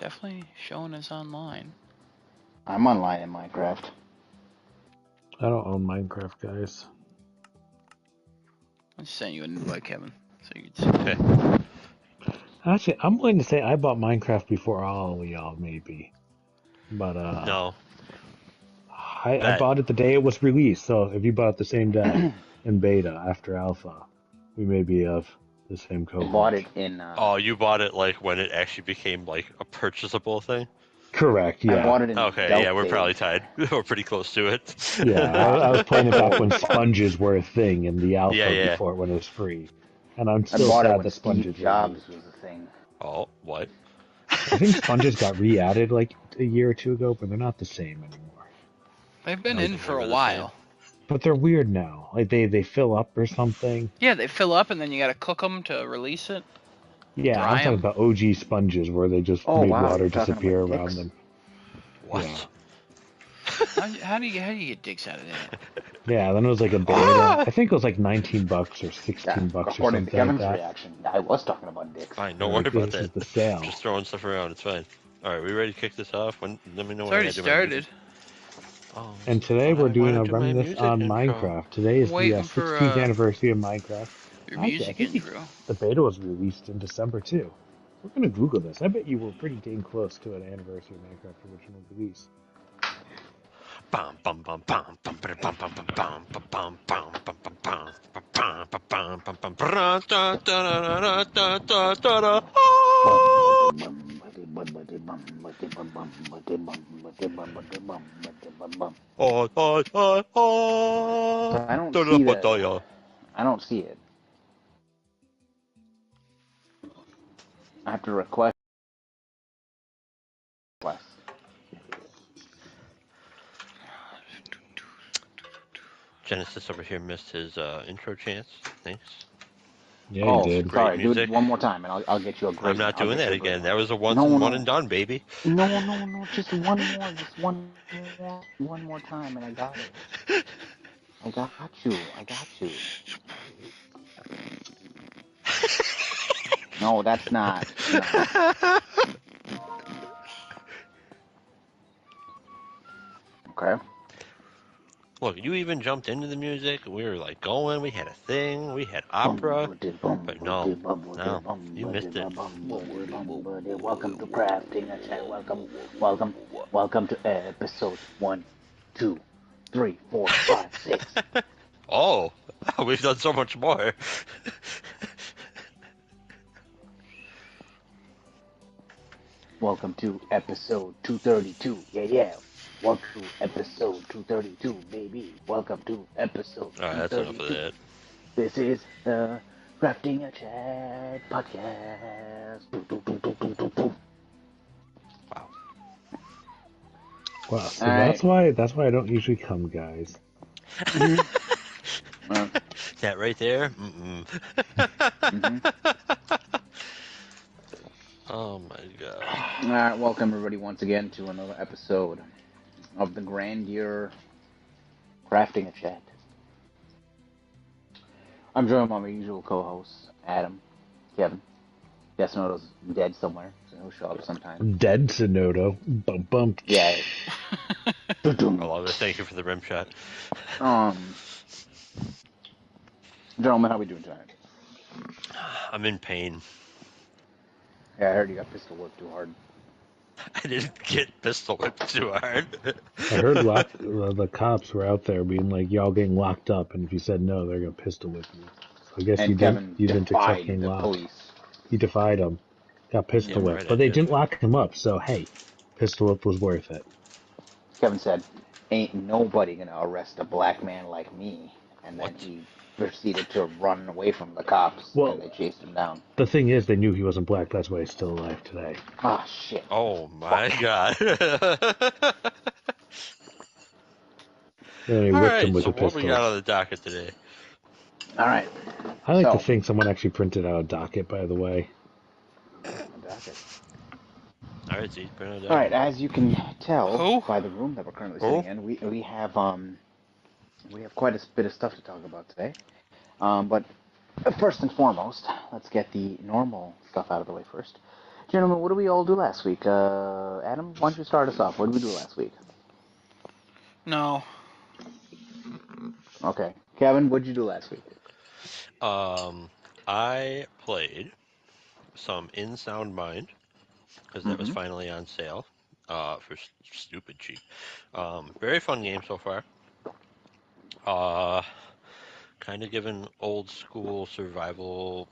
definitely showing us online. I'm online in Minecraft. I don't own Minecraft, guys. I just sent you an invite, Kevin. So you can see. Okay. Actually, I'm willing to say I bought Minecraft before all of y'all, maybe. But, No. I bought it the day it was released, so if you bought it the same day in beta after alpha, we may be of the same I cohort. bought it in. Oh, you bought it like when it actually became like a purchasable thing? Correct, yeah. I bought it in. Okay, yeah, we're probably tied. We're pretty close to it. Yeah, I was playing it back when sponges were a thing in the alpha Yeah. before when it was free. And I'm I still bought it sad when that sponges Steve were Jobs removed. was a thing. Oh, what? I think sponges got re-added like a year or two ago, but they're not the same anymore. They've been I in think for they a were the while. But they're weird now. Like they fill up or something. Yeah, they fill up and then you gotta cook them to release it. Yeah, Dry I'm talking 'em. about OG sponges where they just Oh, made wow, water you're talking disappear about around dicks? them. What? Yeah. How do you get dicks out of that? Yeah, then it was like a beta. I think it was like $19 or $16 or According to something like Kevin's that. reaction, I was talking about dicks. Fine, They're don't worry like, about this is that. the sale. Just throwing stuff around, it's fine. Alright, we ready to kick this off? Let me know It's when I already gotta do my music. started. Oh, And today we're I doing wanna a do my reminiscence music on intro. Minecraft. Today is the Waiting for 16th anniversary of Minecraft. your Actually, I music think intro. the beta was released in December too. We're gonna Google this. I bet you were pretty dang close to an anniversary of Minecraft's original release. Bum bum bum bum bum bum bum bum bum bum bum bum bum bum bum bum bum bum bum bum da da da da da da da. Oh, So I don't see the. da. I don't see it. I have to request. Genesis over here missed his intro chance. Thanks. Yeah, Oh, you did. Great sorry. Do music. it one more time, and I'll get you a great I'm one. not I'll doing get that you a great again. one. That was a No, one and done, baby. No. Just one more. Just one more time, and I got it. I got you. No, that's not. No. Okay. Look, you even jumped into the music. We were like going. We had a thing. We had opera. But no, you missed it. Welcome to Crafting a Chat. Welcome to episode 1, 2, 3, 4, 5, 6. Oh, we've done so much more. Welcome to episode 232. Yeah. Welcome to episode 232, baby. Welcome to episode 232. Alright, that's enough of that. This is the Crafting a Chat podcast. Wow. Wow, so that's why I don't usually come, guys. That right there? Oh my god. Alright, welcome everybody once again to another episode of the Grandeur Crafting a Chat. I'm joined by my usual co-hosts, Adam, Kevin. Yes, Noto's dead somewhere, so he'll show up sometime. Dead Sonoto. Bump. Yeah. I love it. Thank you for the rim shot. Gentlemen, how are we doing tonight? I'm in pain. Yeah, I heard you got pistol whipped too hard. I didn't get pistol whipped too hard. I heard the cops were out there being like, y'all getting locked up, and if you said no, they're gonna pistol whip you. So I guess And you Kevin didn't accept defied getting the locked. police. He defied them, got pistol Yeah, whipped, right, but I they did. didn't lock him up. So hey, pistol whip was worth it. Kevin said, "Ain't nobody gonna arrest a black man like me." And then he proceeded to run away from the cops, and they chased him down. The thing is, they knew he wasn't black. That's why he's still alive today. Ah, shit. Oh my god. Then they whipped him Alright, with so the what we got pistols. on the docket today? All right. I like to think someone actually printed out a docket, by the way. Alright, Z, print it out. All right, as you can tell by the room that we're currently sitting in, we have quite a bit of stuff to talk about today. But first and foremost, let's get the normal stuff out of the way first. Gentlemen, what did we all do last week? Adam, why don't you start us off? What did we do last week? No. Okay. Kevin, what did you do last week? I played some In Sound Mind because that was Mm-hmm. finally on sale for stupid cheap. Very fun game so far. Uh, kind of giving old school survival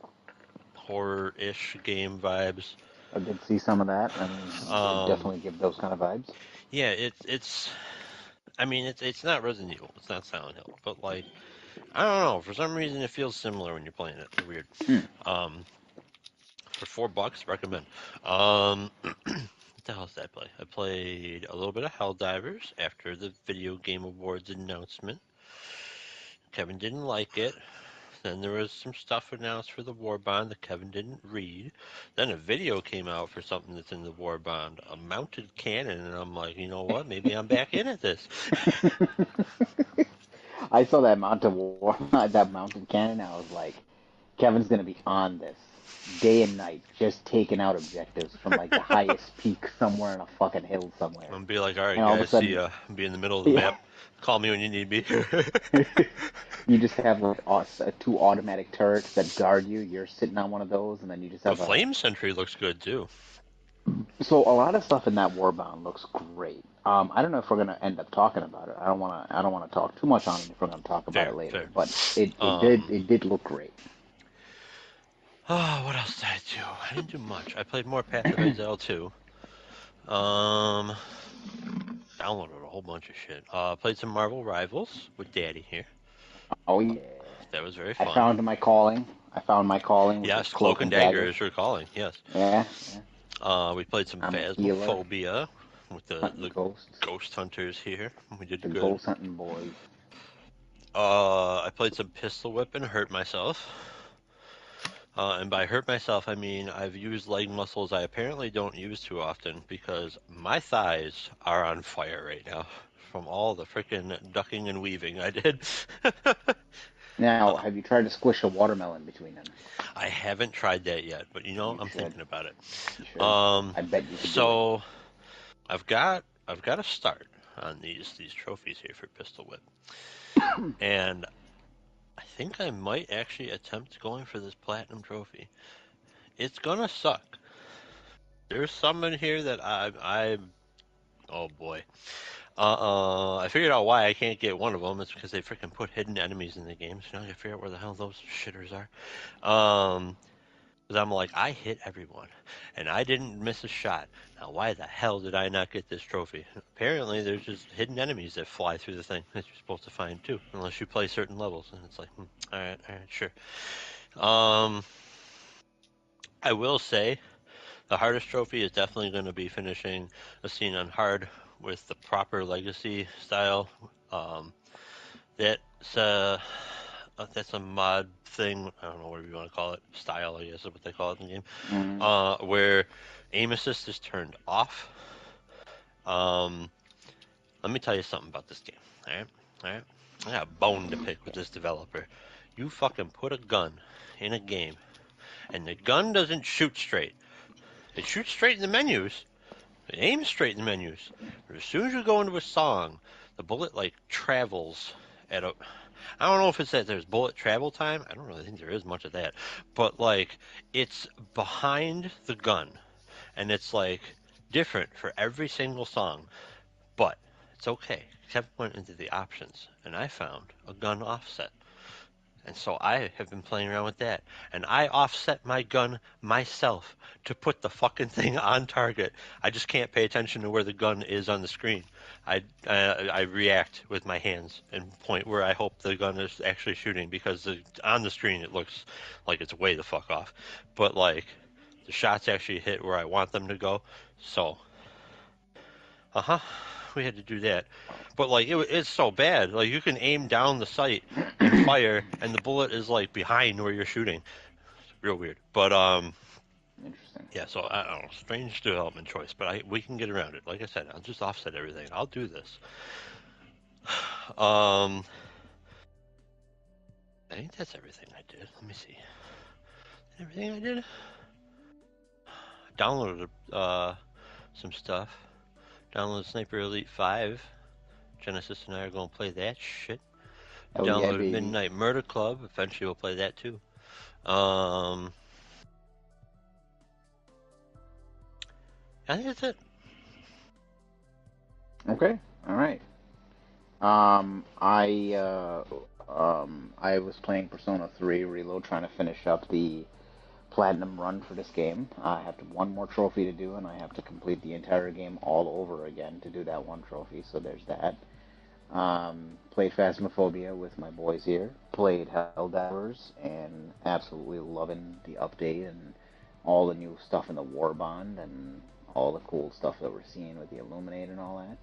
horror-ish game vibes. I did see some of that. I mean, it Um, definitely give those kind of vibes. yeah, it's. I mean, it's not Resident Evil. It's not Silent Hill. But like, I don't know. For some reason, it feels similar when you're playing it. It's weird. Mm. Um, for $4, recommend. What the hell did I play? I played a little bit of Helldivers after the Video Game Awards announcement. Kevin didn't like it. Then there was some stuff announced for the War Bond that Kevin didn't read. Then a video came out for something that's in the War Bond, a mounted cannon, and I'm like, you know what? Maybe I'm back in at this. I saw that that mounted cannon. I was like, Kevin's gonna be on this day and night, just taking out objectives from like the highest peak somewhere in a fucking hill I'm somewhere. gonna be like, all right, And all of a guys, see sudden, ya. Be in the middle of the yeah, map. Call me when you need me. you just have like two automatic turrets that guard you. You're sitting on one of those, and then you just The have a. Flame Sentry looks good too. So a lot of stuff in that Warbound looks great. I don't know if we're gonna end up talking about it. I don't wanna. I don't wanna talk too much on it if we're gonna talk about Fair, it later. fair. But it did Um, it did look great. oh, what else did I do? I didn't do much. I played more Path of Exile 2. Um, downloaded a whole bunch of shit. Played some Marvel Rivals with Daddy here. Oh yeah. That was very I fun. found my calling. I found my calling, which is Yes, Cloak cloak and and Dagger dagger. is recalling. Yes. Yeah, yeah. We played some I'm a healer, Phasmophobia with hunting the ghosts, ghost hunters here. We did the good. ghost hunting boys. I played some Pistol Whip and hurt myself. And by hurt myself, I mean I've used leg muscles I apparently don't use too often because my thighs are on fire right now from all the freaking ducking and weaving I did. Now, have you tried to squish a watermelon between them? I haven't tried that yet, but you know, You I'm should. thinking about it. You should. Um, I bet you could do it. so I've got to start on these trophies here for Pistol Whip, and I think I might actually attempt going for this platinum trophy. It's gonna suck. There's some in here that I oh boy. I figured out why I can't get one of them. It's because they freaking put hidden enemies in the game. So now I gotta figure out where the hell those shitters are. Um, because I'm like, I hit everyone, and I didn't miss a shot. Now, why the hell did I not get this trophy? Apparently, there's just hidden enemies that fly through the thing that you're supposed to find too, unless you play certain levels. And it's like, all right, sure. Um, I will say the hardest trophy is definitely going to be finishing a scene on hard with the proper legacy style. Um, that's that's a mod thing. I don't know what you want to call it. Style, I guess, is what they call it in the game. Mm. Where aim assist is turned off. Um, let me tell you something about this game. All right. I got a bone to pick with this developer. You fucking put a gun in a game, and the gun doesn't shoot straight. It shoots straight in the menus. It aims straight in the menus. But as soon as you go into a song, the bullet like travels at a. I don't know if it's that there's bullet travel time. I don't really think there is much of that. But like, it's behind the gun, and it's like different for every single song. But it's okay. Kevin went into the options, and I found a gun offset. And so I have been playing around with that. And I offset my gun myself to put the fucking thing on target. I just can't pay attention to where the gun is on the screen. I react with my hands and point where I hope the gun is actually shooting because on the screen it looks like it's way the fuck off. But like the shots actually hit where I want them to go. So uh-huh. We had to do that. But like it's so bad. Like you can aim down the sight and fire and the bullet is like behind where you're shooting. It's real weird. But Interesting. yeah, so I don't know, strange development choice, but we can get around it. Like I said, I'll just offset everything. I'll do this. Um I think that's everything I did. Let me see. Everything I did? downloaded some stuff. Downloaded Sniper Elite 5. Genesis and I are going to play that shit. Oh yeah, Downloaded baby. Midnight Murder Club. Eventually we'll play that too. I think that's it. Okay. All right. I was playing Persona 3 Reload, trying to finish up the platinum run for this game. I have one more trophy to do, and I have to complete the entire game all over again to do that one trophy. So there's that. Played Phasmophobia with my boys here. Played Helldivers, and absolutely loving the update and all the new stuff in the Warbond and all the cool stuff that we're seeing with the Illuminate and all that.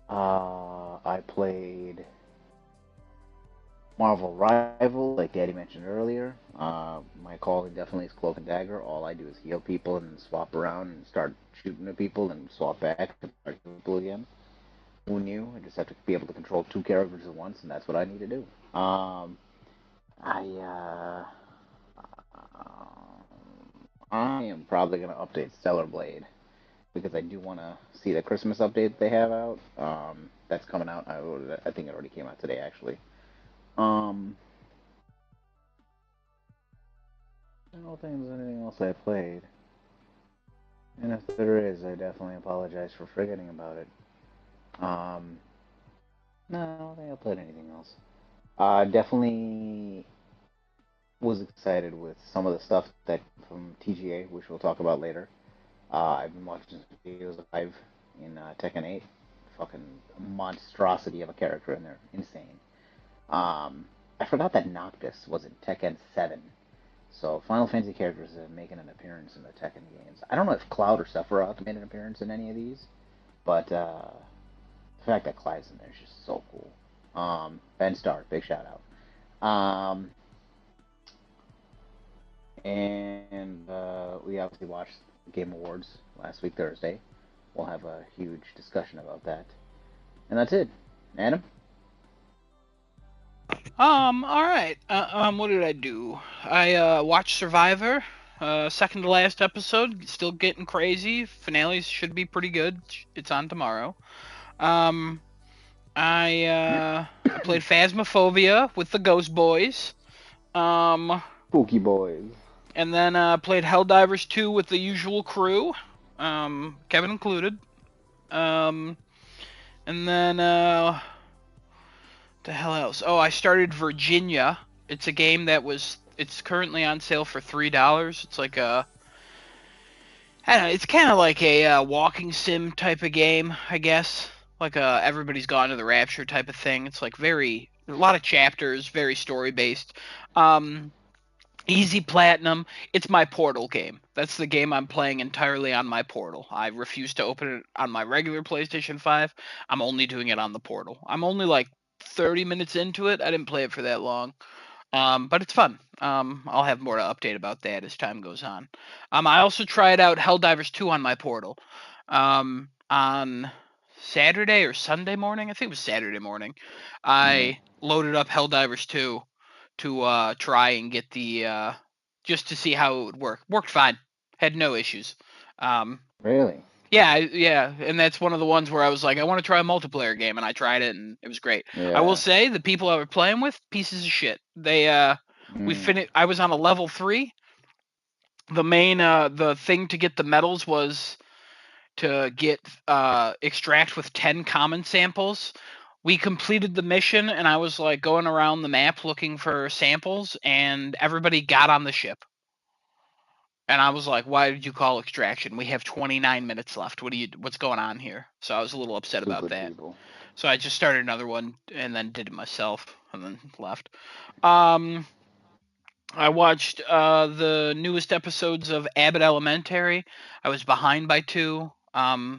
I played Marvel Rival, like Daddy mentioned earlier. My calling definitely is Cloak and Dagger. All I do is heal people and swap around and start shooting at people and swap back to people again. Who knew? I just have to be able to control two characters at once, and that's what I need to do. I am probably going to update Stellar Blade because I do want to see the Christmas update they have out. That's coming out. I think it already came out today, actually. I don't think there's anything else I played. And if there is, I definitely apologize for forgetting about it. No, I don't think I played anything else. Definitely was excited with some of the stuff that from TGA, which we'll talk about later. I've been watching some videos live in Tekken 8. Fucking monstrosity of a character in there. Insane. I forgot that Noctis was in Tekken 7. So Final Fantasy characters are making an appearance in the Tekken games. I don't know if Cloud or Sephiroth made an appearance in any of these, but the fact that Clyde's in there is just so cool. Ben Starr, big shout out. And we obviously watched the Game Awards last week, Thursday. We'll have a huge discussion about that. And that's it. Adam? All right. What did I do? I watched Survivor. Second to last episode. Still getting crazy. Finales should be pretty good. It's on tomorrow. I played Phasmophobia with the Ghost Boys. Spooky Boys. And then played Helldivers 2 with the usual crew. Kevin included. And then the hell else? Oh, I started Virginia. It's a game it's currently on sale for $3. It's like I don't know, it's kind of like a walking sim type of game, I guess. Like Everybody's Gone to the Rapture type of thing. It's like a lot of chapters, very story based. Easy platinum. It's my Portal game. That's the game I'm playing entirely on my Portal. I refuse to open it on my regular PlayStation 5. I'm only doing it on the Portal. I'm only like 30 minutes into it. I didn't play it for that long. But it's fun. I'll have more to update about that as time goes on. I also tried out Helldivers 2 on my Portal. On Saturday or Sunday morning, I think it was Saturday morning, I loaded up Helldivers 2 to try and get the just to see how it would work. Worked fine. Had no issues. Really? Yeah, and that's one of the ones where I was like, I want to try a multiplayer game, and I tried it, and it was great. I will Yeah. say the people I were playing with, pieces of shit. We finished. I was on a level 3. The thing to get the medals was to get extract with 10 common samples. We completed the mission, and I was like going around the map looking for samples, and everybody got on the ship. And I was like, "Why did you call extraction? We have 29 minutes left. What's going on here?" So I was a little upset about Stupid that. people. So I just started another one and then did it myself and then left. I watched the newest episodes of Abbott Elementary. I was behind by 2.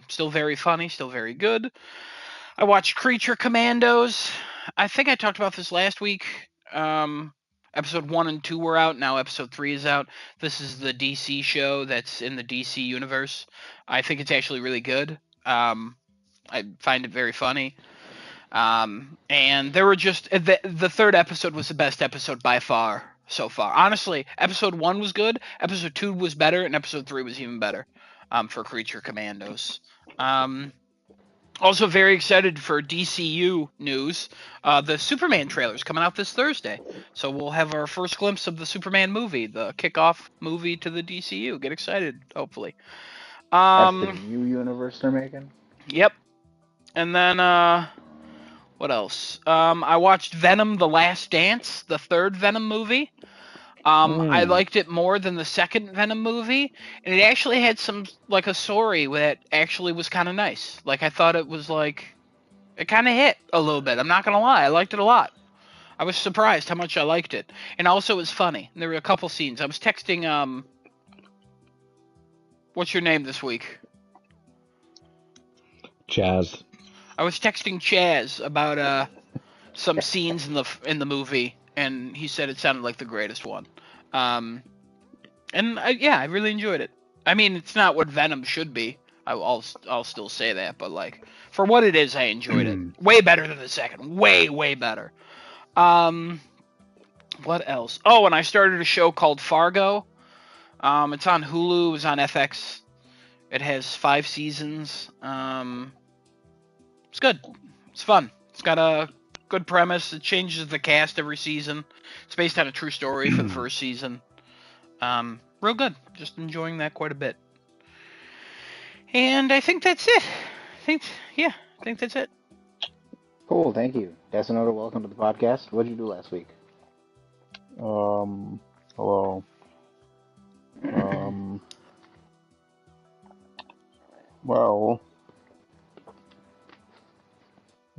Still very funny, still very good. I watched Creature Commandos. I think I talked about this last week. Episode 1 and 2 were out. Now episode 3 is out. This is the DC show that's in the DC universe. I think it's actually really good. I find it very funny. And there were just the third episode was the best episode by far so far. Honestly, episode 1 was good, episode 2 was better, and episode 3 was even better. for Creature Commandos. Also very excited for DCU news. The Superman trailer is coming out this Thursday, so we'll have our first glimpse of the Superman movie, the kickoff movie to the DCU. Get excited, hopefully. That's the Um, new universe they're making. yep. And then what else? I watched Venom: The Last Dance, the third Venom movie. I liked it more than the second Venom movie, and it actually had some like a story that actually was kind of nice. Like I thought it was like it kind of hit a little bit. I'm not gonna lie, I liked it a lot. I was surprised how much I liked it, and also it was funny. There were a couple scenes. I was texting what's your name this week? Chaz. I was texting Chaz about some scenes in the movie, and he said it sounded like the greatest one. And yeah, I really enjoyed it. I mean, it's not what Venom should be. I'll still say that, but like for what it is, I enjoyed it. Way better than the second. Way better. Um, what else? Oh, and I started a show called Fargo. It's on Hulu. It's on FX. It has 5 seasons. It's good. It's fun. It's got a good premise. It changes the cast every season. It's based on a true story for the first season. Real good. Just enjoying that quite a bit. And I think that's it. I think that's it. Cool, thank you. Desinoda, welcome to the podcast. What did you do last week? Hello. Well,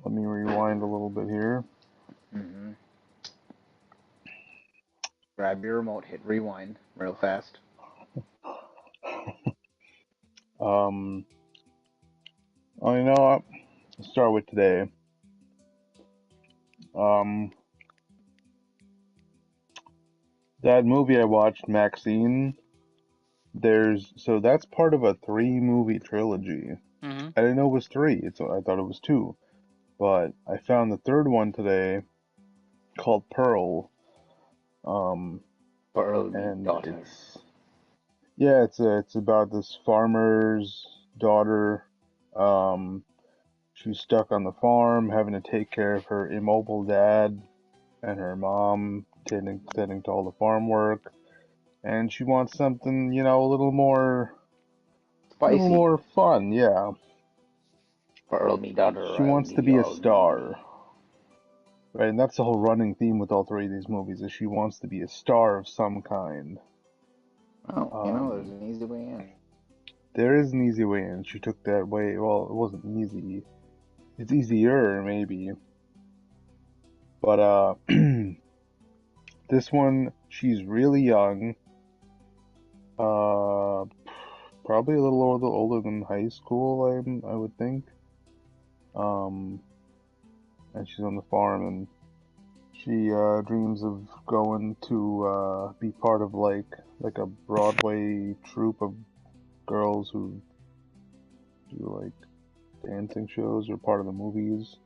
let me rewind a little bit here. Mm-hmm. Grab your remote, hit rewind real fast. Oh, you know what? Let's start with today. That movie I watched, Maxine, so that's part of a 3-movie trilogy. Mm-hmm. I didn't know it was 3, I thought it was 2. But I found the third one today called Pearl. Pearl, me And daughter. it's about this farmer's daughter. She's stuck on the farm having to take care of her immobile dad and her mom tending to all the farm work. And she wants something, a little Spicy. more fun, yeah. Pearl, me daughter, She I'll wants give to you be a all you need. star. Right, and that's the whole running theme with all 3 of these movies is she wants to be a star of some kind. Well, there's an easy way in. There is an easy way in. She took that way. Well, it wasn't easy. It's easier, maybe. But, this one, she's really young. Probably a little older than high school, I would think. And she's on the farm, and she dreams of going to be part of like a Broadway troupe of girls who do like dancing shows or part of the movies.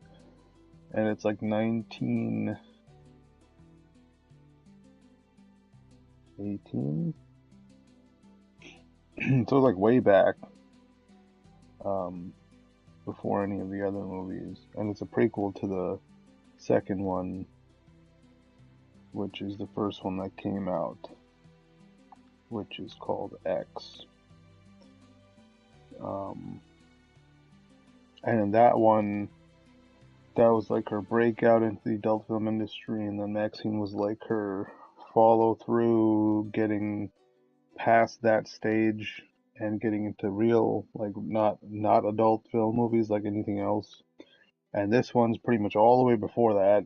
And it's like 1918. So it's like way back, before any of the other movies, and it's a prequel to the second one, which is the first one that came out, which is called X. And in that one, that was like her breakout into the adult film industry, and then Maxine was like her follow through, getting past that stage and getting into real, like not adult film movies like anything else. And this one's pretty much all the way before that,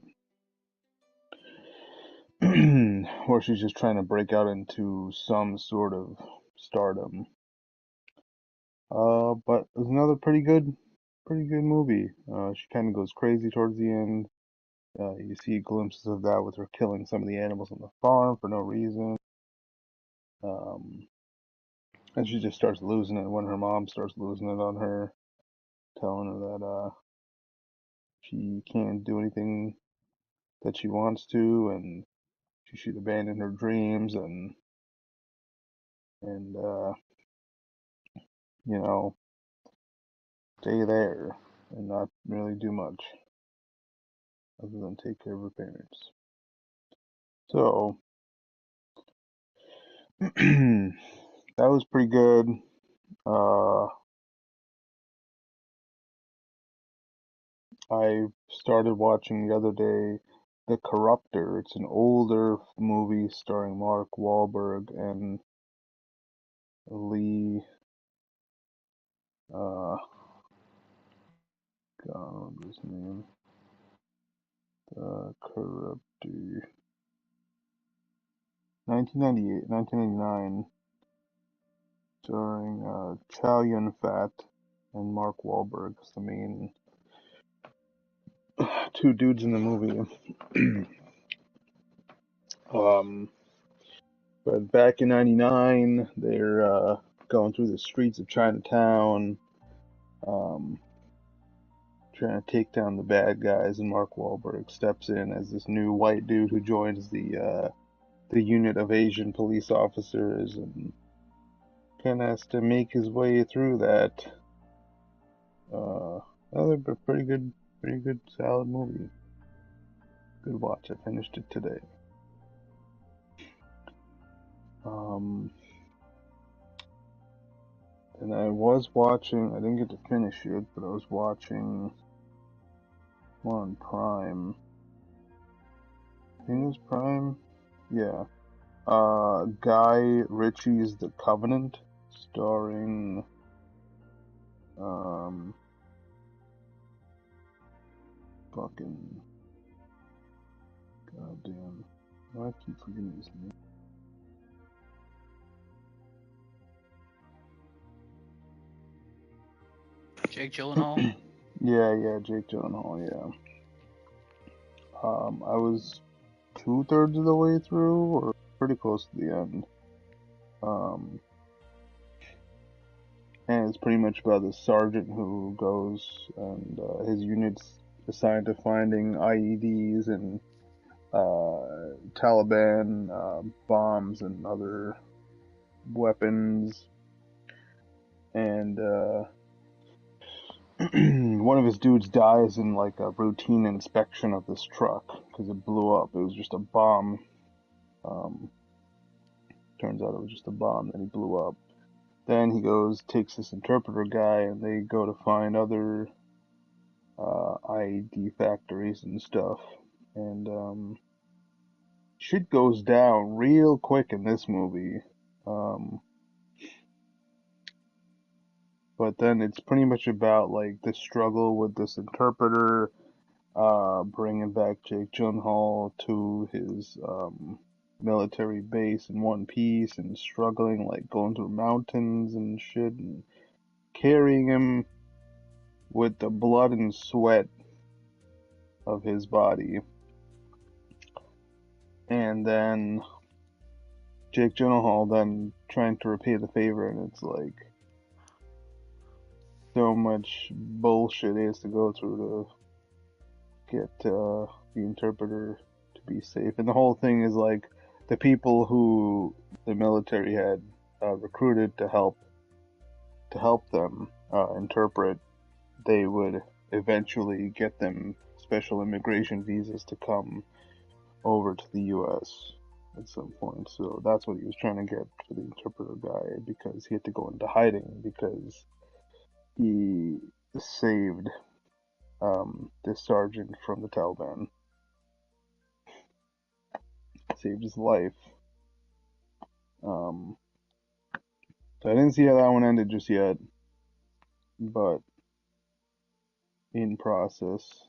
where she's just trying to break out into some sort of stardom. But it was another pretty good movie. She kind of goes crazy towards the end. You see glimpses of that with her killing some of the animals on the farm for no reason. Um, and she just starts losing it when her mom starts losing it on her, telling her that she can't do anything that she wants to, and she should abandon her dreams, and you know, stay there and not really do much other than take care of her parents. So that was pretty good. I started watching the other day The Corruptor. It's an older movie starring Mark Wahlberg and Lee. God, I don't remember his name. The Corruptor. 1998, 1999, starring Chow Yun-fat and Mark Wahlberg as the main two dudes in the movie. um, but back in '99, they're going through the streets of Chinatown, um, trying to take down the bad guys, and Mark Wahlberg steps in as this new white dude who joins the unit of Asian police officers and kind of has to make his way through that. Another pretty good, solid movie. Good watch. I finished it today. Um, and I was watching. I didn't get to finish it, but I was watching on Prime. I think it was Prime. Yeah. Guy Ritchie's The Covenant, starring fucking goddamn. I keep forgetting his name. Jake Gyllenhaal. Yeah, Jake Gyllenhaal. Yeah. I was 2/3 of the way through, or pretty close to the end. Um, and it's pretty much about this sergeant who goes and his unit's assigned to finding IEDs and Taliban bombs and other weapons. And one of his dudes dies in like a routine inspection of this truck because it blew up. It was just a bomb. Um, Turns out it was just a bomb that he blew up. Then he goes, takes this interpreter guy, and they go to find other IED factories and stuff. And shit goes down real quick in this movie. Um, but then it's pretty much about like the struggle with this interpreter, bringing back Jake Gyllenhaal to his military base in one piece, and struggling like going through mountains and shit, and carrying him with the blood and sweat of his body. And then Jake Gyllenhaal then trying to repay the favor, and it's like so much bullshit he has to go through to get the interpreter to be safe. And the whole thing is like the people who the military had recruited to help them interpret, they would eventually get them special immigration visas to come over to the U.S. at some point. So that's what he was trying to get for the interpreter guy, because he had to go into hiding because he saved this sergeant from the Taliban, saved his life. Um, so I didn't see how that one ended just yet, but in process.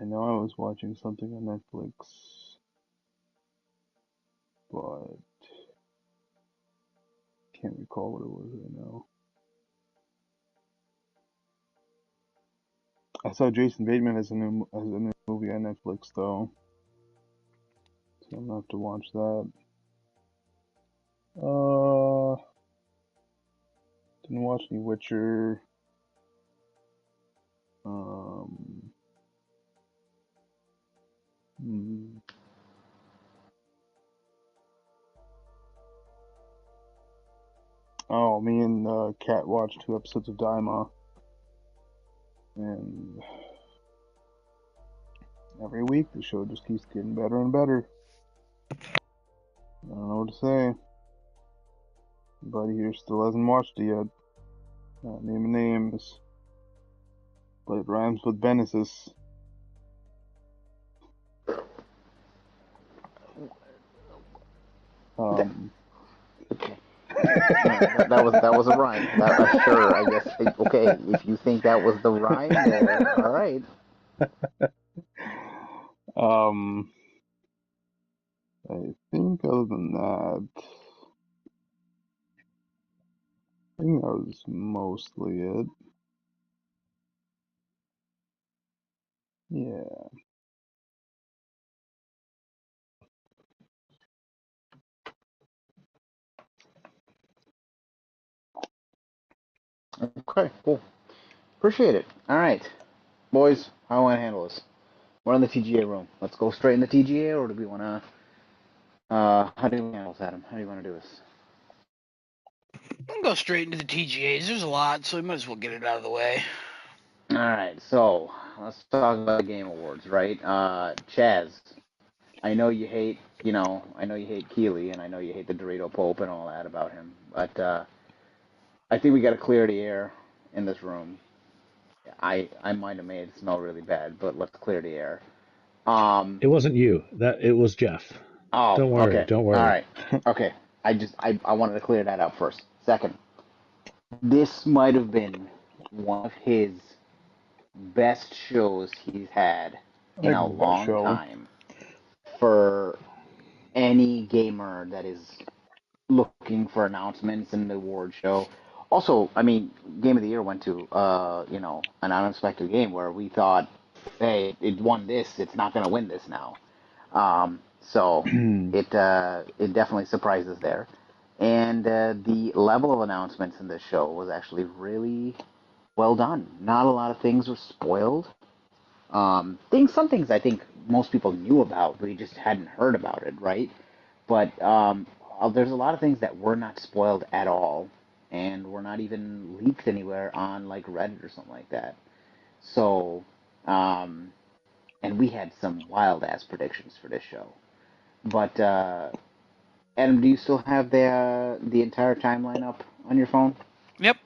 I know I was watching something on Netflix, but can't recall what it was right now. I saw Jason Bateman as a new movie on Netflix though, so I'm gonna have to watch that. Didn't watch any Witcher. Um, hmm, Oh, me and Kat watched 2 episodes of Daima, and every week the show just keeps getting better and better. I don't know what to say. Buddy here still hasn't watched it yet. Name names, but it rhymes with Benesis. Okay. That was a rhyme. Sure, I guess. Okay, if you think that was the rhyme, there. All right. I think other than that, I think that was mostly it. Yeah. Okay, cool. Appreciate it. All right, boys, how do I want to handle this? We're in the TGA room. Let's go straight in the TGA, or do we want to? How do we handle this, Adam? How do you want to do this? We can go straight into the TGAs. There's a lot, so we might as well get it out of the way. All right, so let's talk about the Game Awards, right? Chaz, I know you hate, I know you hate Keeley, and I know you hate the Dorito Pope and all that about him, but I think we got to clear the air in this room. I might have made it smell really bad, but let's clear the air. It wasn't you. It was Jeff. Oh, Don't worry. okay. Don't All worry. right. Okay. I wanted to clear that up first. Second, this might have been one of his best shows he's had I in think a it's the best long show. time for any gamer that is looking for announcements in the award show. Also, I mean, Game of the Year went to an unexpected game where we thought, hey, it won this, it's not going to win this now. So it definitely surprises there. And the level of announcements in this show was actually really well done. Not a lot of things were spoiled. Some things I think most people knew about, but you just hadn't heard about it, right? But there's a lot of things that were not spoiled at all, and were not even leaked anywhere on like Reddit or something like that. So, um, and we had some wild ass predictions for this show. But Adam, do you still have the entire timeline up on your phone? Yep.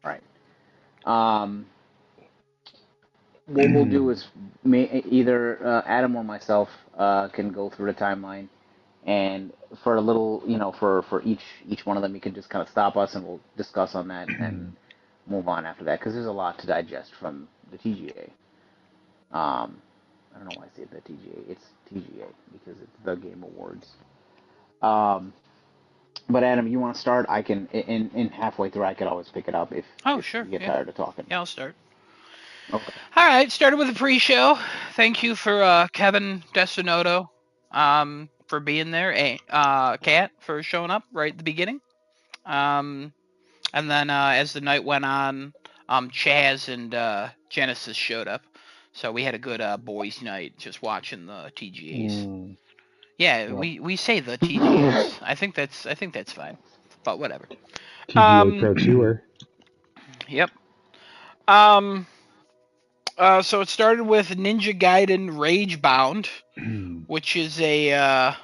All right. Um, what we'll do is either Adam or myself can go through the timeline, and for a little, for each one of them, you can just kind of stop us, and we'll discuss on that and move on after that, because there's a lot to digest from the TGA. I don't know why I say the TGA. It's TGA because it's the Game Awards. Um, but Adam, you want to start? I can in halfway through. I could always pick it up Oh, if sure. you get Yeah. tired of talking. Yeah, I'll start. Okay. All right. Started with a pre-show. Thank you for Kevin Destinoto for being there. Kat for showing up right at the beginning. Um, and then as the night went on, Chaz and Genesis showed up. So we had a good boys' night just watching the TGAs. Yeah, Yep. we say the TGAs. I think that's fine. But whatever. TGA Pro Tour. Yep. So it started with Ninja Gaiden Ragebound, which is a That's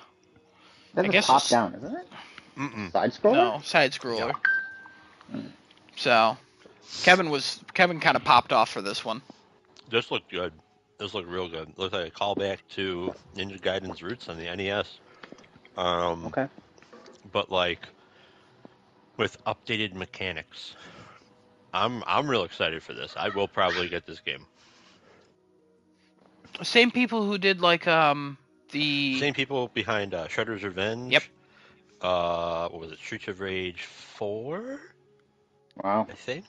I a guess top down, isn't it? Mm-mm. Side scroller. no side Yeah. scroller. So Kevin kind of popped off for this one. This looked good. This looked real good. Looked like a callback to Ninja Gaiden's roots on the NES. Um, Okay. but like with updated mechanics. I'm real excited for this. I will probably get this game. Same people who did like the Same people behind Shredder's yep. Revenge. What was it? Streets of Rage 4, Wow. I think.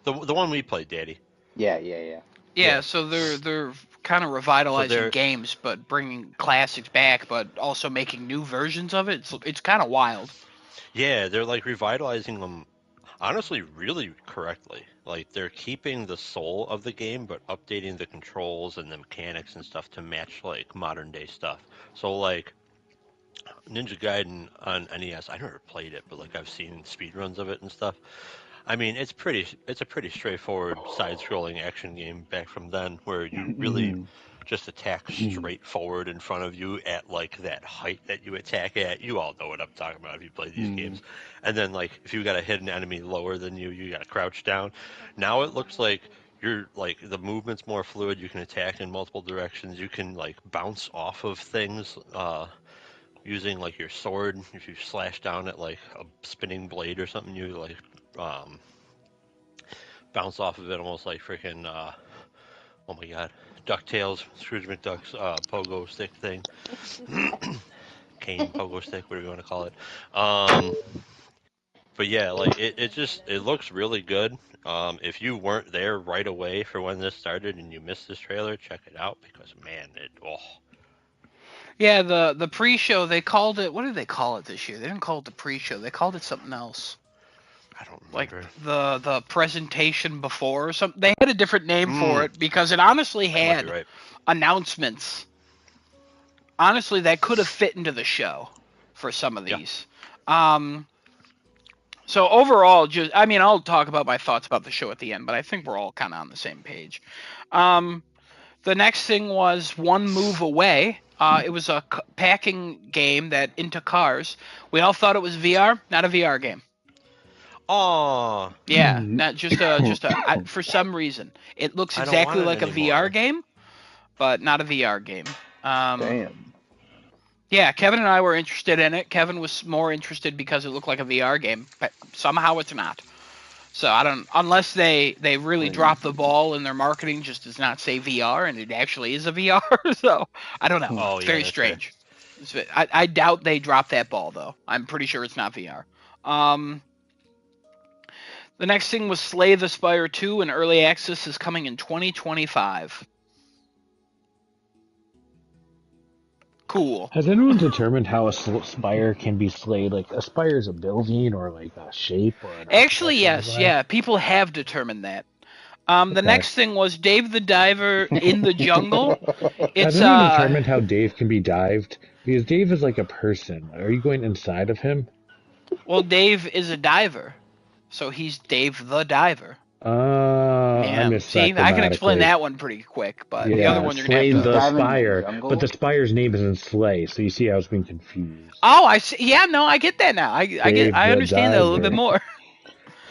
The one we played, Daddy. Yeah, yeah, yeah. Yeah, Yeah. so they're kind of So revitalizing they're games, but bringing classics back, but also making new versions of it. It's kind of wild. yeah, they're like revitalizing them honestly really correctly. Like they're keeping the soul of the game but updating the controls and the mechanics and stuff to match like modern day stuff. So like Ninja Gaiden on NES. I never played it, but like I've seen speedruns of it and stuff. I mean, it's a pretty straightforward side-scrolling action game back from then, where you really just attack straight forward in front of you at like that height that you attack at. You all know what I'm talking about if you play these games. And then like if you got to hit an enemy lower than you, you got to crouch down. Now it looks like you're like the movement's more fluid. You can attack in multiple directions. You can like bounce off of things. Using like your sword, if you slash down at like a spinning blade or something, you like um, bounce off of it almost like freaking oh my god, Ducktales, Scrooge McDuck's pogo stick thing, cane pogo stick, whatever you want to call it. But yeah, like it just it looks really good. If you weren't there right away for when this started and you missed this trailer, check it out because man, it oh. Yeah, the pre-show they called it. What did they call it this year? They didn't call it the pre-show. They called it something else. I don't Like remember. the presentation before or something. They had a different name for it because it honestly That might be had right. announcements. Honestly, that could have fit into the show for some of Yeah. these. So overall, just I mean, I'll talk about my thoughts about the show at the end, but I think we're all kind of on the same page. The next thing was One Move Away. It was a packing game that into cars. We all thought it was VR, not a VR game. Oh, Yeah, not just a. For some reason, it looks I don't want exactly it like a VR anymore. game, but not a VR game. Damn. Yeah, Kevin and I were interested in it. Kevin was more interested because it looked like a VR game, but somehow it's not. So I don't, unless they really drop the Crazy. ball in their marketing, just does not say VR and it actually is a VR. So I don't know. Oh It's yeah, very that's fair. strange. I doubt they dropped that ball though. I'm pretty sure it's not VR. Um, the next thing was Slay the Spire 2, and early access is coming in 2025. Cool. Has anyone determined how a spire can be slayed? Like a spire is a building or like a shape or an Actually, architectural yes, design. yeah, people have determined that. The Okay. next thing was Dave the Diver in the Jungle. Has It's anyone determined how Dave can be dived? Because Dave is like a person. Are you going inside of him? well, Dave is a diver, so he's Dave the Diver. I Yeah, missed see, that I can explain grammatically. that one pretty quick, but the other Yeah, one you're gonna have slay He's to. the diving in the spire, but the jungle. spire's name isn't Slay, so you see I was being confused. Oh, I see. Yeah, no, I get that now. Dave I the understand that a little bit diver. more.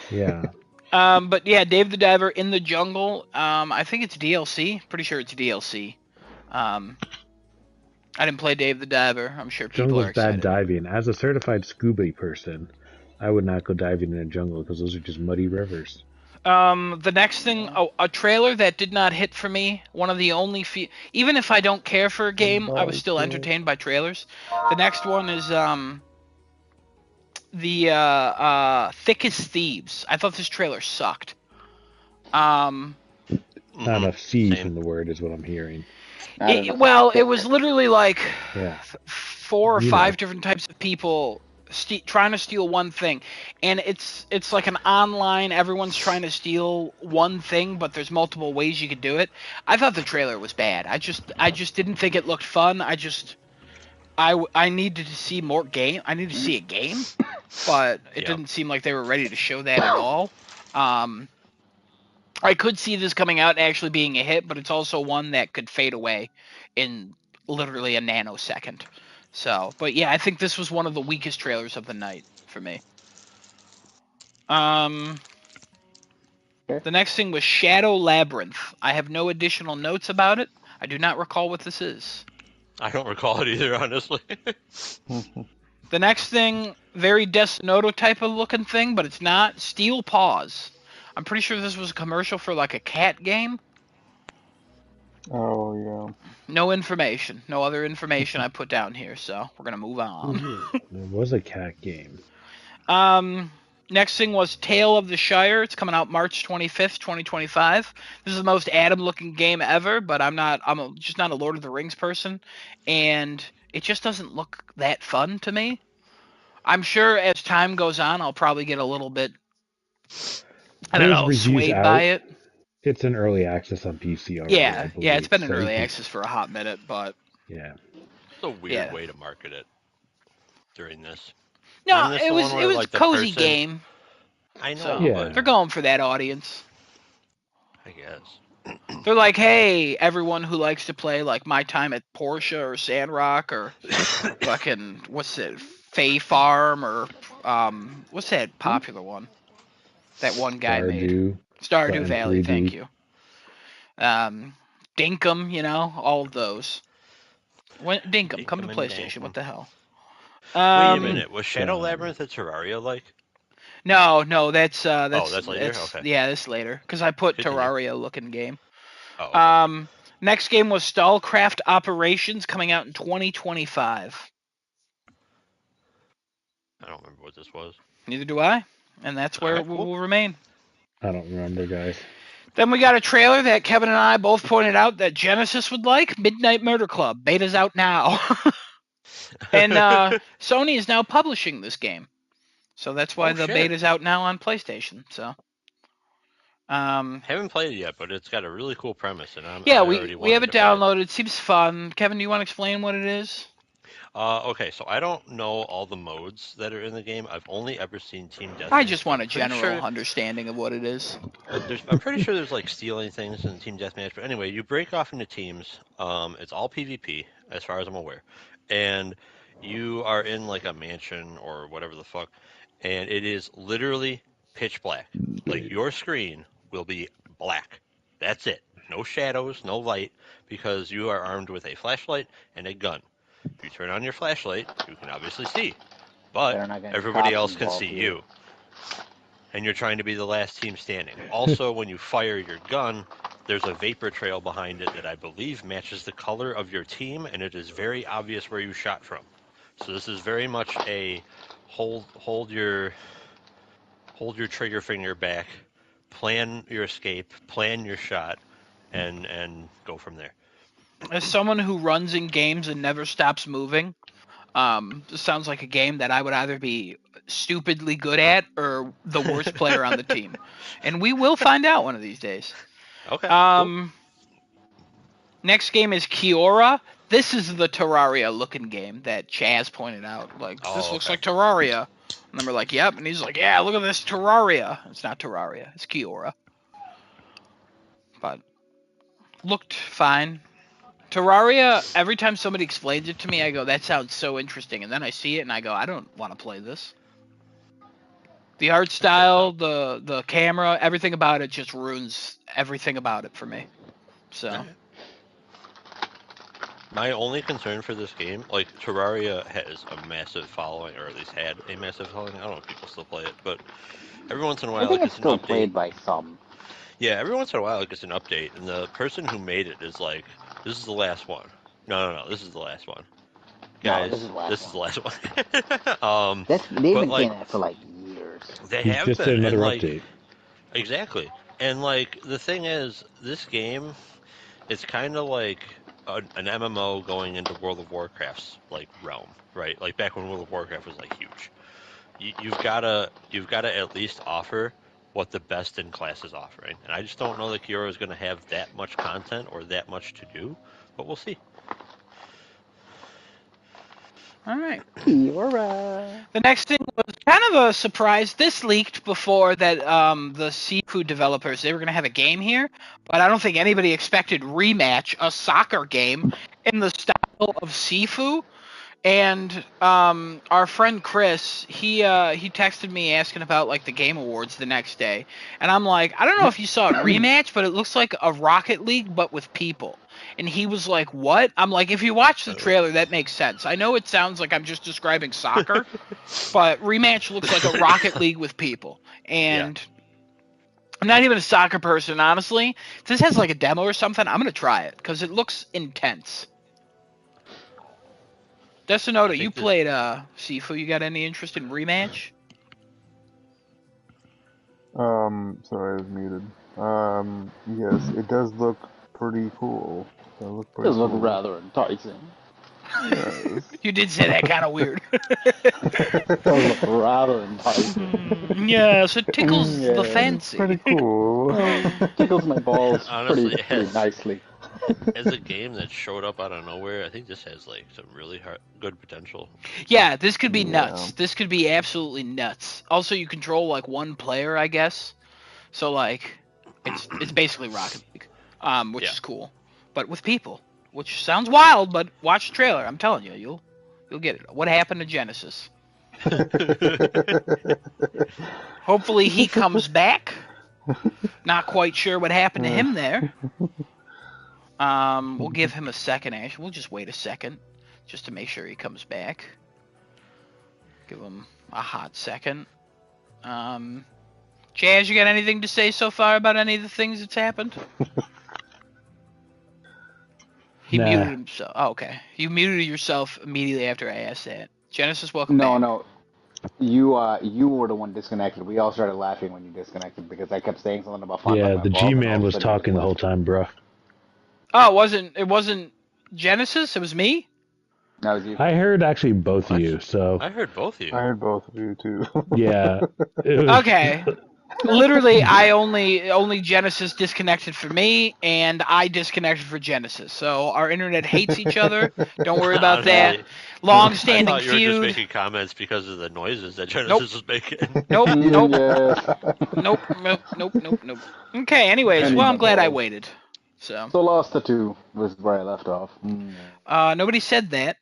Yeah. But yeah, Dave the Diver in the Jungle. I think it's DLC. Pretty sure it's DLC. Um, I didn't play Dave the Diver. I'm sure people are Jungle's bad excited. diving. As a certified scuba person, I would not go diving in a jungle because those are just muddy rivers. The next thing, oh, a trailer that did not hit for me. One of the only even if I don't care for a game, I was still entertained by trailers. The next one is the Thickest Thieves. I thought this trailer sucked. Not enough thieves Same. in the word is what I'm hearing. It was literally like Yeah. four or You five know. different types of people trying to steal one thing, and it's like an online. Everyone's trying to steal one thing, but there's multiple ways you could do it. I thought the trailer was bad. I just didn't think it looked fun. I needed to see more game. I needed to see a game, but it Yeah. didn't seem like they were ready to show that at all. I could see this coming out and actually being a hit, but it's also one that could fade away in literally a nanosecond. So, but yeah, I think this was one of the weakest trailers of the night for me. Um, Okay. the next thing was Shadow Labyrinth. I have no additional notes about it. I do not recall what this is. I don't recall it either, honestly. The next thing, very Death Note type of looking thing, but it's not. Steel Paws. I'm pretty sure this was a commercial for like a cat game. Oh yeah. No information. No other information I put down here, so we're gonna move on. There was a cat game. Next thing was Tale of the Shire. It's coming out March 25th, 2025. This is the most Adam-looking game ever, but just not a Lord of the Rings person, and it just doesn't look that fun to me. I'm sure as time goes on, I'll probably get a little bit, I don't There's know, reviews swayed by out. it. It's in early access on PC already, I Yeah, it's believe. been in So you early can, access for a hot minute, but yeah. It's a weird yeah. way to market it. during this. No, Isn't this it the was one where like the cozy person? game. I know, So but they're going for that audience. I guess. They're like, hey, everyone who likes to play like My Time at Porsche or Sandrock or fucking what's it, Fay Farm or what's that popular one? That one guy made Stardew, Stardew in Valley. Thank 3D. you. Dinkum, all of those. Dinkum, come to Dinkum and PlayStation. What Dankum. the hell? Wait a Um, minute. Was Shadow Labyrinth a Terraria like? no, that's Oh, that's later. Okay, yeah, that's later because I put good to know. Terraria looking game. Oh, okay. Next game was Stallcraft Operations coming out in 2025. I don't remember what this was. Neither do I, and that's All where right, it cool. will remain. I don't remember, guys. Then we got a trailer that Kevin and I both pointed out that Genesis would like. Midnight Murder Club. Beta's out now. And Sony is now publishing this game. So that's why Oh the shit. beta's out now on PlayStation. So Haven't played it yet, but it's got a really cool premise, and yeah, I we already we have wanted it to play it. downloaded. It seems fun. Kevin, do you want to explain what it is? Okay, so I don't know all the modes that are in the game. I've only ever seen Team I Deathmatch, just but want I'm a pretty general sure understanding of what it is. I'm pretty sure there's like stealing things in Team Deathmatch. But anyway, you break off into teams. It's all PvP as far as I'm aware, and you are in like a mansion or whatever the fuck, and it is literally pitch black. Like your screen will be black. That's it. No shadows, no light, because you are armed with a flashlight and a gun. If you turn on your flashlight, you can obviously see, but Better not get any everybody cops else can involved see here. you. And you're trying to be the last team standing. Also, when you fire your gun, there's a vapor trail behind it that I believe matches the color of your team, and it is very obvious where you shot from. So this is very much a hold your trigger finger back, plan your escape, plan your shot, and go from there. As someone who runs in games and never stops moving, this sounds like a game that I would either be stupidly good at or the worst player on the team. And we will find out one of these days. Okay, cool. Um, Next game is Kiora. This is the Terraria looking game that Chaz pointed out. Like, this Oh, looks okay. like Terraria. And then we're like, yep. And he's like, yeah, look at this Terraria. It's not Terraria, it's Kiora. But looked fine. Terraria, every time somebody explains it to me, I go, that sounds so interesting. And then I see it and I go, I don't want to play this. The art That checks style, out. the camera, everything about it just ruins everything about it for me. So. All right. My only concern for this game, like Terraria has a massive following, or at least had a massive following. I don't know if people still play it, but every once in a I while it think it's gets an still update. played by some. Yeah, every once in a while it gets an update, and the person who made it is like, "This is the last one." No, no, no, this is the last one, No, this is guys. the last This is one. the last one. They've But been like saying that for like years. they He have just did been, and another like update. exactly, and like the thing is, this game, it's kind of like an MMO going into World of Warcraft's like realm, right? Like back when World of Warcraft was like huge. You've gotta at least offer what the best in class is offering, and I just don't know that Kiora is going to have that much content or that much to do, but we'll see. All right. Kiora. The next thing was kind of a surprise. This leaked before that the Seafood developers, they were going to have a game here, but I don't think anybody expected Rematch, a soccer game in the style of Sifu. And our friend Chris, he texted me asking about like the Game Awards the next day, and I'm like, I don't know if you saw Rematch, but it looks like a Rocket League but with people. And he was like, "What?" I'm like, "If you watch the trailer, that makes sense. I know it sounds like I'm just describing soccer, but Rematch looks like a Rocket League with people." Yeah, And I'm not even a soccer person, honestly. If this has like a demo or something, I'm gonna try it because it looks intense. I Destinoda, you think this. played Sifu. You got any interest in Rematch? Sorry, I was muted. Yes, it does look pretty cool. It look pretty Does look cool. rather enticing. Yes. You did say that kind of weird. Does look rather enticing. Yes, it tickles the Yeah. It's pretty fancy. cool. Tickles my balls Honestly, it pretty has nicely. as a game that showed up out of nowhere, I think this has like some really good potential. Yeah, this could be Yeah. nuts. This could be absolutely nuts. Also, you control like one player, I guess. So like, it's basically Rocket League, which Yeah. is cool, but with people, which sounds wild. But watch the trailer. I'm telling you, you'll get it. What happened to Genesis? Hopefully he comes back. Not quite sure what happened to him there. We'll give him a second. Actually, we'll just wait a second, just to make sure he comes back. Give him a hot second. Jazz, you got anything to say so far about any of the things that's happened? He muted himself. Oh, okay. You muted yourself immediately after I asked that. Genesis, welcome back. No. You were the one disconnected. We all started laughing when you disconnected because I kept saying something about fun Yeah, like my the balls, and all G-Man of a was sudden you talking the just whole left. time, bro. Oh, it wasn't Genesis. It was me. That was you. I heard actually both What? of you, so I heard both of you. I heard both of you too. yeah. It was, Okay. Literally, I only Genesis disconnected for me, and I disconnected for Genesis. So our internet hates each other. Don't worry about that. Honestly, I Long-standing thought you were just feud. making comments because of the noises that Nope. Genesis was making. Nope. Nope. Genius. Nope. Okay. Anyways, well, I'm glad I waited. So. So Lost to 2 was where I left off. Nobody said that.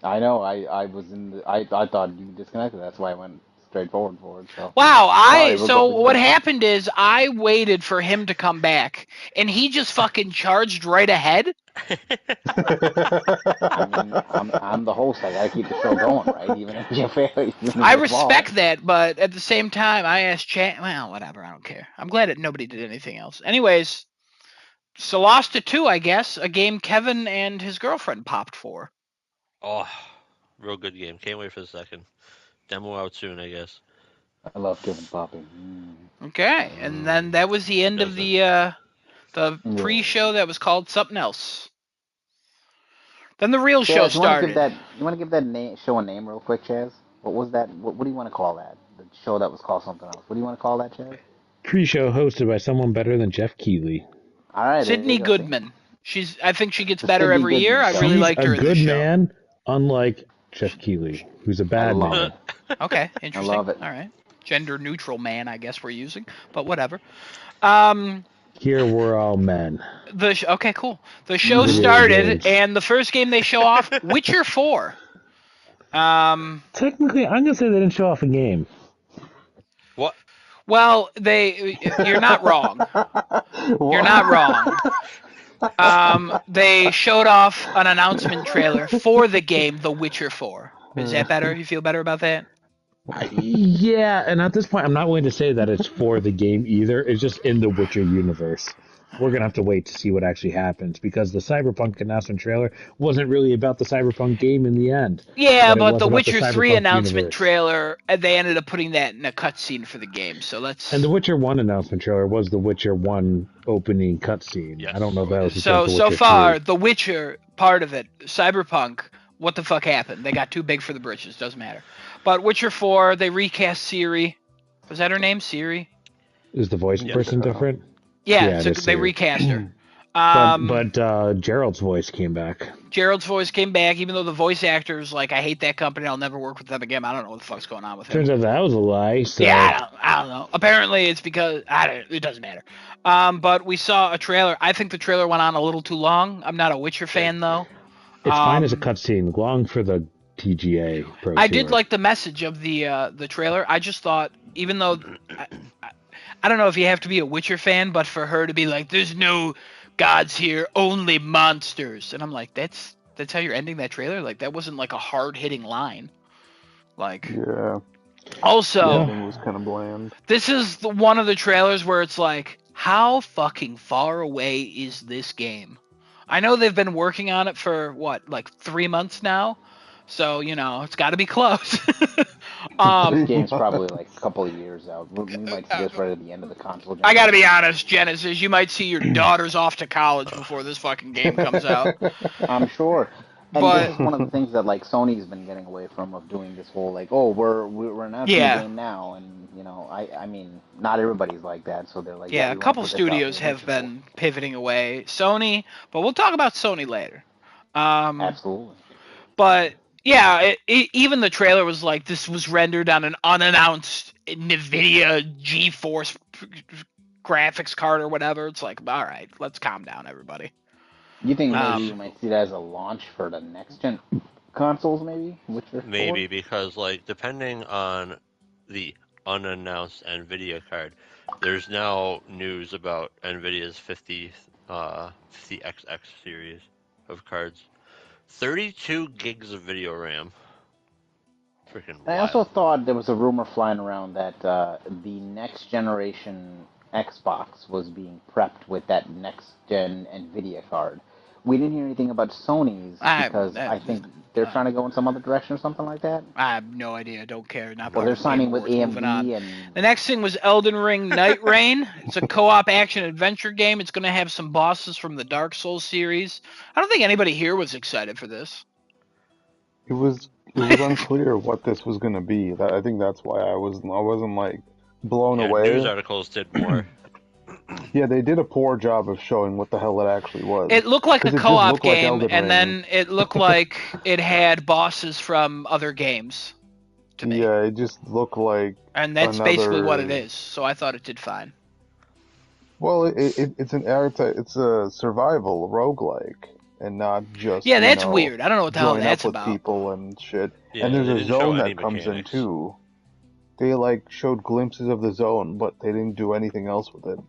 I know. I was in the. I thought you disconnected. That's why I went straight forward for it. So Wow, sorry. so what happened is I waited for him to come back and he just fucking charged right ahead. I mean, I'm the host. I gotta keep the show going, right? Even if you fail, even if I you fall. respect that, but at the same time I asked Chat, well, whatever, I don't care. I'm glad that nobody did anything else. Anyways, so lost to 2, I guess, a game Kevin and his girlfriend popped for. Oh, real good game. Can't wait for the second. Demo out soon, I guess. I love Kevin popping. Okay, and then that was the end of the pre-show that was called something else. Then the real show Chaz, started. you want to give that show a name real quick, Chaz? What was that? What do you want to call that? The show that was called something else. What do you want to call that, Chaz? pre-show hosted by someone better than Jeff Keighley. All right, Sydney go, Goodman. I think she gets The better Sydney every year. Goodman I show. really She's liked a her in good the show. man, unlike Jeff Keighley, who's a bad love man. it. Okay, interesting. I love it. All right. Gender neutral man, I guess we're using, but whatever. Here we're all men. Okay, cool. The show Video started, games. and the first game they show off, Witcher 4. Technically, I'm gonna say they didn't show off a game. What? Well, you're not wrong. You're not wrong. They showed off an announcement trailer for the game The Witcher 4. Is that better? You feel better about that? Yeah, and at this point, I'm not willing to say that it's for the game either. It's just in the Witcher universe. We're going to have to wait to see what actually happens because the Cyberpunk announcement trailer wasn't really about the Cyberpunk game in the end. Yeah, but the about Witcher 3 Cyberpunk announcement universe. trailer, they ended up putting that in a cutscene for the game, so let's... And the Witcher 1 announcement trailer was the Witcher 1 opening cutscene. Yes. I don't know if that was the So, same for Witcher so far, 3. the Witcher part of it, Cyberpunk, what the fuck happened? They got too big for the britches, doesn't matter. But Witcher 4, they recast Ciri. Was that her name, Ciri? Is the voice person different? Yeah, so it is they Ciri. recast her. But Gerald's voice came back. Gerald's voice came back, even though the voice actor's like, I hate that company, I'll never work with them again. I don't know what the fuck's going on with him. Turns out that was a lie. So. Yeah, I don't know. Apparently it's because, it doesn't matter. But we saw a trailer. I think the trailer went on a little too long. I'm not a Witcher fan, though. It's fine as a cutscene, long for the TGA Pro I Tour. did like the message of the trailer. I just thought, even though I don't know if you have to be a Witcher fan, but for her to be like, "There's no gods here, only monsters," and I'm like, that's how you're ending that trailer. Like that wasn't like a hard hitting line. Like Yeah. also, The ending was kind of bland. this is one of the trailers where it's like, how fucking far away is this game? I know they've been working on it for what, like 3 months now, so it's got to be close. This game's probably like a couple of years out. We might see this right at the end of the console. I gotta be honest, Genesis, you might see your daughters off to college before this fucking game comes out. I'm sure. And this But is one of the things that like Sony's been getting away from, of doing this whole like, oh, we're announcing the yeah, game now, and I mean, not everybody's like that, so they're like, yeah, yeah, a we want to couple put this out studios here, have which is cool. been pivoting away. Sony, but we'll talk about Sony later. Um, Absolutely. but yeah, even the trailer was like this was rendered on an unannounced NVIDIA GeForce graphics card or whatever. It's like, all right, let's calm down, everybody. You think maybe we Um, might see that as a launch for the next gen consoles, maybe Witcher 4? Maybe because, like, depending on the unannounced Nvidia card, there's now news about Nvidia's 50XX series of cards. 32 gigs of video RAM. Freaking I also wild. thought there was a rumor flying around that the next generation Xbox was being prepped with that next gen Nvidia card. We didn't hear anything about Sony's I, because I think they're trying to go in some other direction or something like that. I have no idea. Don't care. Not Or part they're of the Game signing with Awards. Moving on. AMD and The next thing was Elden Ring Night Rain. It's a co-op action adventure game. It's going to have some bosses from the Dark Souls series. I don't think anybody here was excited for this. It was unclear what this was gonna be. I think that's why I wasn't like blown Yeah, news away. articles did more. Yeah, they did a poor job of showing what the hell it actually was. It looked like a Because it did co-op look like game, Elden and Ring. then it looked like it had bosses from other games to me. Yeah, it just looked like And that's basically what it another. is. So I thought it did fine. Well, it's a survival roguelike, and not just Yeah, that's weird. I don't know what the hell join that's up with about. people and shit. Yeah, And there's they a didn't show zone any that comes in mechanics. too. They like showed glimpses of the zone, but they didn't do anything else with it.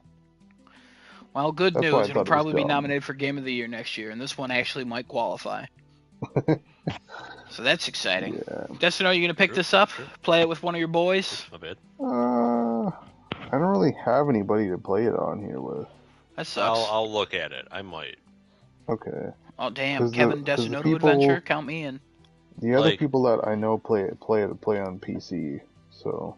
Well, good That's why I news. It'll thought it was probably be dumb. nominated for Game of the Year next year, and this one actually might qualify. So that's exciting. Yeah. Destino, are you going to pick Sure, this up? sure. Play it with one of your boys? My bad. I don't really have anybody to play it on here with. That sucks. I'll look at it. I might. Okay. Oh, damn. 'Cause Kevin the Destino to people- Adventure? Count me in. The other Like- people that I know play on PC, so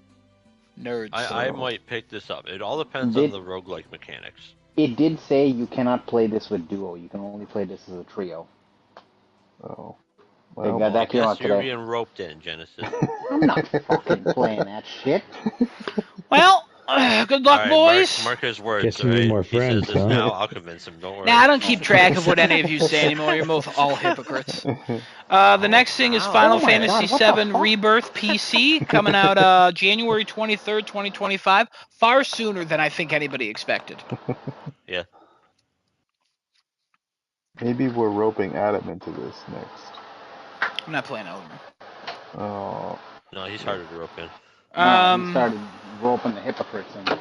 Nerds. I might pick this up. It all depends Did- on the roguelike mechanics. it did say you cannot play this with duo. You can only play this as a trio. oh. They Well, got that came Guess out you're today. being roped in, Genesis. I'm not fucking playing that shit. Well, good luck, Alright, boys. mark his words. Guess you need alright? more He says friends, this huh? now. I'll convince him. Don't worry. Nah, I don't keep track of what any of you say anymore. You're both all hypocrites. The next thing is Final Oh my Fantasy God, what the VII fuck? Rebirth PC, coming out January 23rd, 2025. Far sooner than I think anybody expected. Yeah. maybe we're roping Adam into this next. I'm not playing Elden Ring. Oh, No, he's harder to rope in. No, he started roping the hypocrites in.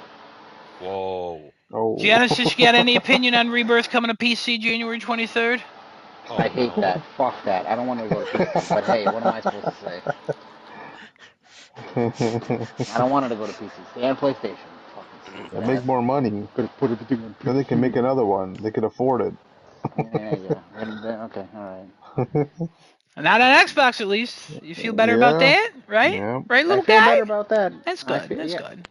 Whoa. oh. Genesis, you got any opinion on Rebirth coming to PC January 23rd? Oh, I hate no. that. Fuck that. I don't want to go to PC. But hey, what am I supposed to say? I don't want it to go to PC. Stay on PlayStation. Fucking They'll make more money. Put everything on Then they can make another one. They can afford it. Yeah. Okay. All right. Not on Xbox, at least. You feel better about Yeah. that, right? Yeah. Right, I little feel guy? better about that. That's I good. feel- That's yeah. good.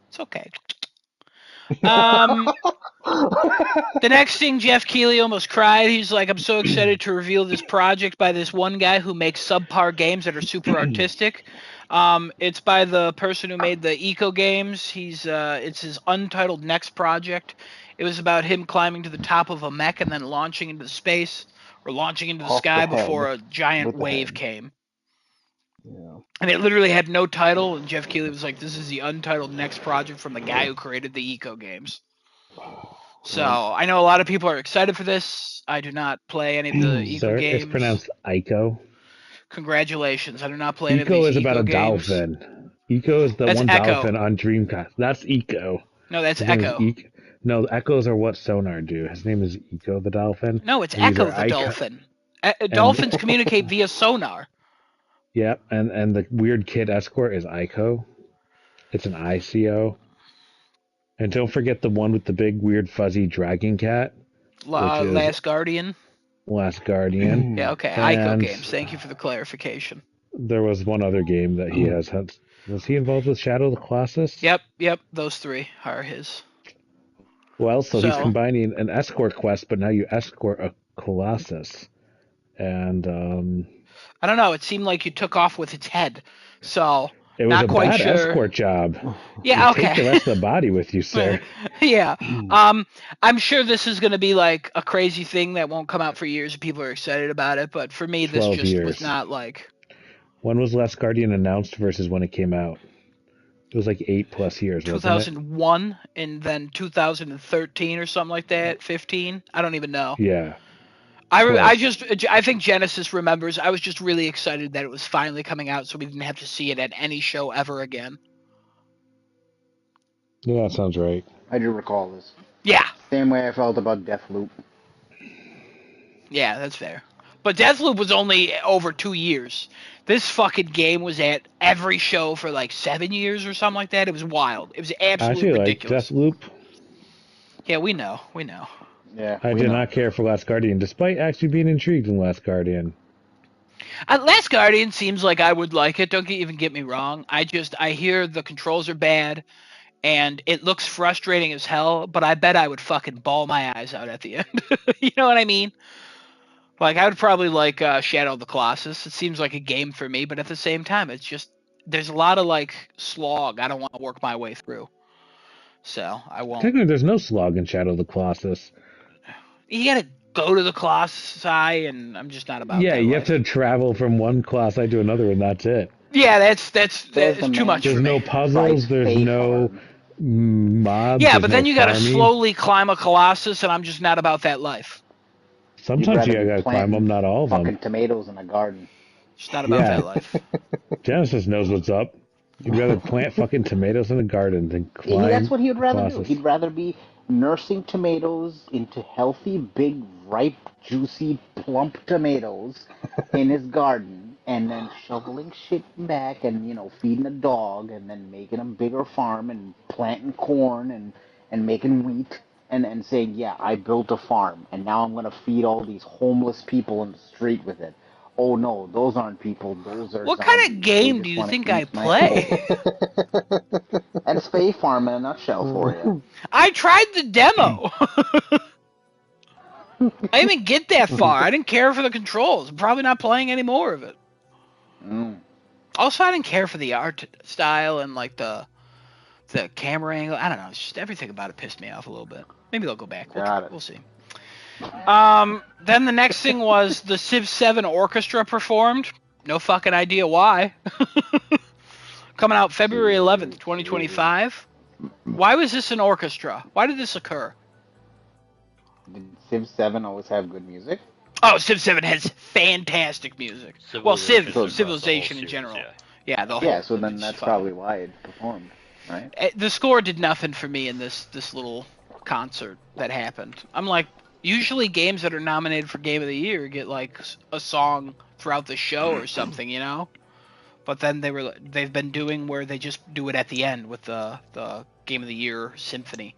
It's okay. The next thing, Jeff Keighley almost cried. He's like, I'm so excited to reveal this project by this one guy who makes subpar games that are super artistic. It's by the person who made the Eco games. It's his untitled next project. It was about him climbing to the top of a mech and then launching into space or launching into the Off the sky head. before a giant With the wave head. came. Yeah. And it literally had no title, and Jeff Keighley was like, this is the untitled next project from the guy who created the Eco games. So I know a lot of people are excited for this. I do not play any of the Eco Sir, games. it's pronounced Ico. Congratulations. I do not play any of Eco these is about Eco a games. dolphin. Eco is the That's one Echo. dolphin on Dreamcast. That's Eco. No, that's His name is Echo. No, Echoes are what Sonar do. His name is Eco the dolphin. No, it's And these Echo are the Ico- dolphin. Dolphins communicate via sonar. Yep, and the weird kid escort is Ico. It's an ICO. And don't forget the one with the big weird fuzzy dragon cat, which is Last Guardian. Last Guardian. Yeah, okay. Ico And games. Thank you for the clarification. there was one other game that he has had. Was he involved with Shadow of the Colossus? Yep. Those three are his. Well, so he's So- combining an escort quest, but now you escort a Colossus. and I don't know. It seemed like you took off with its head, so it was not a quite bad sure. escort job. You Yeah, take the okay. rest of the body with you, sir. Yeah. I'm sure this is going to be like a crazy thing that won't come out for years and people are excited about it, but for me this 12 just was years. not like When was Last Guardian announced versus when it came out? It was like 8+ years, wasn't it? 2001 and then 2013 or something like that, 15. I don't even know. Yeah, I close. I think Genesis remembers. I was just really excited that it was finally coming out, so we didn't have to see it at any show ever again. Yeah, that sounds right. I do recall this. Yeah, Same way I felt about Deathloop. yeah, that's fair. But Deathloop was only over 2 years. This fucking game was at every show for like 7 years or something like that. It was wild. It was I absolutely actually like ridiculous. Deathloop. Yeah, we know, we know. Yeah, I we did know. not care for Last Guardian, despite actually being intrigued in Last Guardian. Last Guardian seems like I would like it. Don't even get me wrong. I hear the controls are bad and it looks frustrating as hell, but I bet I would fucking bawl my eyes out at the end. You know what I mean? Like I would probably like Shadow of the Colossus. It seems like a game for me, but at the same time, it's just there's a lot of like slog I don't want to work my way through. So I won't. Technically, there's no slog in Shadow of the Colossus. You gotta go to the Colossi, and I'm just not about Yeah, that you have life. to travel from one Colossi to another, and that's it. Yeah, that's But as the too man much There's for who no me. tried puzzles, there's Fae no Farm, mobs, Yeah, there's but no then you gotta farming. slowly climb a Colossus, and I'm just not about that life. you'd Sometimes rather you be gotta climb them, planting not all of them. fucking tomatoes in a garden. Just not about Yeah, that life. Genesis knows what's up. You'd rather plant fucking tomatoes in a garden than That's climb what he would a rather do. Colossus. He'd rather be nursing tomatoes into healthy, big, ripe, juicy, plump tomatoes in his garden, and then shoveling shit back and feeding a dog, and then making a bigger farm and planting corn and making wheat. And saying, yeah, I built a farm, and now I'm going to feed all these homeless people in the street with it. Oh no, those aren't people, those are What kind of zombies. They game do just you want to think I eat my play? health. That's Fae Farm in a nutshell for you. I tried the demo. I didn't even get that far. I didn't care for the controls. I'm probably not playing any more of it. Mm. Also, I didn't care for the art style and like the camera angle. I don't know. It's just everything about it pissed me off a little bit. Maybe they'll go back. Got it. We'll see. Then the next thing was the Civ 7 orchestra performed. No fucking idea why. Coming out February 11th, 2025. Why was this an orchestra? Why did this occur? Did Civ 7 always have good music? Oh, Civ 7 has fantastic music. Well, Civilization So- across the whole Civilization in series, general. yeah. Yeah, the Yeah, whole. so then It's that's fucking- probably why it performed, right? The score did nothing for me in this little concert that happened. I'm like, usually games that are nominated for Game of the Year get like a song throughout the show or something, you know. But then they've been doing where they just do it at the end with the Game of the Year symphony.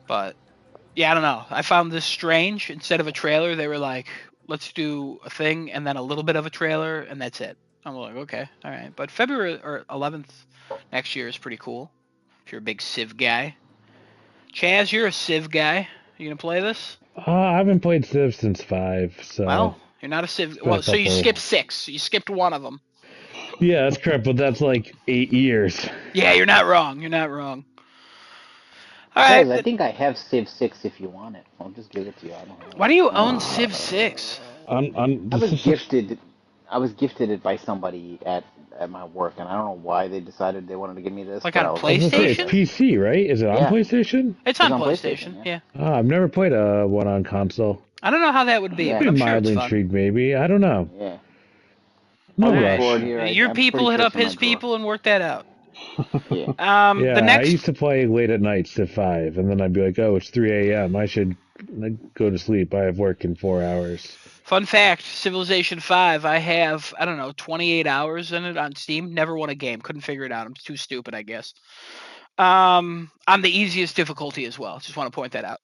But yeah, I don't know. I found this strange. Instead of a trailer, they were like, let's do a thing and then a little bit of a trailer and that's it. I'm like, okay, all right. But February or 11th next year is pretty cool. If you're a big Civ guy. Chaz, you're a Civ guy. You gonna play this? I haven't played Civ since 5, so Well, you're not a Civ. been a Well, so you couple. skipped 6. You skipped one of them. Yeah, that's correct, but that's like 8 years. Yeah, you're not wrong. You're not wrong. All Guys, I right. think I have Civ 6 if you want it. I'll just give it to you. I don't know. Why do you own Civ 6? I was gifted. I was gifted it by somebody at my work, and I don't know why they decided they wanted to give me this. Like but on I was I was gonna say it's PlayStation? PC, right? Is it on Yeah. PlayStation? It's on on PlayStation. PlayStation, Yeah. yeah. I've never played a one on console. I don't know how that would be, Yeah. but I'm Be sure it's mildly fun. intrigued, maybe. I don't know. Yeah. No I'll look rush. forward here. Your I'm people pretty hit sure up it's in my his drawer. people and work that out. Yeah. The Yeah, I next used to play late at night, Civ 5, and then I'd be like, oh, it's 3 a.m. I should go to sleep. I have work in 4 hours. fun fact: Civilization 5. I have 28 hours in it on Steam. Never won a game. Couldn't figure it out. I'm too stupid, I guess. On the easiest difficulty as well. Just want to point that out.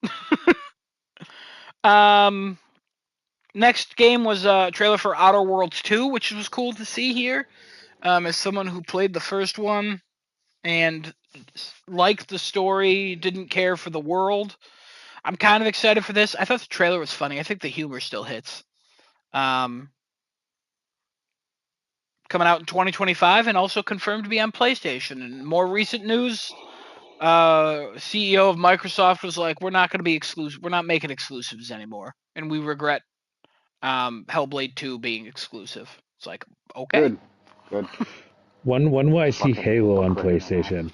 Next game was a trailer for Outer Worlds 2, which was cool to see here. As someone who played the first one and liked the story, didn't care for the world. I'm kind of excited for this. I thought the trailer was funny. I think the humor still hits. Coming out in 2025 and also confirmed to be on PlayStation. And more recent news, CEO of Microsoft was like, "We're not going to be exclusive. We're not making exclusives anymore, and we regret Hellblade 2 being exclusive." It's like, okay. Good. When will I see Fucking Halo on criminal. PlayStation?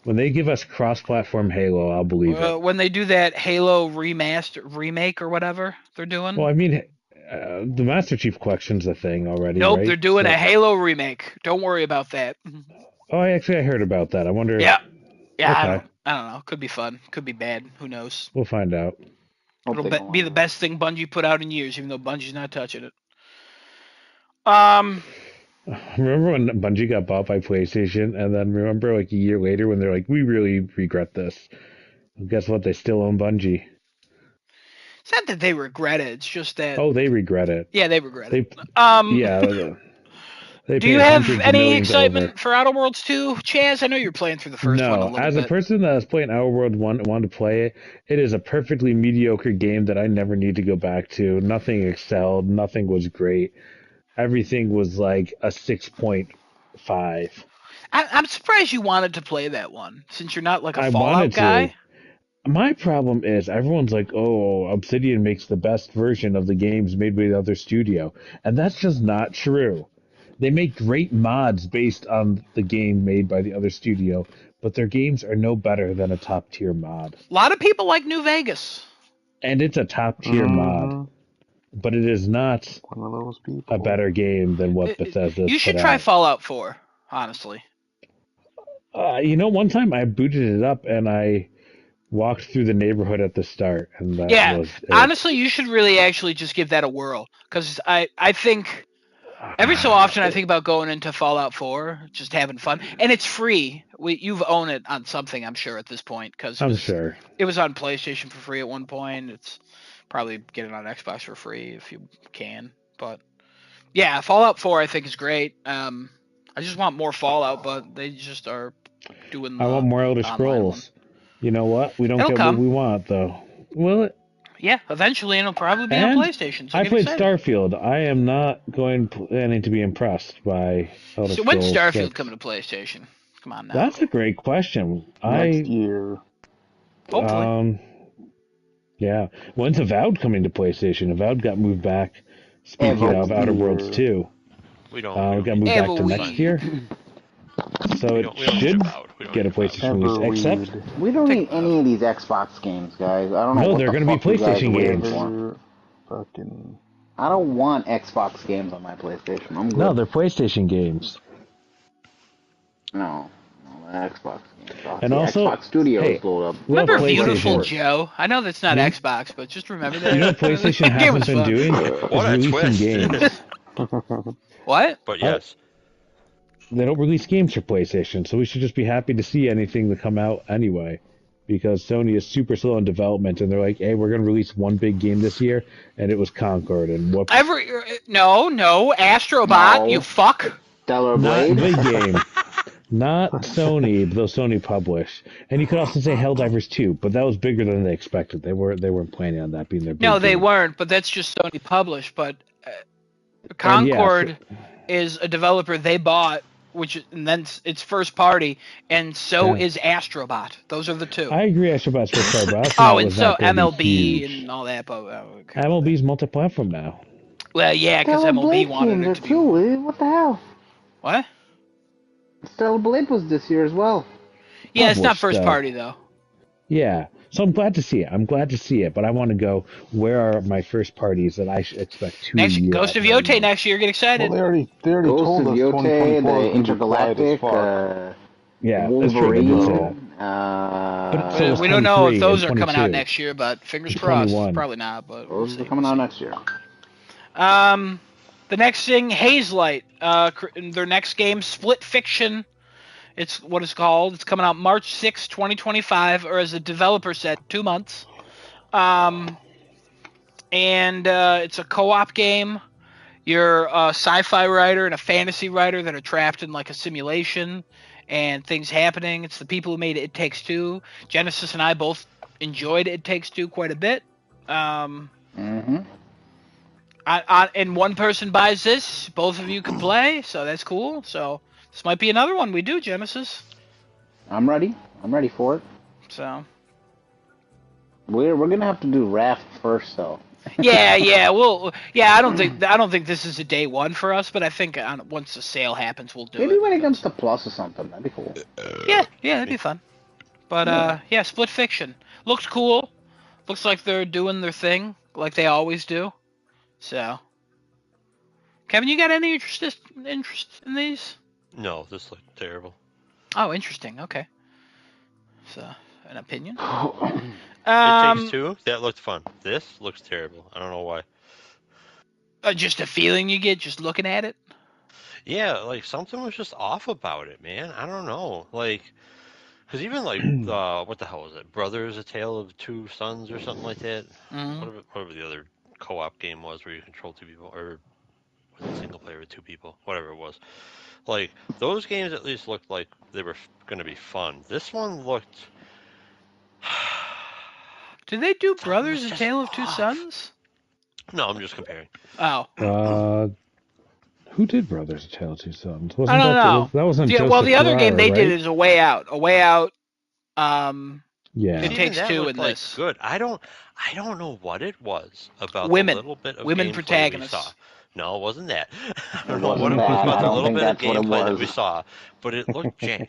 When they give us cross-platform Halo, I'll believe it. When they do that Halo remake or whatever they're doing. Well, I mean, the Master Chief Collection's a thing already, Nope, right? they're doing So- a Halo remake. Don't worry about that. Oh, I heard about that. I wonder. Yeah, yeah. Okay. I don't know. Could be fun. Could be bad. Who knows? We'll find out. Hope It'll they go be the on. best thing Bungie put out in years, even though Bungie's not touching it. Remember when Bungie got bought by PlayStation, and then remember like a year later when they're like, "We really regret this." Well, guess what? They still own Bungie. It's not that they regret it. It's just that. Oh, they regret it. Yeah, they regret They, it. yeah, they Do you paid have hundreds of any millions excitement over. for Outer Worlds 2, Chaz? I know you're playing through the first one a No, little as bit. a person that was playing Outer World 1 wanted to play it, it is a perfectly mediocre game that I never need to go back to. Nothing excelled. Nothing was great. Everything was like a 6.5. I'm surprised you wanted to play that one, since you're not like a I Fallout wanted guy. to. My problem is everyone's like, "Oh, Obsidian makes the best version of the games made by the other studio," and that's just not true. They make great mods based on the game made by the other studio, but their games are no better than a top tier mod. A lot of people like New Vegas. And it's a top tier mod, but it is not One of those people. a better game than what Bethesda's You should put try out. Fallout 4, honestly. One time I booted it up and I walked through the neighborhood at the start, and that Yeah, was it. honestly, you should really actually just give that a whirl, because I think every so often I think about going into Fallout 4, just having fun, and it's free. You've owned it on something, I'm sure, at this point, because I'm sure. it was on PlayStation for free at one point. It's probably get it on Xbox for free if you can, but yeah, Fallout 4 I think is great. I just want more Fallout, but they just are doing the I want more Elder online Scrolls. one. You know what? We don't It'll get come. what we want, though. Will it? Yeah, eventually, and it'll probably be And on PlayStation. So I get played excited. Starfield. I am not planning to be impressed by Elder So Scrolls. when's Starfield 6. coming to PlayStation? Come on now. That's a great question. Next year. Hopefully. Yeah. When's Avowed coming to PlayStation? Avowed got moved back. Speaking of Outer Worlds 2. We don't. It got moved back to Avowed. next year. So We it don't need should Avowed. We don't get a need Avowed. PlayStation release. Except, We don't need any of these Xbox games, guys. I don't know No, what they're the gonna be fuck you guys PlayStation are waiting games. for. Fucking. I don't want Xbox games on my PlayStation. I'm good. no, they're PlayStation games. No, the Xbox games. And the also, Xbox Studios hey, load up. we have Remember PlayStation. Beautiful Joe? I know that's not Hmm? Xbox, but just remember that. You know what PlayStation That game hasn't was been fun. doing? What a Is releasing twist. games. What? But yes, They don't release games for PlayStation, so we should just be happy to see anything that come out anyway. Because Sony is super slow in development, and they're like, "Hey, we're going to release one big game this year," and it was Concord, and whoops. No, Astrobot, No. you fuck. Stellar Not Blade. big game. Not Sony, though Sony published. And you could also say Helldivers 2, but that was bigger than they expected. They weren't planning on that being their big No, they game. weren't, but that's just Sony published. But Concord is a developer they bought, and then it's first party, and so is Astrobot. Those are the two. I agree Astrobot's first party, but I also Oh, know it and was so not going to be MLB huge. and all that. But okay. MLB's multi-platform now. Well, yeah, because Stellar MLB Blade wanted came it there to be. too. What the hell? What? Stellar Blade was this year as well. Yeah, it's not Published, first though. party though. Yeah, so I'm glad to see it. But I want to go. Where are my first parties that I expect to Next, year Ghost out of right Yote now? next year. Get Well, excited. they already Ghost told of us Yote, 2024 the is gonna be quiet as Intergalactic, fuck. Yeah, that's true. They did say that. Wolverine. But so was We don't know if 23 those and are coming out 22. next year, but fingers And crossed. 21. Probably not, but we'll Those see. are coming out next year. The next thing, Hazelight. Their next game, Split Fiction. It's what it's called. It's coming out March 6, 2025, or as the developer said, 2 months. And it's a co-op game. You're a sci-fi writer and a fantasy writer that are trapped in like a simulation, and things happening. It's the people who made It Takes Two. Genesis and I both enjoyed It Takes Two quite a bit. Mm-hmm. And one person buys this, both of you can play, so that's cool. So this might be another one we do, Genesis. I'm ready. I'm ready for it. So We're gonna have to do Raft first, though. yeah. Well, yeah. I don't think this is a day one for us, but I think once the sale happens, we'll do Maybe it. when it comes to Plus or something, that'd be cool. Yeah, that'd be fun. But Yeah. yeah, Split Fiction looks cool. Looks like they're doing their thing like they always do. So, Kevin, you got any interest in these? No, this looked terrible. Oh, interesting. Okay. So, an opinion. It Takes Two, that looked fun. This looks terrible. I don't know why. Just a feeling you get just looking at it. Yeah, like something was just off about it, man. I don't know. Like, because even like, what the hell was it? Brothers: A Tale of Two Sons or something like that. Mm-hmm. Whatever the other co-op game was where you control two people, or was it single player with two people? Whatever it was. Like those games at least looked like they were going to be fun. This one looked. Did they do Something Brothers: was A just Tale of Two off. Sons? No, I'm just comparing. Oh. Who did Brothers: A Tale of Two Sons? I Wasn't don't know. that wasn't Well, Joseph the other game Ferrara, they did right? is A Way Out. A Way Out. Um, Yeah. It See, even Takes that Two looked in like this. good. I don't know what it was about the Women. little bit of Women gameplay we saw. protagonists. No, it wasn't that. I It don't know what wasn't it was that. about I the don't little think bit of that's what it gameplay that we was. saw, but it looked jank.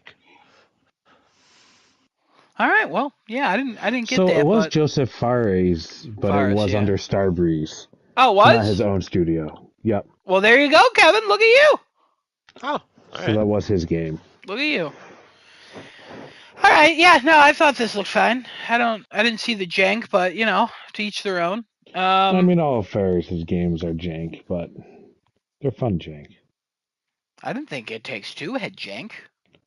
All right. Well, yeah, I didn't get So it that, was but Joseph Fares, but it Fares, was yeah. under Starbreeze, Oh, it not his was? own studio. Yep. Well, there you go, Kevin. Look at you. Oh, all So right. that was his game. Look at you. All right. Yeah. No, I thought this looked fine. I didn't see the jank, but to each their own. I mean, all of Fares' games are jank, but they're fun jank. I didn't think It Takes Two had jank.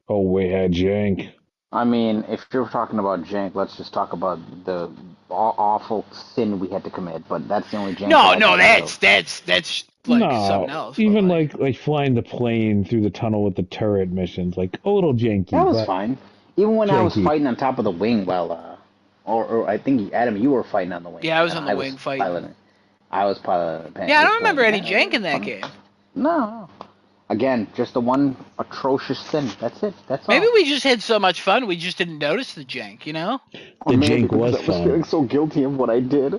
Oh, we had jank. I mean, if you're talking about jank, let's just talk about the awful sin we had to commit. But that's the only jank that No, I can no, think of. that's like something No, else. But even like flying the plane through the tunnel with the turret missions, like a little That janky, was but fine. Even when I was janky. fighting on top of the wing, while or I think Adam, you were fighting on the wing, yeah, I was and on the I was wing fighting. piloting. I was Yeah, I was don't remember playing. any Yeah, it jank was in that fun. game. No. Again, just the one atrocious sin. That's it. That's Maybe all. we just had so much fun we just didn't notice the jank. Or The maybe jank because was I was feeling fun. so guilty of what I did.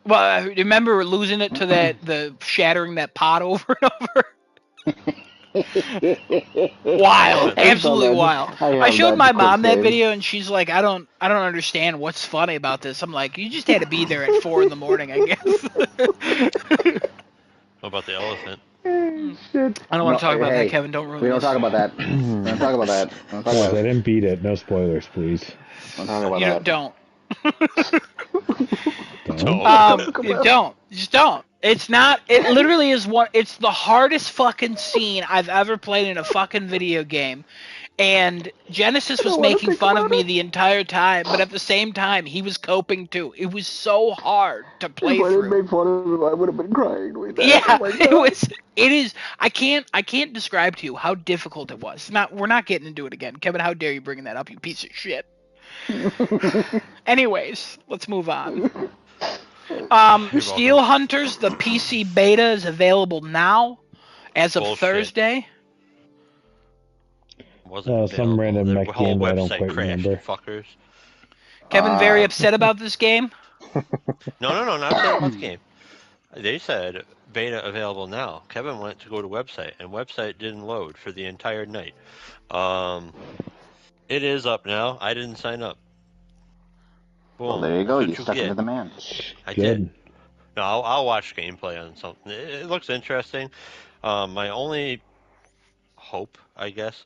Well, I remember losing it to the shattering that pot over and over. Wild, I saw absolutely that. wild. I I have showed that my clip mom that saved. video and she's like, I don't understand what's funny about this. I'm like, you just had to be there at 4 a.m, I guess. What about the elephant? Shit. I don't want No, to talk about that, hey, Kevin. Don't we ruin don't this. talk about that. We don't talk about that. We don't talk Guys, about I it. didn't beat it. No spoilers, please. We don't talk about that. Don't. Don't. Talk You about don't. Just don't. It's not. It literally is one. It's the hardest fucking scene I've ever played in a fucking video game. And Genesis I was don't want to making think fun of about me it. the entire time, but at the same time, he was coping too. It was so hard to If play I didn't through. make fun of him, I would have been crying doing that. Oh Yeah, my it god. was. It is. I can't describe to you how difficult it was. Not. We're not getting into it again, Kevin. How dare you bringing that up, you piece of shit. Anyways, let's move on. You're welcome. Steel Hunters, the PC beta is available now as of Bullshit. Thursday. Wasn't Some available. random Their mech whole game that I don't website quite crashed, you remember. fuckers. Kevin very upset about this game. No, not upset about the game. They said beta available now. Kevin went to go to website, and website didn't load for the entire night. It is up now. I didn't sign up. Well, Boom. there you go. That's You what you stuck it to get. the man. I did. Good. No, I'll watch gameplay on something. It looks interesting. My only hope, I guess,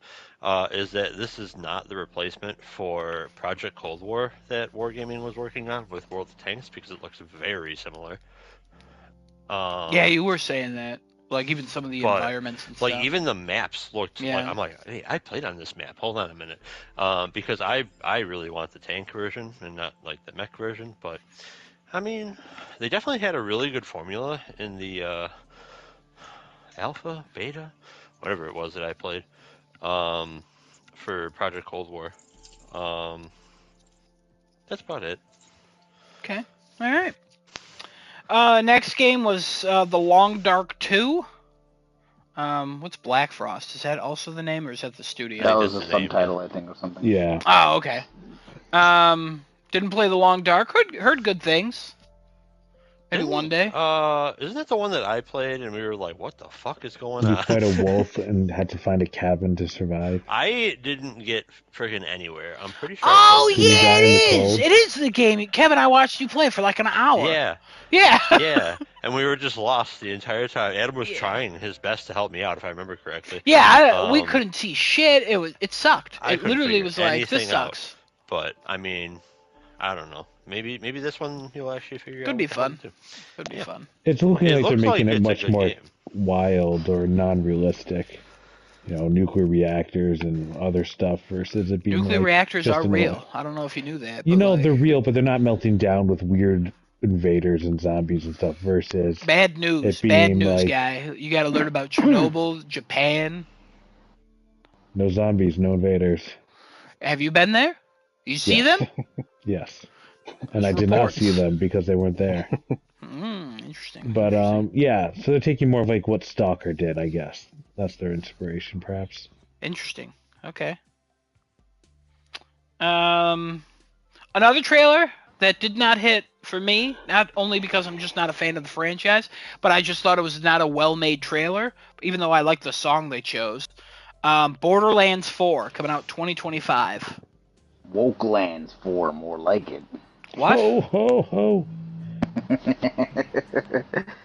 is that this is not the replacement for Project Cold War that Wargaming was working on with World of Tanks, because it looks very similar. Yeah, you were saying that. Like even some of the But environments and like stuff. even the maps looked like, Yeah. I'm like, hey, I played on this map. Hold on a minute, because I really want the tank version and not like the mech version. But I mean, they definitely had a really good formula in the alpha, beta, whatever it was that I played, for Project Cold War. Um, that's about it. Okay. All right. Next game was The Long Dark 2. What's Black Frost? Is that also the name, or is that the I studio? That think was that's a the name, yeah. subtitle, I think, or something. Yeah. Oh, okay. Didn't play The Long Dark. Heard good things. Maybe one day. Isn't that the one that I played and we were like, what the fuck is going You on? played a wolf and had to find a cabin to survive. I didn't get friggin' anywhere. I'm pretty sure I Oh played Did you this die yeah, in the it is. cold? It is the game. Kevin, I watched you play for like an hour. Yeah, Yeah. yeah. And we were just lost the entire time. Adam was Yeah. trying his best to help me out, if I remember correctly. Yeah, we Um, couldn't see shit. It sucked. I It couldn't literally figure was like, this anything out. sucks. But, I mean, I don't know. Maybe this one you'll actually figure Could out be what the hell to fun. do. Could be Yeah. fun. It's looking It like they're looks making like it it's a much good more game. wild or non-realistic. You know, nuclear reactors and other stuff versus it being Nuclear like reactors just are an real. I don't know if you knew that. You But know, like, they're real, but they're not melting down with weird invaders and zombies and stuff versus bad news. it Bad being news, like guy. You got to learn about Chernobyl, Japan. no zombies, no invaders. Have you been there? You see Yes. them? Yes. And There's I did not reports. see them because they weren't there. Interesting. But Interesting. yeah, so they're taking more of like what Stalker did, I guess. That's their inspiration, perhaps. Interesting. Okay. Another trailer that did not hit for me, not only because I'm just not a fan of the franchise, but I just thought it was not a well-made trailer, even though I like the song they chose. Borderlands 4 coming out 2025. Wokelands 4, more like it. What? Ho ho ho!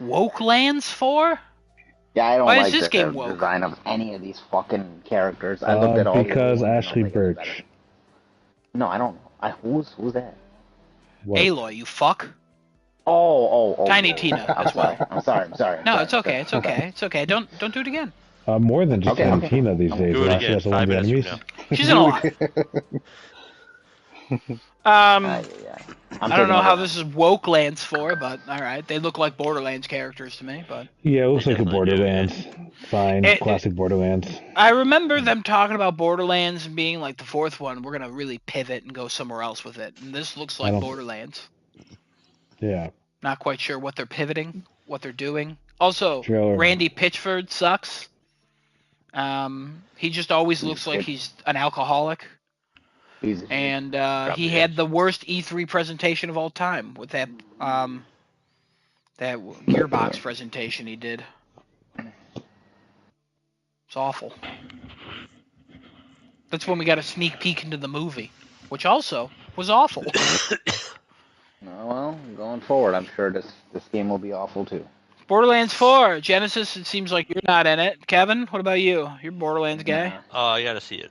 Wokelands 4? Yeah, I don't Why is like this the game woke? design of any of these fucking characters. I looked at all the other Because ones and I Ashley was like, is it better? Birch. No, I don't know. Who's that? What? Aloy, you fuck. Oh. Tiny Oh. Tina I'm as well. sorry. I'm sorry. No, it's okay. It's okay. It's okay. Don't do it again. More than just Okay. Tina these days. Do it She again has one of 5 the minutes from enemies. now. She's in a lot. Yeah. I don't know how this is Wokelands 4, but all right. They look like Borderlands characters to me, but Yeah, it looks They like a definitely do, Borderlands. Fine, classic Borderlands. I remember them talking about Borderlands and being like the fourth one. We're gonna really pivot and go somewhere else with it, and this looks like Borderlands. Yeah. Not quite sure what they're pivoting, what they're doing. Also, Trailer. Randy Pitchford sucks. He just always looks like he's an alcoholic. And he had the worst E3 presentation of all time with that Gearbox presentation he did. It's awful. That's when we got a sneak peek into the movie, which also was awful. Well, going forward, I'm sure this game will be awful too. Borderlands 4, Genesis, it seems like you're not in it. Kevin, what about you? You're a Borderlands guy. I gotta see it.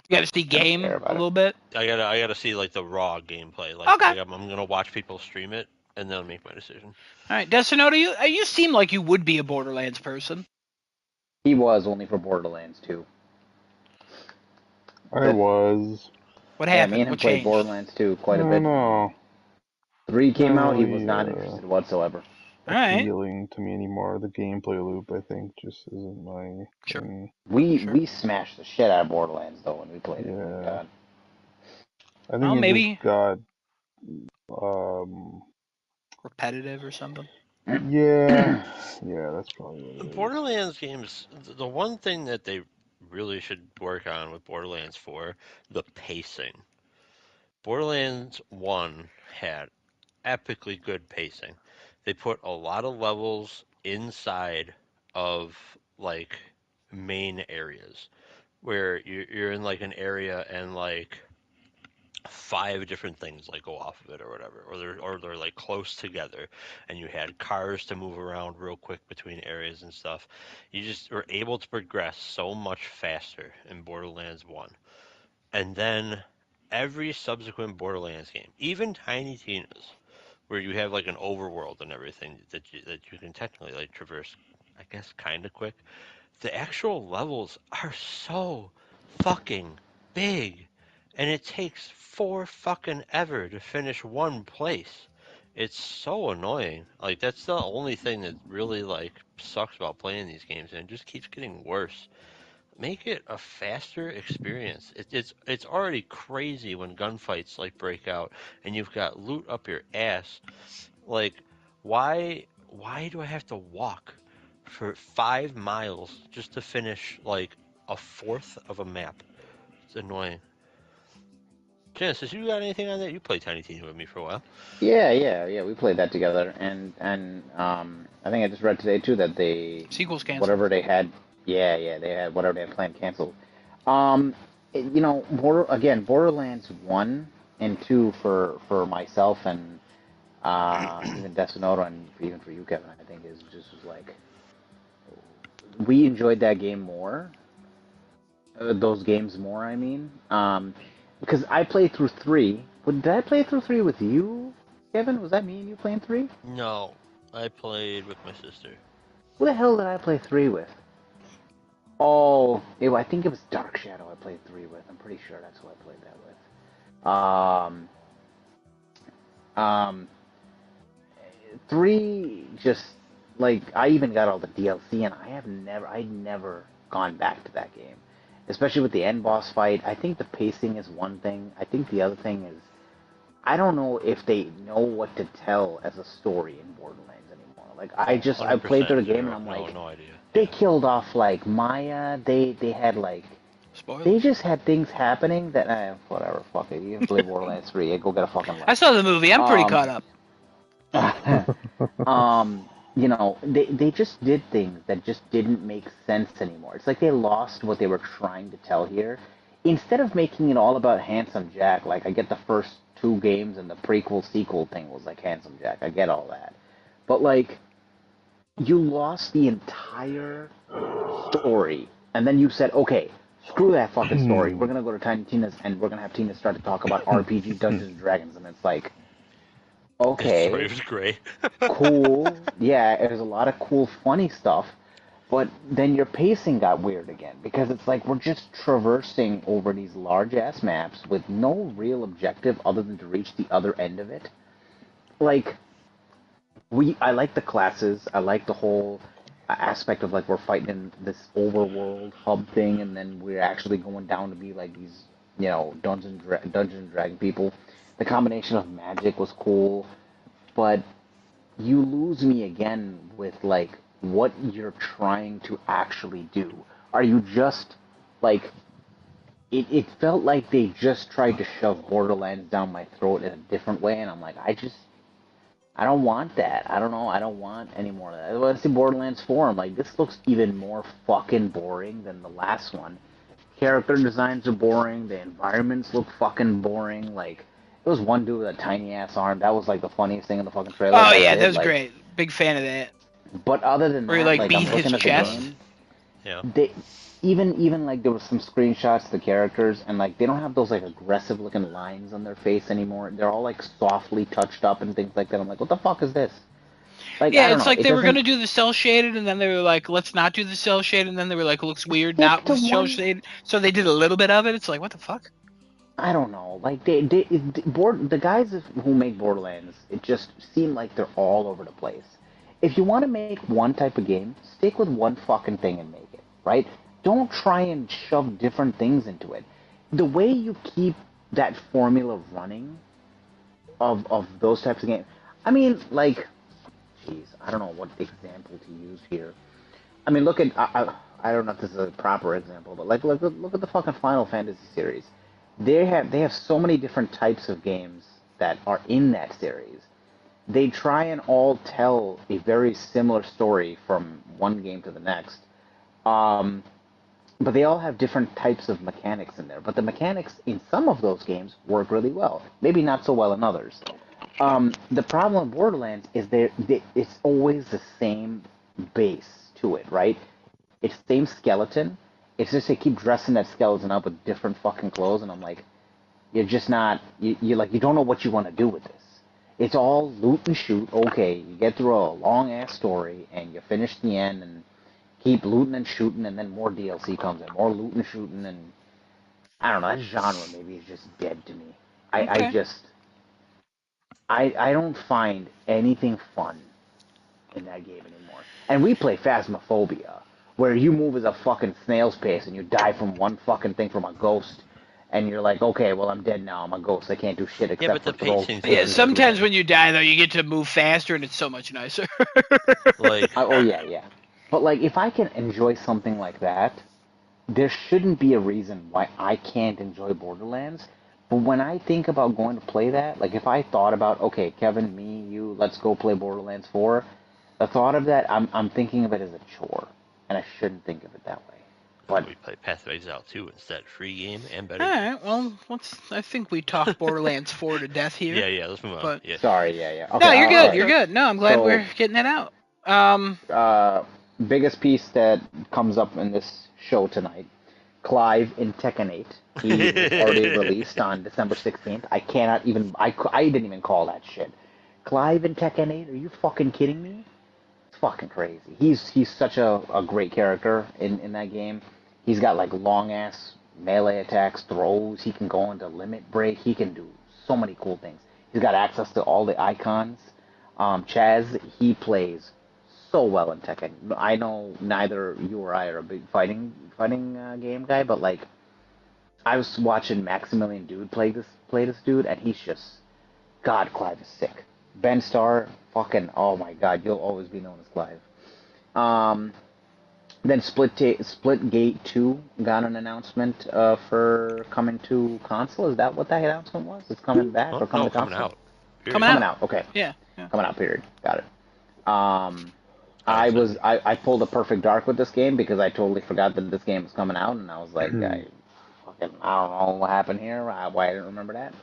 You gotta see game a little bit. I gotta see like the raw gameplay. Like, Okay. I'm gonna watch people stream it and then make my decision. All right, Destinoto, you seem like you would be a Borderlands person. He was only for Borderlands 2. I was. What Yeah, happened? me and him What played changed? Borderlands 2 quite a I bit. don't know. 3 came out, he Really, was not interested whatsoever. All right. Appealing to me anymore. The gameplay loop, I think, just isn't my Sure. thing. We smashed the shit out of Borderlands though when we played it. Yeah. God. I think Well, it maybe just got repetitive or something. yeah, that's probably what it is. Borderlands games, the one thing that they really should work on with Borderlands 4, the pacing. Borderlands 1 had epically good pacing. They put a lot of levels inside of like main areas where you're in like an area and like 5 different things like go off of it or whatever, or they're like close together, and you had cars to move around real quick between areas and stuff. You just were able to progress so much faster in Borderlands 1. And then every subsequent Borderlands game, even Tiny Tina's, where you have like an overworld and everything that you can technically like traverse, I guess, kind of quick. The actual levels are so fucking big, and it takes 4 fucking ever to finish one place. It's so annoying. Like, that's the only thing that really like sucks about playing these games, and it just keeps getting worse. make it a faster experience. It's already crazy when gunfights like break out and you've got loot up your ass. Like, why do I have to walk for 5 miles just to finish like a fourth of a map? It's annoying. Genesis, you got anything on that? You played Tiny Tina with me for a while. Yeah. We played that together, and I think I just read today too that they Sequel's canceled. whatever they had, yeah, they had whatever they had planned canceled. Um, Borderlands 1 and 2 for myself and even Desonoto and even for you, Kevin, I think is just was like we enjoyed that game more, those games more. I mean, because I played through 3. Did I play through 3 with you, Kevin? Was that me and you playing 3? No, I played with my sister. Who the hell did I play 3 with? Oh, I think it was Dark Shadow I played 3 with. I'm pretty sure that's who I played that with. Um, 3 just like I even got all the DLC and I'd never gone back to that game. Especially with the end boss fight. I think the pacing is one thing. I think the other thing is I don't know if they know what to tell as a story in Borderlands anymore. Like Oh, I played through 100% the game and zero. I'm No, like no idea. they Yeah. killed off like Maya. They had like they Spoilers. just had things happening that whatever, fuck it. You can play Borderlands 3. Yeah, go get a fucking I life. saw the movie. I'm pretty Um, caught up. they just did things that just didn't make sense anymore. It's like they lost what they were trying to tell here. Instead of making it all about Handsome Jack, like I get the first 2 games and the prequel sequel thing was like Handsome Jack. I get all that. But like you lost the entire story and then you said, "Okay, screw that fucking story. We're going to go to Tiny Tina's and we're going to have Tina start to talk about RPG Dungeons and Dragons." And it's like, The story "Okay, was great. cool. Yeah, there's a lot of cool, funny stuff. But then your pacing got weird again because it's like we're just traversing over these large ass maps with no real objective other than to reach the other end of it. Like I like the classes. I like the whole aspect of like we're fighting in this overworld hub thing, and then we're actually going down to be like these, Dungeon and Dragon people. The combination of magic was cool, but you lose me again with like what you're trying to actually do. Are you just like it felt like they just tried to shove Borderlands down my throat in a different way and I'm like, I don't want that. I don't know, I don't want any more of that. I want to see Borderlands 4. I'm like, this looks even more fucking boring than the last one. Character designs are boring, the environments look fucking boring, like there was one dude with a tiny ass arm. That was like the funniest thing in the fucking trailer. Oh That's yeah, that it. was Like, great. Big fan of that. but other than Where he that, like like beat I'm his looking at the chest. game, Yeah. they even like there was some screenshots of the characters and like they don't have those like aggressive looking lines on their face anymore. They're all like softly touched up and things like that. I'm like, what the fuck is this? Like Yeah, I don't it's know. like It they were doesn't gonna do the cell shaded, and then they were like, "Let's not do the cell shaded," and then they were like, "Looks weird stick not to with cell one. shaded," so they did a little bit of it. It's like, what the fuck? I don't know. Like the guys who make Borderlands, it just seem like they're all over the place. If you want to make one type of game, stick with one fucking thing and make it, right? Don't try and shove different things into it. The way you keep that formula running of those types of games. I mean, like, jeez, I don't know what example to use here. I mean, look at I don't know if this is a proper example, but like look at the fucking Final Fantasy series. They have so many different types of games that are in that series. They try and all tell a very similar story from one game to the next. Um, but they all have different types of mechanics in there. But the mechanics in some of those games work really well. Maybe not so well in others. The problem with Borderlands is it's always the same base to it, right? It's the same skeleton. It's just they keep dressing that skeleton up with different fucking clothes, and I'm like, you're just not. You're like you don't know what you want to do with this. It's all loot and shoot. Okay, you get through a long ass story, and you finish the end, and keep looting and shooting, and then more DLC comes in, more loot and shooting, and I don't know. That genre maybe is just dead to me. I Okay. just I don't find anything fun in that game anymore. And we play Phasmophobia, where you move as a fucking snail's pace and you die from one fucking thing from a ghost, and you're like, okay, well, I'm dead now. I'm a ghost. I can't do shit Yeah, but except for the throw pacing's shit Yeah, through not the that sometimes bad. when you die though, you get to move faster, and it's so much nicer. Like, Oh yeah, yeah. But like, if I can enjoy something like that, there shouldn't be a reason why I can't enjoy Borderlands. But when I think about going to play that, like if I thought about, okay, Kevin, me, you, let's go play Borderlands 4, the thought of that, I'm thinking of it as a chore, and I shouldn't think of it that way. But we play Path of Exile 2 instead. Free game and better All game. right, well, I think we talked Borderlands 4 to death here. Yeah, let's move on. But Yeah. sorry, yeah, yeah. no, Okay, you're all good. right. You're good. No, I'm glad So, we're getting that out. Um, biggest piece that comes up in this show tonight, Clive in Tekken 8. He was already released on December 16th. I didn't even call that shit. Clive in Tekken 8? Are you fucking kidding me? It's fucking crazy. He's such a great character in that game. He's got like long ass melee attacks, throws. He can go into limit break. He can do so many cool things. He's got access to all the icons. Chaz, he plays so well in Tekken. I know neither you or I are a big fighting game guy, but like I was watching Maximilian Dude play this dude, and he's just God. Clive is sick. Ben Starr, fucking oh my God, you'll always be known as Clive. Um, then Splitgate 2 got an announcement for coming to console. Is that what that announcement was? It's coming back Oh, or coming no, to coming console? out. Period. coming Coming out. out. Okay, Yeah. Yeah. coming out. Period. Got it. I'm excited. I pulled a perfect dark with this game because I totally forgot that this game was coming out, and I was like, I don't know what happened here. Why I didn't remember that.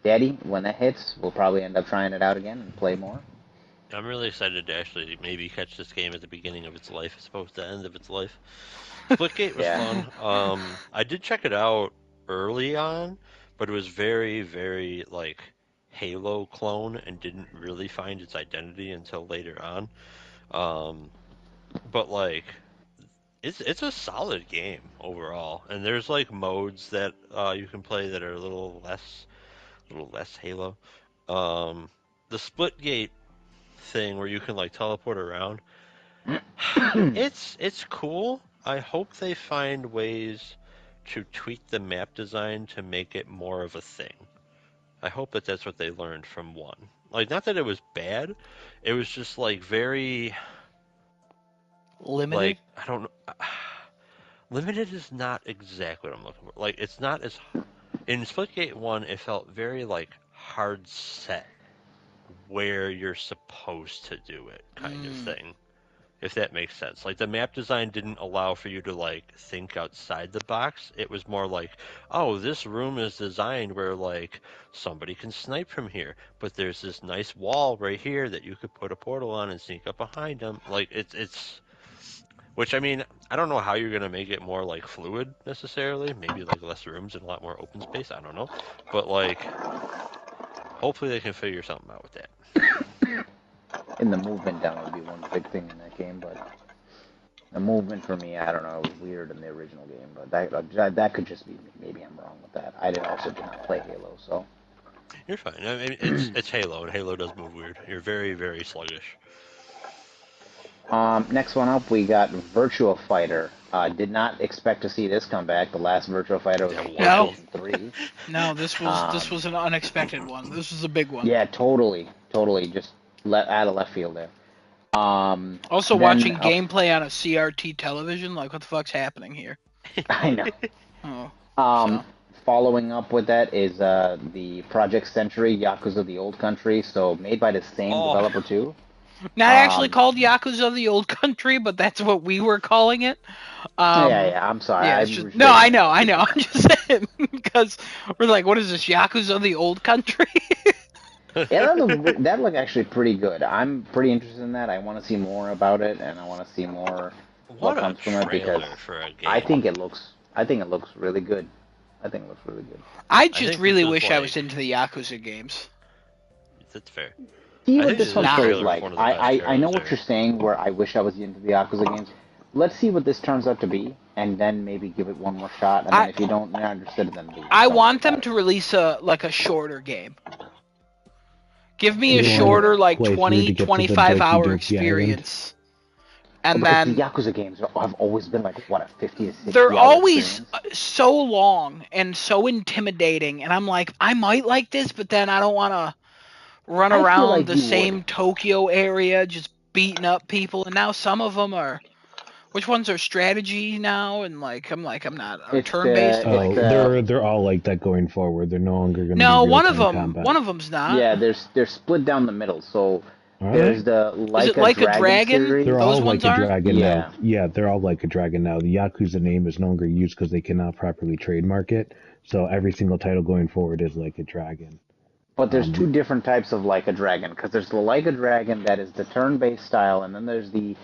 Daddy, when that hits, we'll probably end up trying it out again and play more. I'm really excited to actually maybe catch this game at the beginning of its life as opposed to the end of its life. Splitgate was Yeah. fun. I did check it out early on, but it was very, very like Halo clone and didn't really find its identity until later on. Um, but like it's a solid game overall, and there's like modes that you can play that are a little less Halo. Um, the Splitgate thing where you can like teleport around. It's cool. I hope they find ways to tweak the map design to make it more of a thing. I hope that that's what they learned from one. Like, not that it was bad, it was just like very Limited. like I don't know. Limited is not exactly what I'm looking for. Like, it's not as in Splitgate 1, it felt very like hard set where you're supposed to do it kind of thing. If that makes sense. Like the map design didn't allow for you to like think outside the box. It was more like, oh, this room is designed where like somebody can snipe from here, but there's this nice wall right here that you could put a portal on and sneak up behind them. Like it's which I mean, I don't know how you're gonna make it more like fluid necessarily. Maybe like less rooms and a lot more open space. I don't know, but like hopefully they can figure something out with that. And the movement down would be one big thing in that game, but the movement for me, I don't know, it was weird in the original game, but that could just be me. Maybe I'm wrong with that. I also did not play Halo, so. You're fine. I mean, it's Halo, and Halo does move weird. You're very, very sluggish. Next one up, we got Virtua Fighter. Did not expect to see this come back. The last Virtua Fighter was on No. PlayStation 3. No, this was an unexpected one. This was a big one. Yeah, totally, just out of left field there. Also, Then watching gameplay on a CRT television, like what the fuck's happening here? I know. Oh, Um, so. Following up with that is the Project Century Yakuza the Old Country, so made by the same developer too. Not actually called Yakuza of the Old Country, but that's what we were calling it. Yeah, I'm sorry. Yeah, I it's just, no, I know. I'm just saying because we're like, what is this, Yakuza of the Old Country? Yeah, that looked actually pretty good. I'm pretty interested in that. I want to see more about it, and I want to see more what What a comes from it because trailer for a game. I think it looks really good. I think it looks really good. I just think really this is wish I like- was into the Yakuza games. That's fair. See I what think this this one is plays trailer is like. one of the best I know trailers what there. you're saying. Where I wish I was into the Yakuza games. Let's see what this turns out to be, and then maybe give it one more shot. And then if you don't, you're not interested, then leave. I Don't want worry them about to release a shorter game. Give me a You want to shorter, like play through to 20, get to the 25 Doki hour Doki Island? experience. And because the then Yakuza games have always been like what, a 50 to 60 they're hour always experience. so long and so intimidating, and I'm like, I might like this, but then I don't want to run I feel around like the you would. same Tokyo area just beating up people. And now some of them are, which ones are strategy now? And like, I'm not, or It's turn based. the I'm it's like, Oh, the they're all like that going forward. They're no longer going to be no, real time combat. one of them's not. yeah. They're split down the middle. So Are there's they? the Is it Like a like a Dragon dragon? They're series. Those all ones like a are. dragon now. Yeah, Yeah, they're all like a dragon now. The Yakuza name is no longer used because they cannot properly trademark it. So every single title going forward is like a dragon. but there's Um, two different types of Like a Dragon, because there's the Like a Dragon that is the turn-based style, and then there's the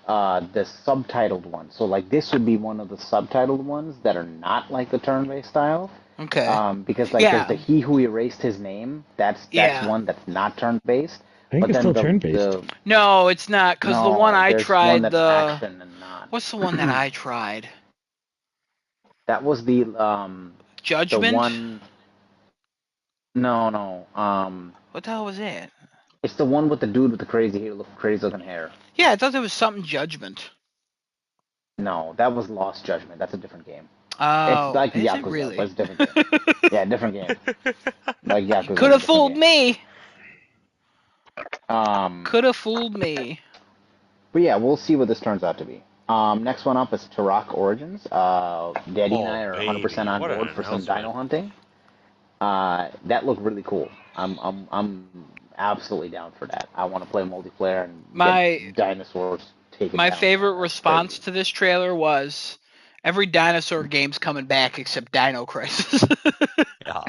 subtitled one. So like this would be one of the subtitled ones that are not like the turn-based style. Okay. Because like there's Yeah. the He Who Erased His Name. That's Yeah. one that's not turn-based. I think But it's then still turn based. the No, it's not, because the one no, I there's one tried, that's action and not. what's the one that I tried? That was the Judgment? one. No, no. What the hell was it? It's the one with the dude with the crazy looking hair. Yeah, I thought there was something Judgment. No, that was Lost Judgment. That's a different game. It's Oh, like is it Yakuza, but really? it's a different game. Yeah, different game. Like Could Yakuza, but have different fooled game. me. Um, Could have fooled me. but yeah, we'll see what this turns out to be. Next one up is Turok Origins. Daddy and Oh I are 100% baby, on what an board for some dino announcement! hunting. That looked really cool. I'm absolutely down for that. I want to play multiplayer and get My dinosaurs taken my down, favorite man. That's crazy. response to this trailer was every dinosaur game's coming back except Dino Crisis. Yeah,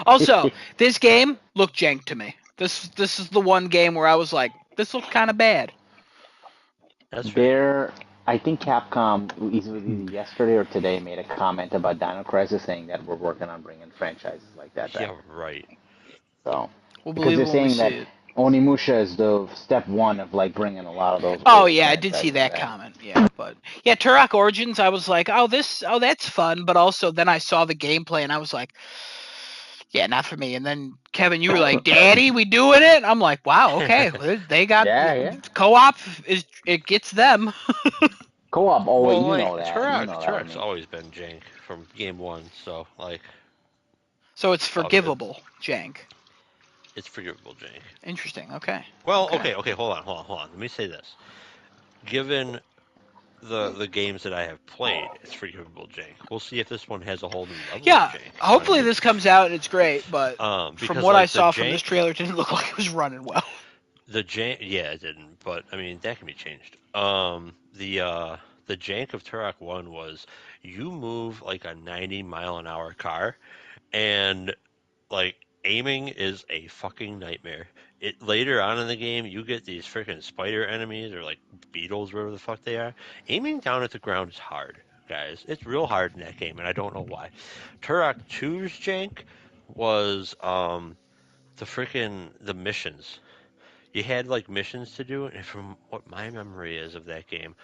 Also, this game looked jank to me. This is the one game where I was like, this looked kind of bad. that's fair. There, I think Capcom either yesterday or today made a comment about Dino Crisis, saying that we're working on bringing franchises like that back. Yeah, right. So, We'll because believe it they're when we saying that see it. Onimusha is the step one of like bringing a lot of those Oh old yeah, I did see franchises that back. comment. Yeah, but yeah, Turok Origins, I was like, oh that's fun, but also then I saw the gameplay and I was like, yeah, not for me. And then Kevin, you were like, Daddy, we doing it? I'm like, wow, okay, well, they got Yeah, yeah. co-op is it gets them. Co-op. Oh, Well, you like know that. You know that with Turok's me. always been jank from game one, so like So it's it's all good. forgivable, jank. It's forgivable jank. Interesting. Okay. Well, Okay. okay, hold on. Let me say this. Given the games that I have played, it's forgivable jank. We'll see if this one has a whole new level of Yeah. jank. You know what I Hopefully mean? this comes out and it's great, but from Because what I like the saw from this jank, trailer, it didn't look like it was running well. the jank, yeah, it didn't, but I mean that can be changed. The jank of Turok One was you move like a 90-mile-an-hour car, and like aiming is a fucking nightmare. It later on in the game, you get these freaking spider enemies or like beetles, whatever the fuck they are. Aiming down at the ground is hard, guys. It's real hard in that game, and I don't know why. Turok 2's jank was the missions. You had like missions to do, and from what my memory is of that game,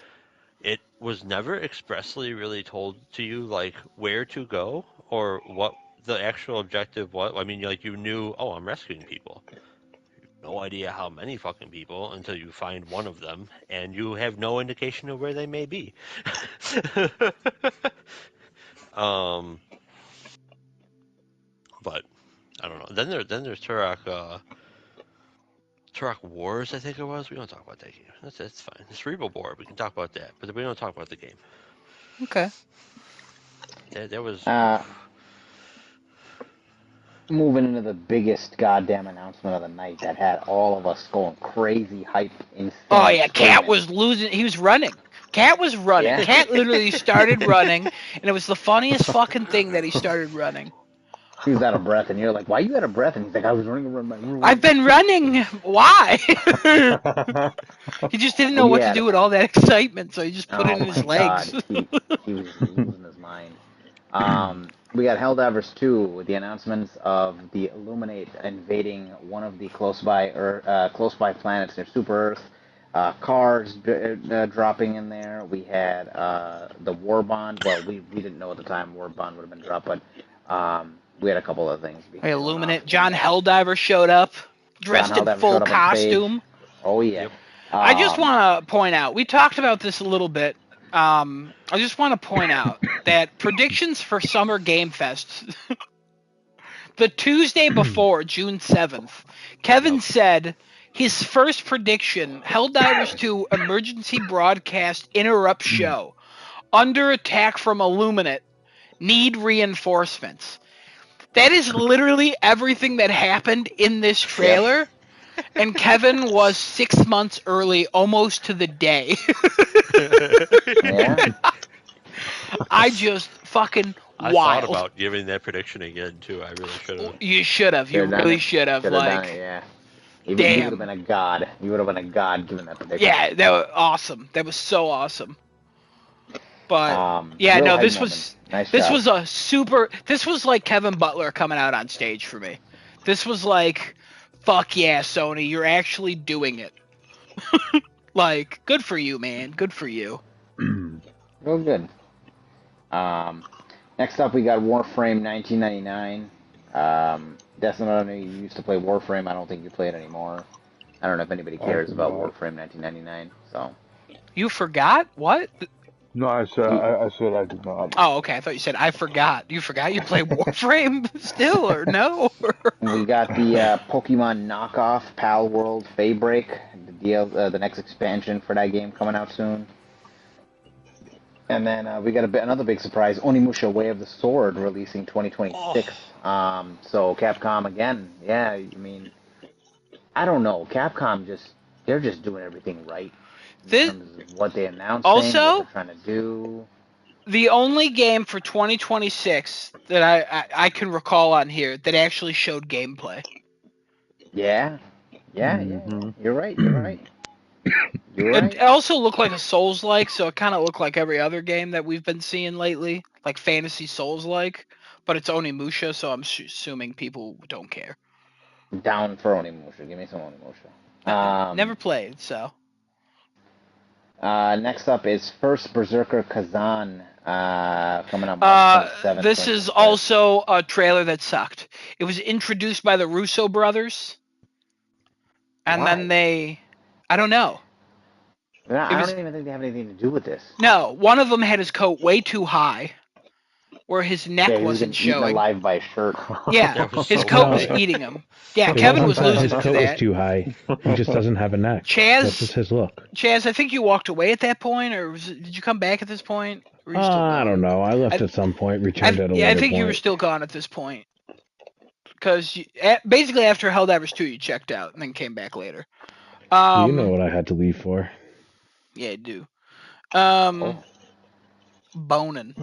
it was never expressly really told to you like where to go or what the actual objective was. I mean, like you knew, oh, I'm rescuing people. No idea how many fucking people until you find one of them, and you have no indication of where they may be. um, but I don't know. There's Turok Wars, I think it was. We don't talk about that game. That's fine. The Cerebral Board, we can talk about that, but we don't talk about the game. Okay. That was Uh, oof. Moving into the biggest goddamn announcement of the night that had all of us going crazy, hype, Oh insane, yeah, Cat screaming. was losing. He was running. Cat was running. Yeah. Cat literally started running, and it was the funniest fucking thing that he started running. He was out of breath, and you're like, "Why you out of breath?" And he's like, "I was running around my I've room." been running. Why? He just didn't But know what to yeah, do with all that excitement, so he just put it oh in his my legs. God, he was just losing his mind. We got Helldivers 2 with the announcements of the Illuminate invading one of the close by planets near Super Earth. Cars dropping in there. We had the War Bond. Well, we didn't know at the time War Bond would have been dropped, but we had a couple of things being Hey, shown off Illuminate. in John that. Helldiver showed up, John dressed in Helldivers full showed up on stage. costume. Oh yeah. Yep. I just Um, want to point out, we talked about this a little bit. I just want to point out that predictions for Summer Game Fest, the Tuesday before, June 7th, Kevin Yep. said his first prediction, Helldivers 2 emergency broadcast interrupt show. Under attack from Illuminate. Need reinforcements. That is literally everything that happened in this yep. trailer. And Kevin was 6 months early, almost to the day. Yeah. I just fucking I thought wild. about giving that prediction again too. I really should have. You should have. Should You have done really it. should have. Should have done it. Like, Yeah. You would have damn. been a god. You would have been a god given that prediction. Yeah, that was awesome. That was so awesome. But yeah, Real no, hype this moment. Nice this job. was a super. This was like Kevin Butler coming out on stage for me. This was like, fuck yeah, Sony, you're actually doing it. Like, good for you, man. Good for you. Real good. Next up, we got Warframe 1999. Destin, I don't know you used to play Warframe. I don't think you play it anymore. I don't know if anybody I cares do about not. Warframe 1999. So You forgot what? No, I said I said I did not. Oh, okay. I thought you said I forgot. You forgot you play Warframe still, or no? we got the Pokemon knockoff Pal World Faybreak, the next expansion for that game coming out soon. And then we got another big surprise, Onimusha Way of the Sword, releasing 2026. So Capcom again, yeah. I mean, I don't know. Capcom they're just doing everything right in This terms of what they announcing, what also they're trying to do. the only game for 2026 that I can recall on here that actually showed gameplay. Yeah, yeah. You're right. You're right. You're It right. also looked like a Souls-like, so it kind of looked like every other game that we've been seeing lately, like fantasy Souls-like. But it's Onimusha, so I'm assuming people don't care. Down for Onimusha. Give me some Onimusha. Never played, so. Next up is First Berserker Kazan, coming up March 27th. This is also a trailer that sucked. It was introduced by the Russo brothers, and Why? then I don't know. I don't even think they have anything to do with this. No, one of them had his coat way too high, where his neck Yeah, he was wasn't getting eaten showing. alive by a shirt. Yeah, That was his so coat was funny. eating him. Yeah, It Kevin wasn't was that losing his to coat was that. too high. He just doesn't have a neck. That's just Chaz, his look. I think you walked away at that point, or did you come back at this point? Or were you still I gone? don't know. I left I- at some point, returned at a I later think you were point. still gone at this point. Because basically after Helldivers 2, you checked out and then came back later. You know what I had to leave for. Yeah, I do. Oh, Boning.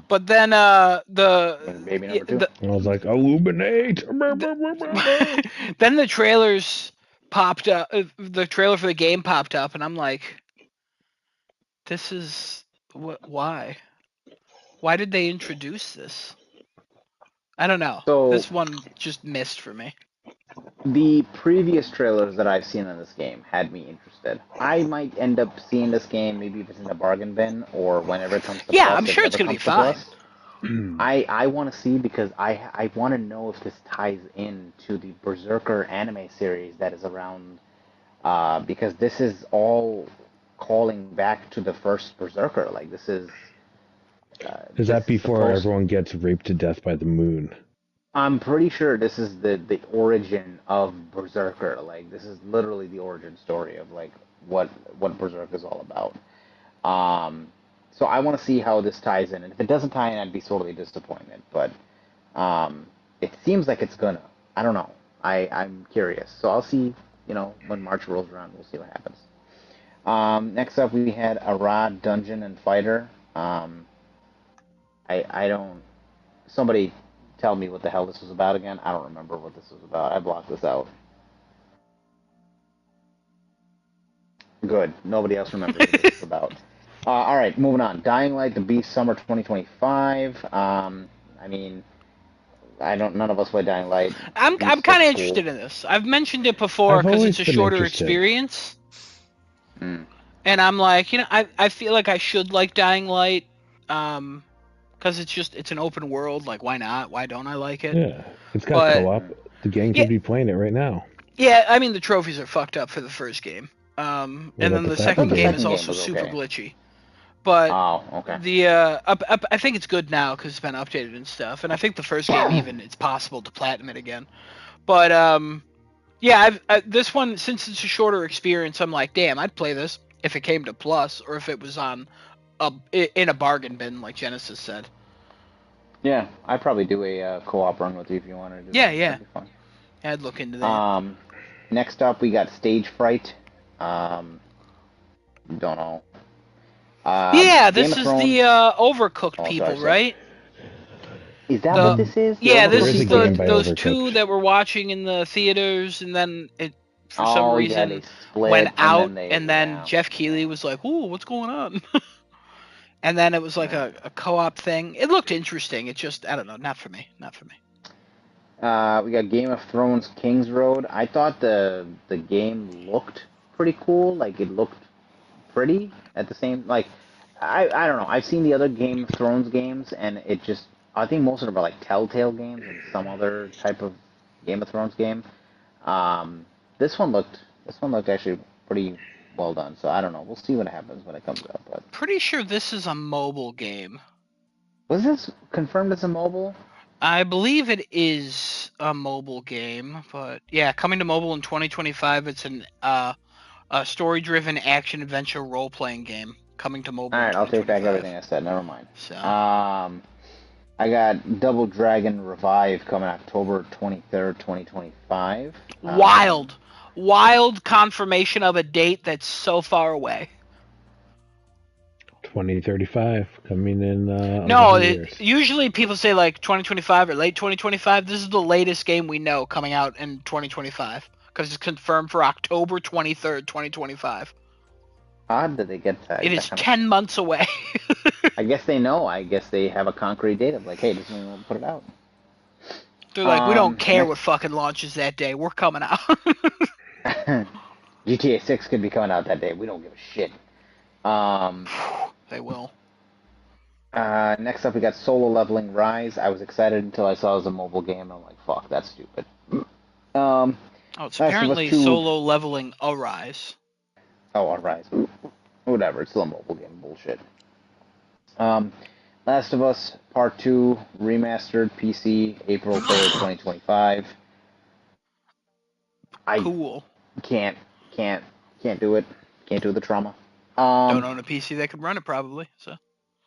But then the baby number two. the I was like, illuminate. then the trailers popped up. The trailer for the game popped up, and I'm like, this is why? Why did they introduce this? I don't know. So This one just missed for me. the previous trailers that I've seen on this game had me interested. I might end up seeing this game, maybe if it's in the bargain bin or whenever it comes to Yeah, Plus. I'm sure It it's never gonna be comes to fine. Plus. I want to see because I want to know if this ties into the Berserker anime series that is around, because this is all calling back to the first Berserker. Like this is. Is that before everyone gets raped to death by the moon? I'm pretty sure this is the origin of Berserker. Like this is literally the origin story of like what Berserk is all about. So I want to see how this ties in, and if it doesn't tie in, I'd be sorely disappointed. But it seems like it's gonna. I don't know. I'm curious. So I'll see. You know, when March rolls around, we'll see what happens. Next up, we had Arad Dungeon and Fighter. I don't. Somebody tell me what the hell this was about again. I don't remember what this was about. I blocked this out. Good. Nobody else remembers what this was about. All right, moving on. Dying Light: The Beast Summer 2025. I mean, none of us play Dying Light. I'm kind of interested in this. I've mentioned it before because it's a shorter experience. Mm. And I'm like, I feel like I should like Dying Light, because it's an open world. Like, why not? Why don't I like it? Yeah, it's got co-op. The gang could be playing it right now. Yeah, I mean the trophies are fucked up for the first game. What And about then the the I thought second second the game game? is second game also was super okay. glitchy. But Oh, okay. I think it's good now because it's been updated and stuff. And I think the first game even it's possible to platinum it again. But yeah, this one since it's a shorter experience, I'm like, damn, I'd play this if it came to Plus or if it was on in a bargain bin like Genesis said. Yeah, I'd probably do a co-op run with you if you wanted to do Yeah, that. yeah, That'd be fun. I'd look into that. Next up we got Stage Fright. Don't know. Yeah, Game this of is the Thrones. Overcooked Oh, sorry, people, say. right? Is that what The this is? The Yeah, There this is Overcooked a is people game the by game? those two Overcooked. that were watching in the theaters, and then it for some Oh yeah, they reason went split and out, then they and then yeah. Jeff Keighley was like, "Ooh, what's going on?" And then it was like Yeah. a co-op thing. It looked interesting. It just I don't know, not for me, not for me. We got Game of Thrones King's Road. I thought the game looked pretty cool. Like it looked pretty at the same like I don't know. I've seen the other Game of Thrones games and it just I think most of them are like Telltale games and some other type of Game of Thrones game. Um, this one looked actually pretty well done. So I don't know. We'll see what happens when it comes out. But Pretty sure this is a mobile game. was this confirmed as a mobile? I believe it is a mobile game, but yeah, coming to mobile in 2025. It's a story-driven action adventure role-playing game coming to All mobile in right, I'll take back 2025. everything I said. Never mind. So Um, I got Double Dragon Revive coming October 23rd, 2025. wild, wild confirmation of a date that's so far away. 2035 coming in No, 11 years. usually people say like 2025 or late 2025. This is the latest game we know coming out in 2025 because it's confirmed for October 23rd, 2025. Odd that they get It that is kind of. 10 months away. I guess they know. I guess they have a concrete date of like, hey, this is when we'll put it out. They're like, we don't care what Next, fucking launches that day. We're coming out. GTA 6 could be coming out that day. We don't give a shit. They will. Next up, we got Solo Leveling Rise. I was excited until I saw it was a mobile game. I'm like, fuck, that's stupid. Um, Oh, it's Last of Us apparently 2. solo leveling Arise. Oh, Rise. Whatever, it's still a mobile game. Bullshit. Um, Last of Us Part 2 remastered PC April 3rd, 2025. I Cool. can't can't can't do it. Can't do the trauma. Don't own a PC that could run it probably. So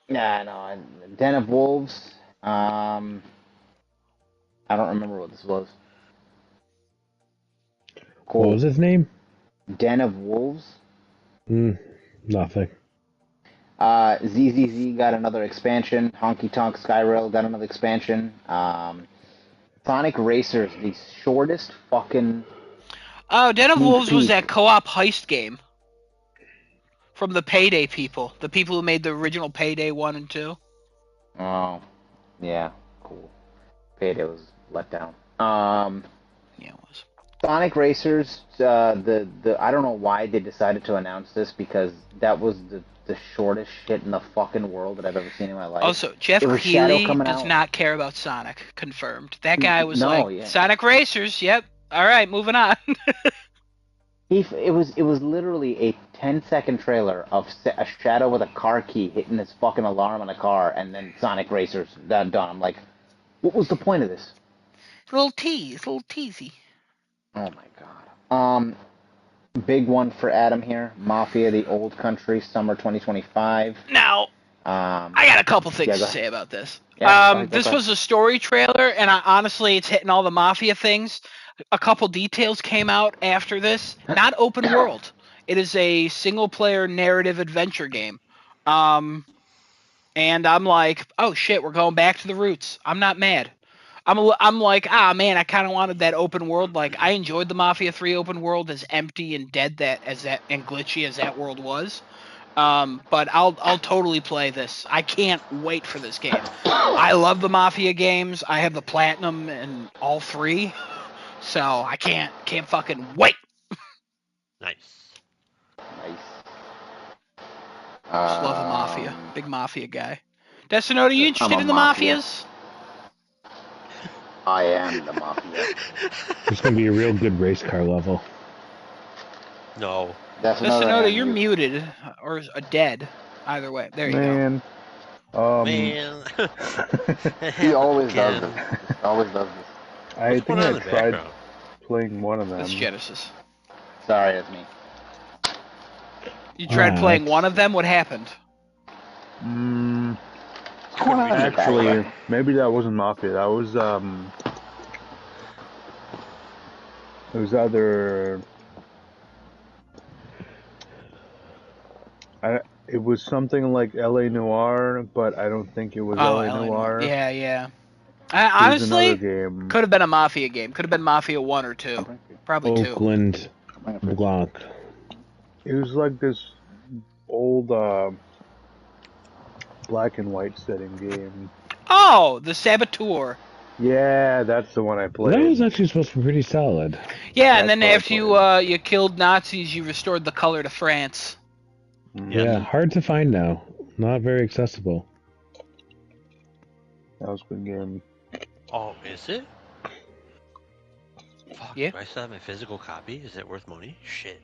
Nah, no. Den of Wolves. Um, I don't remember what this was. What Cool. was his name? Den of Wolves. Nothing. ZZZ got another expansion. Honky Tonk Skyrail got another expansion. Sonic Racers, the shortest fucking. oh, Den of sneak Wolves was peek. that co-op heist game from the Payday people, the people who made the original Payday 1 and 2. Oh, yeah, cool. Payday was let down. Yeah, it was. Sonic Racers, the I don't know why they decided to announce this because that was the shortest shit in the fucking world that I've ever seen in my life. Also, Jeff It was Shadow Keighley coming does out. not care about Sonic. Confirmed. That guy was No, like, yeah. Sonic Racers, yep. All right, moving on. It was literally a 10-second trailer of a shadow with a car key hitting his fucking alarm on a car, and then Sonic Racers done. I'm like, what was the point of this? Little tease, little teasy. Oh my god. Big one for Adam here. Mafia: The Old Country, summer 2025. Now, I got a couple things Yeah, to go say about this. Yeah, go ahead, This was a story trailer, and honestly, it's hitting all the Mafia things. A couple details came out after this. Not open world. It is a single-player narrative adventure game. And I'm like, oh shit, we're going back to the roots. I'm not mad. I'm like, ah man, I kind of wanted that open world. Like I enjoyed the Mafia 3 open world, as empty and dead that and glitchy as that world was. But I'll totally play this. I can't wait for this game. I love the Mafia games. I have the platinum in all three, so I can't fucking wait. Nice. Nice. Just love the Mafia. Big Mafia guy. Destino, are you I'm interested a in the Mafia. Mafias? I am the Mafia. There's going to be a real good race car level. No. That's Mr. another Noda, hand you're mute. muted or dead. Either way, there you go. Man, Man, it He happened always does again. this. He always does this. I What's think going on I in the tried background? playing one of That's them. Genesis. Sorry, it's me. You tried playing one of that's- them. What happened? Mm, What's going on in the actually, background? maybe that wasn't Mafia. That was it was either it was something like L.A. Noir, but I don't think it was Oh, L.A. Eleanor. Noir. Yeah, yeah. It was another Honestly, game. could have been a Mafia game. Could have been Mafia 1 or 2. Probably 2. Oakland I'm bringing fridge. Blanc. It was like this old black and white setting game. Oh, the Saboteur. Yeah, that's the one I That played. was actually supposed to be pretty solid. Yeah, and That's then what I after played. you killed Nazis, you restored the color to France. Mhm. Yeah, hard to find now. Not very accessible. That was a good game. Oh, is it? Fuck, Yeah. do I still have my physical copy? Is it worth money? Shit.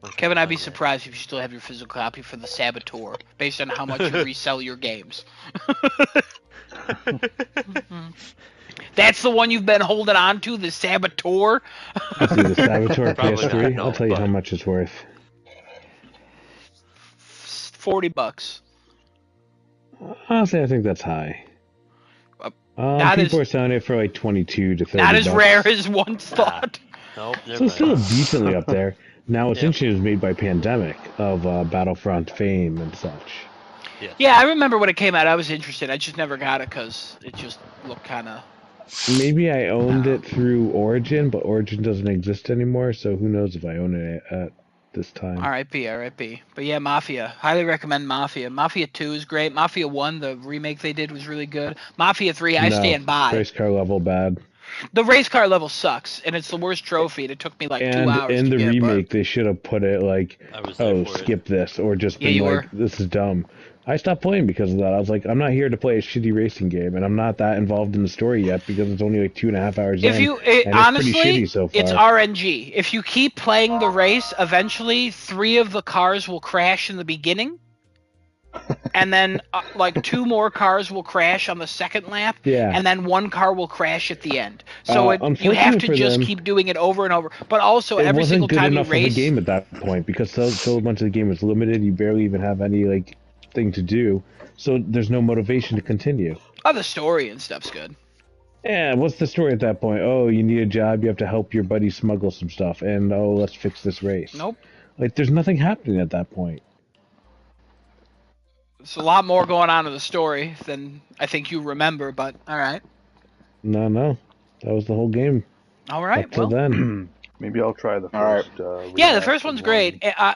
What if I Kevin, can I'd be find that? surprised if you still have your physical copy for the Saboteur, based on how much you resell your games. That's the one you've been holding on to, the Saboteur. Let's see, the Saboteur Probably not, PS3. no, I'll tell you but- how much it's worth. $40. Honestly, I think that's high. Not People as are selling it for like 22 to 30 not as bucks. rare as once Nah. thought. Nope, never So it's still mind. decently up there. Now, what's Yep. interesting is made by Pandemic of Battlefront fame and such. Yes. Yeah, I remember when it came out. I was interested. I just never got it because it just looked kind of. Maybe I owned it through Origin, but Origin doesn't exist anymore, so who knows if I own it at this time. R.I.P. R.I.P. But yeah, Mafia. Highly recommend Mafia. Mafia 2 is great. Mafia 1, the remake they did, was really good. Mafia 3, I stand by. Race car level bad. The race car level sucks, and it's the worst trophy. And it took me like 2 And hours in to the get. remake, they should have put it like, I was there oh, for skip this, or just Yeah, been you like, were. this is dumb. I stopped playing because of that. I was like, I'm not here to play a shitty racing game, and I'm not that involved in the story yet because it's only like 2.5 hours If in, you and it's pretty honestly, shitty so it's far. RNG. If you keep playing the race, eventually 3 of the cars will crash in the beginning, and then like 2 more cars will crash on the second lap, Yeah. and then 1 car will crash at the end. So you have Unfortunately to for just them, keep doing it over and over. But also, it every wasn't single good time you enough of a race, game at that point because so much of the game was limited. You barely even have any like thing to do, so there's no motivation to continue. oh, the story and stuff's good. Yeah, what's the story at that point? Oh, you need a job, you have to help your buddy smuggle some stuff, and oh, let's fix this race. Nope. Like, there's nothing happening at that point. There's a lot more going on in the story than I think you remember, but all right. No, that was the whole game All right. up till Well, then. Maybe I'll try the All right. first. yeah, the first remastered one's one. great. I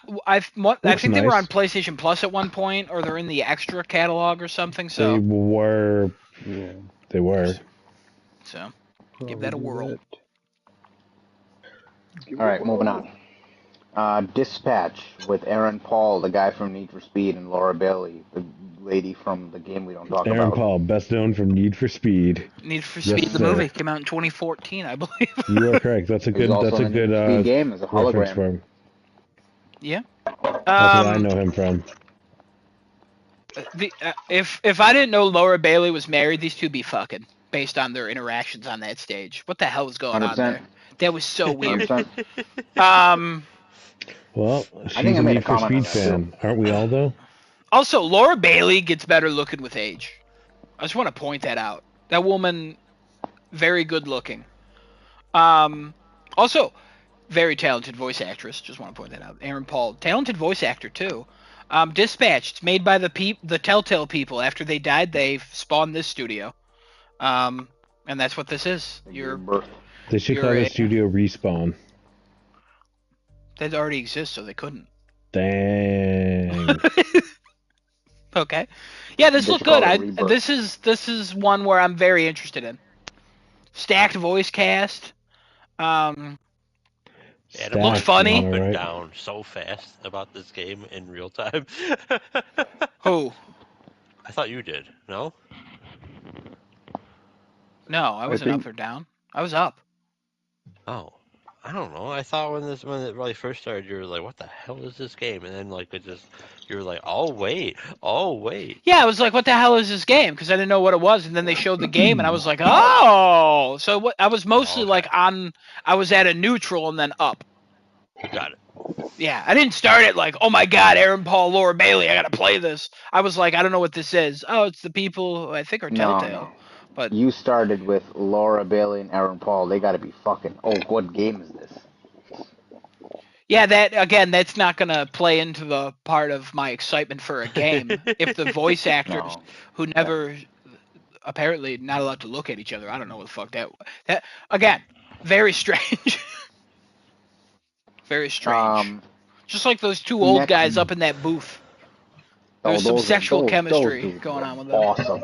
Looks think they were on nice. PlayStation Plus at one point, or they're in the extra catalog or something. They So, were. Yeah. They were. so give Probably that a do whirl. that. Give All it a right, moving whirl. on. Dispatch with Aaron Paul, the guy from Need for Speed, and Laura Bailey, the lady from the game we don't talk Aaron about. Paul, best known from Need for Speed. Need for Yes, Speed, the sir. movie came out in 2014, I believe. You are correct. That's a He was good. also That's a in the Need good for Speed game as a reference hologram. for him. Yeah. That's what I know him from. If I didn't know Laura Bailey was married, these two be fucking based on their interactions on that stage. What the hell was going on 100%. there? That was so weird. 100%. Well, I think she's I a made a Need for comment on Speed that, too. fan, aren't we all though? Also, Laura Bailey gets better looking with age. I just want to point that out. That woman, very good looking. Also, very talented voice actress. Just want to point that out. Aaron Paul, talented voice actor too. Dispatched, made by the Telltale people. After they died, they spawned this studio. And that's what this is. They should call the studio Respawn. That already exists, so they couldn't. Dang. Okay. Yeah, this They looked should call good. it Rebirth. This is one where I'm very interested in. Stacked voice cast. Adam Looks went funny. up and Alright. down so fast about this game in real time. Who? I thought you did. No? No, I wasn't think- up or down. I was up. Oh. I don't know. I thought when it really first started, you were like, "What the hell is this game?" And then like you were like, oh wait." Yeah, I was like, what the hell is this game? Because I didn't know what it was, and then they showed the game, and I was like, oh. So what? I was mostly Okay, like I was at a neutral and then up. got it. Yeah, I didn't start it like, oh my god, Aaron Paul, Laura Bailey, I gotta play this. I was like, I don't know what this is. Oh, it's the people who I think are No, Telltale, no. but You started with Laura Bailey and Aaron Paul. They got to be fucking. Oh, what game is this? yeah, that again, that's not gonna play into the part of my excitement for a game if the voice actors No. who Yeah. never apparently not allowed to look at each other. I don't know what the fuck that again, very strange. Very strange. Um. Just like those two old Next. guys up in that booth. Oh, There's some those are sexual those chemistry dudes going are on with them. awesome.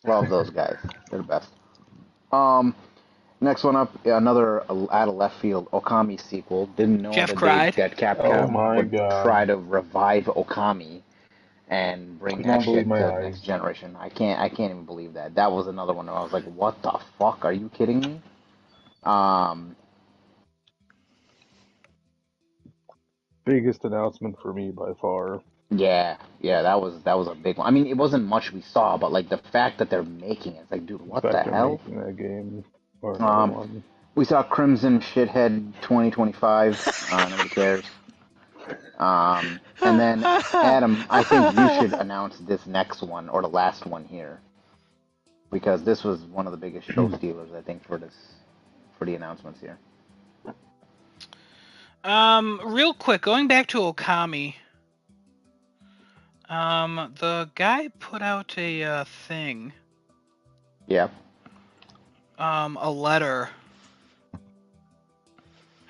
Love those guys. They're the best. Um. Next one up, another out of left field Okami sequel. Didn't know Jeff that cried. Oh Capcom my would god. try to revive Okami and bring Could that not believe shit my to the eyes. next generation. I can't even believe that. That was another one where I was like, what the fuck? Are you kidding me? Um, Biggest announcement for me by far. yeah, that was a big one. I mean, it wasn't much we saw, but like the fact that they're making it, it's like, dude, The what fact the they're hell? making that game or another Um, one. we saw Crimson Shithead 2025. Nobody cares. And then Adam, I think you should announce this next one or the last one here because this was one of the biggest show stealers I think for the announcements here. Real quick, going back to Okami. The guy put out a thing. Yeah. A letter.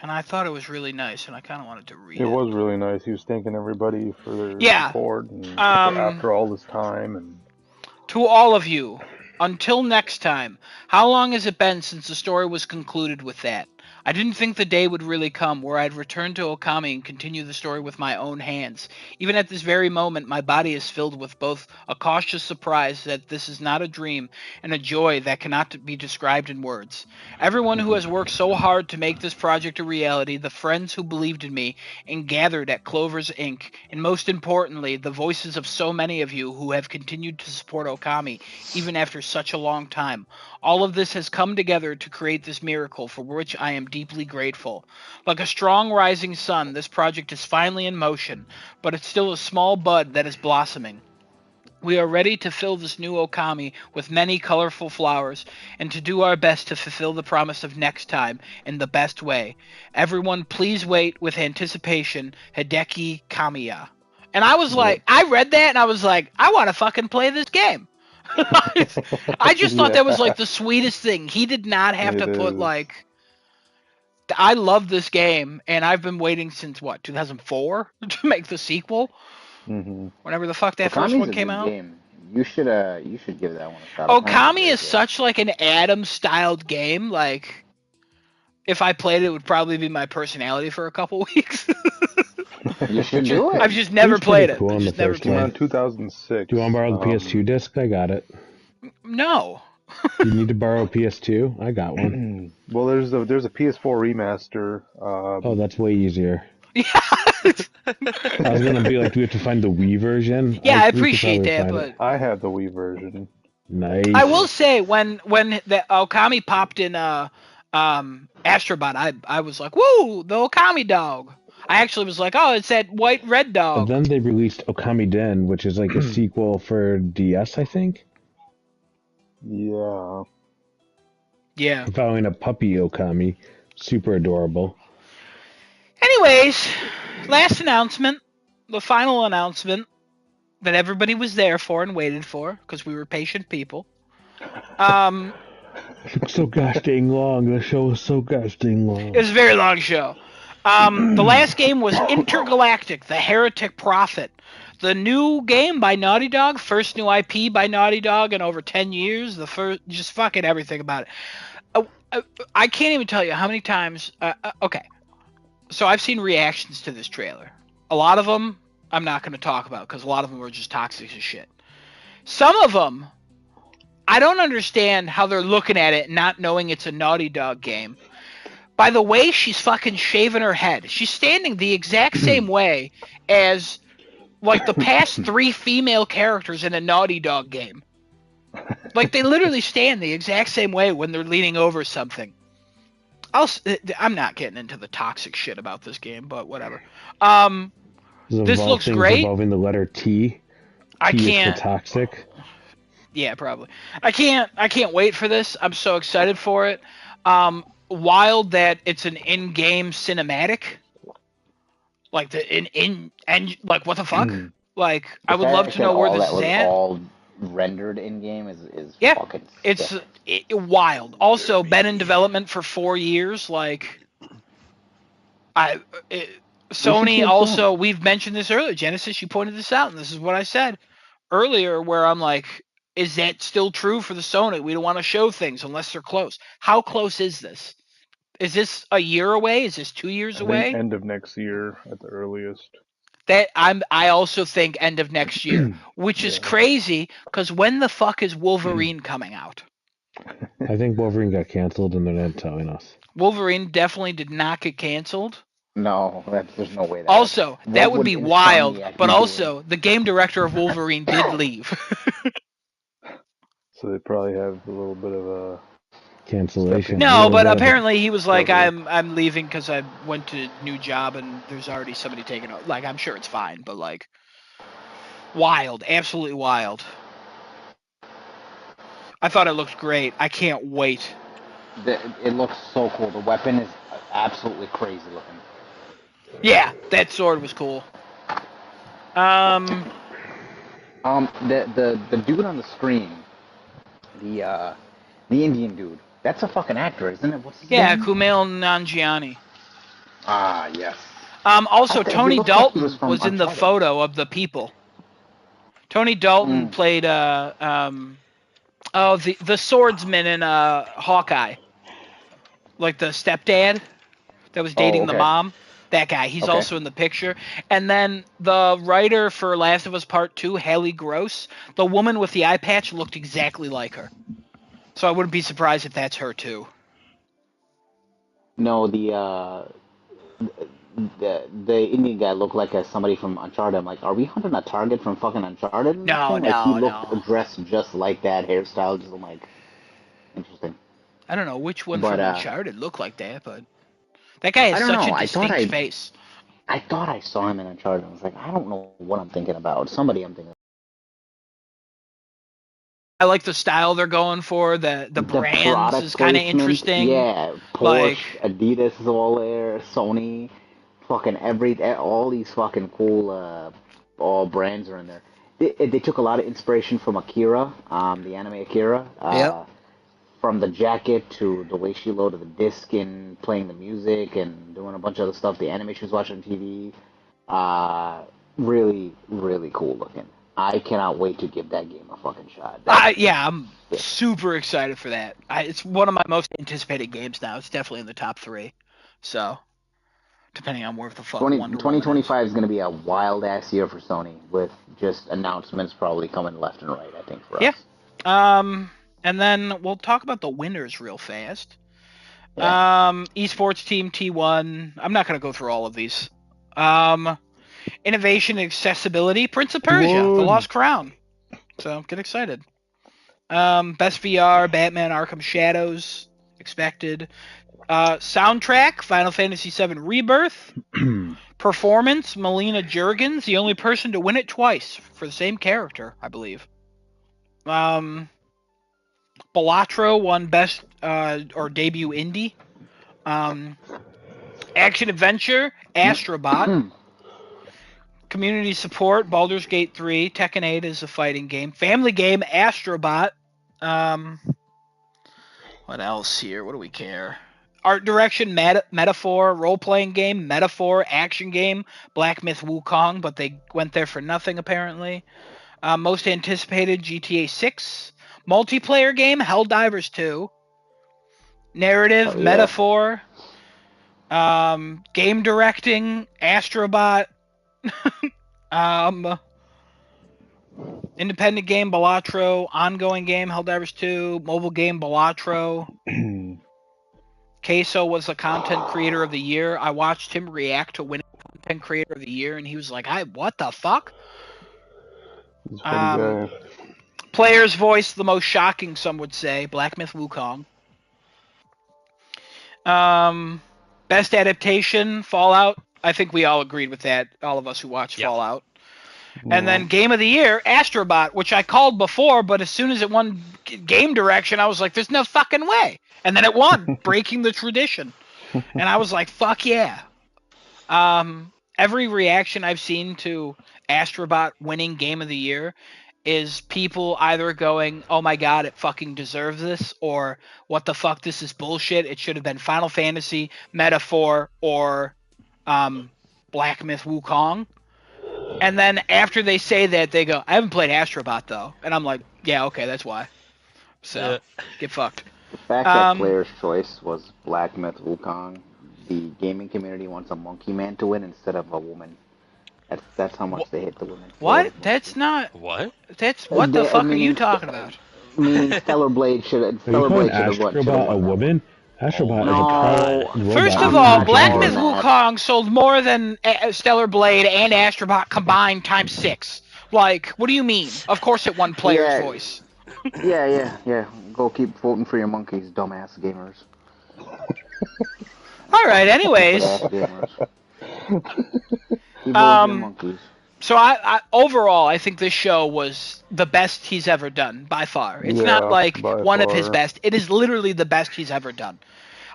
And I thought it was really nice, and I kind of wanted to read It it. was really nice. He was thanking everybody for their Yeah. support and Um, after all this time and To all of you, until next time, how long has it been since the story was concluded with that? I didn't think the day would really come where I'd return to Okami and continue the story with my own hands. Even at this very moment, my body is filled with both a cautious surprise that this is not a dream and a joy that cannot be described in words. Everyone who has worked so hard to make this project a reality, the friends who believed in me and gathered at Clover's Inc., and most importantly, the voices of so many of you who have continued to support Okami even after such a long time. All of this has come together to create this miracle for which I am deeply grateful. Like a strong rising sun, this project is finally in motion, but it's still a small bud that is blossoming. We are ready to fill this new Okami with many colorful flowers and to do our best to fulfill the promise of next time in the best way. Everyone, please wait with anticipation. Hideki Kamiya. And I was yep. like, I read that and I was like, I want to fucking play this game. I just thought that was like Yeah, the sweetest thing. He did not have it to put is. like, I love this game and I've been waiting since what, 2004 to make the sequel? Hmm. Whenever the fuck that first Okami's one a came good out? game. You should give that one a shot. Okami's a Okami great is game. such like an Adam styled game. Like if I played it, it would probably be my personality for a couple weeks. You should do I've it. just It never was pretty played it. cool I on the just never first Came out played one. in it. 2006. Do you want to borrow the PS2 disc? I got it. No. Do you need to borrow a PS2? I got one. Well, there's a PS4 remaster. Oh, that's way easier. Yeah. I was gonna be like, do we have to find the Wii version? Yeah, I We could appreciate probably that, find but it. I have the Wii version. I Nice. will say when the Okami popped in Astrobot, I was like, woo, the Okami dog. I actually was like, oh, it's that white red And dog. then they released Okami Den, which is like a sequel for DS, I think. Yeah. Yeah. Following a puppy Okami. Super adorable. Anyways, last announcement, the final announcement that everybody was there for and waited for because we were patient people. It took so gosh dang long. The show was so gosh dang long. It was a very long show. The last game was Intergalactic: The Heretic Prophet, the new game by Naughty Dog, first new IP by Naughty Dog in over 10 years. The first, just fucking everything about it. I can't even tell you how many times. Okay, so I've seen reactions to this trailer. A lot of them I'm not going to talk about because a lot of them were just toxic as shit. Some of them, I don't understand how they're looking at it not knowing it's a Naughty Dog game. by the way she's fucking shaving her head. She's standing the exact same way as like the past 3 female characters in a Naughty Dog game. Like they literally stand the exact same way when they're leaning over something. I'm not getting into the toxic shit about this game, but whatever. This looks things great. involving the letter T. I T is for can't. toxic. Yeah, probably. I can't wait for this. I'm so excited for it. Wild that it's an in-game cinematic. Like and like what the fuck? Like The I would love fact to that know where all this that is was at. all rendered in game is Yeah, fucking it's sick. wild. Also, been in development for 4 years. Like I, it, We should see Sony it soon. also. We've mentioned this earlier. Genesis, you pointed this out, and this is what I said earlier. Where I'm like, is that still true for the Sony? We don't want to show things unless they're close. How close is this? Is this a year away? Is this 2 years I think away? end of next year at the earliest. I also think end of next year, which is Yeah. crazy because when the fuck is Wolverine coming out? I think Wolverine got canceled and they're not telling us. Wolverine definitely did not get canceled. No, there's no way that. Also, What that would would be wild, Insomniac but be also the game director of Wolverine did leave. So they probably have a little bit of a Cancellation. Stepping No, Yeah, but that apparently he was like, struggle. I'm leaving because I went to new job and there's already somebody taking it. Like, I'm sure it's fine, but like, wild, absolutely wild. I thought it looked great. I can't wait. It looks so cool. The weapon is absolutely crazy looking. Yeah, that sword was cool. The dude on the screen, the Indian dude, that's a fucking actor, isn't it? What's his Yeah, name? Kumail Nanjiani. Ah, yes. Also, He Tony looks like he was Dalton from was in the Uncharted. photo of the people. Tony Dalton Mm. played the swordsman in Hawkeye, like the stepdad that was Oh, dating the okay. mom. That guy, he's Okay. also in the picture. And then the writer for Last of Us Part 2, Haley Gross, the woman with the eye patch looked exactly like her. So I wouldn't be surprised if that's her too. No, the Indian guy looked like somebody from Uncharted. I'm like, are we hunting a target from fucking Uncharted in this No, thing? Like he no, looked no. dressed just like that, hairstyle. Just I'm like, interesting. I don't know which one But from Uncharted looked like that, but that guy has I don't such know. a distinct face. I thought I saw him in Uncharted. I was like, I don't know what I'm thinking about. Somebody I'm thinking. I like the style they're going for. The The brands product is kind of placement, interesting. yeah. Like, Porsche, Adidas is all there. Sony, fucking all these fucking cool all brands are in there. They took a lot of inspiration from Akira, the anime Akira. yep. From the jacket to the way she loaded the disc and playing the music and doing a bunch of other stuff, the anime she was watching on TV. Uh, really, really cool looking. I cannot wait to give that game a fucking shot. Yeah, I'm Sick. super excited for that. It's one of my most anticipated games now. It's definitely in the top 3. So, depending on where the fuck 20, Wonder Woman is. 2025 is going to be a wild ass year for Sony with just announcements probably coming left and right, I think, for Yeah. us. And then we'll talk about the winners real fast. Yeah. Esports team T1. I'm not going to go through all of these. Innovation and accessibility. Prince of Persia, The Lost Crown. So get excited. Best VR, Batman Arkham Shadows. Expected. Soundtrack, Final Fantasy VII Rebirth. Performance, Melina Juergens, the only person to win it twice for the same character, I believe. Balatro won best or debut indie. Action adventure, Astrobot. Community support, Baldur's Gate 3. Tekken 8 is a fighting game. Family game, Astrobot. What else here? What do we care? Art direction, Metaphor. Role-playing game, Metaphor. Action game, Black Myth Wukong, but they went there for nothing, apparently. Most anticipated, GTA 6. Multiplayer game, Helldivers 2. Narrative, Oh, yeah. Metaphor. Game directing, Astrobot. Independent game, Balatro. Ongoing game, Helldivers 2. Mobile game, Balatro. Queso was the content creator of the year. I watched him react to winning content creator of the year, and he was like, what the fuck? He's a funny guy. Player's voice, the most shocking, some would say, Black Myth Wukong. Best adaptation, Fallout. I think we all agreed with that, all of us who watched Fallout. And then Game of the Year, Astrobot, which I called before, but as soon as it won game direction, I was like, there's no fucking way. And then it won, breaking the tradition. And I was like, fuck yeah. Every reaction I've seen to Astrobot winning Game of the Year is people either going, oh my god, it fucking deserves this, or what the fuck, this is bullshit, it should have been Final Fantasy, Metaphor, or Black Myth Wukong. And then after they say that, they go, I haven't played Astrobot though. And I'm like, yeah, okay, that's why. So, get fucked. The fact that player's choice was Black Myth Wukong, the gaming community wants a monkey man to win instead of a woman. That's how much they hate the women. What? That's not. What? That's what the fuck are you talking about? Meaning Stellar Blade should have. Stellar Blade should have won. A woman? Astrobot is a product. First of all, Black Myth Wukong sold more than Stellar Blade and Astrobot combined times 6. Like, what do you mean? Of course it won player's voice. Yeah. Go keep voting for your monkeys, dumbass gamers. All right. Anyways. So I overall, I think this show was the best he's ever done by far. It's not like one of his best. It is literally the best he's ever done.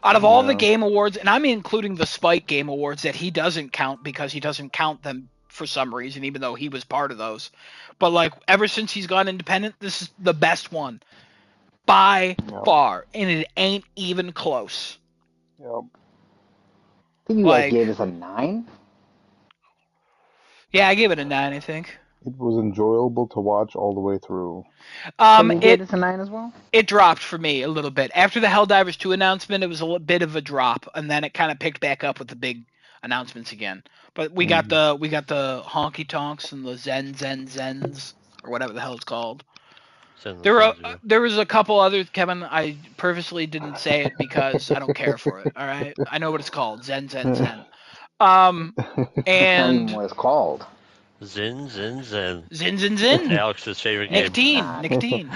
Out of all the game awards, and I'm including the Spike Game Awards that he doesn't count because he doesn't count them for some reason, even though he was part of those. But like ever since he's gone independent, this is the best one by far, and it ain't even close. Yep. I think you guys gave us a 9. Yeah, I gave it a 9, I think. It was enjoyable to watch all the way through. You gave it a 9 as well? It dropped for me a little bit. After the Helldivers 2 announcement, it was a bit of a drop, and then it kind of picked back up with the big announcements again. But we got the honky tonks and the zens or whatever the hell it's called. There was a couple other, Kevin. I purposely didn't say it because I don't care for it. All right, I know what it's called. Zen. And what it's called. Zin. Zin. Alex's favorite game. Nicotine.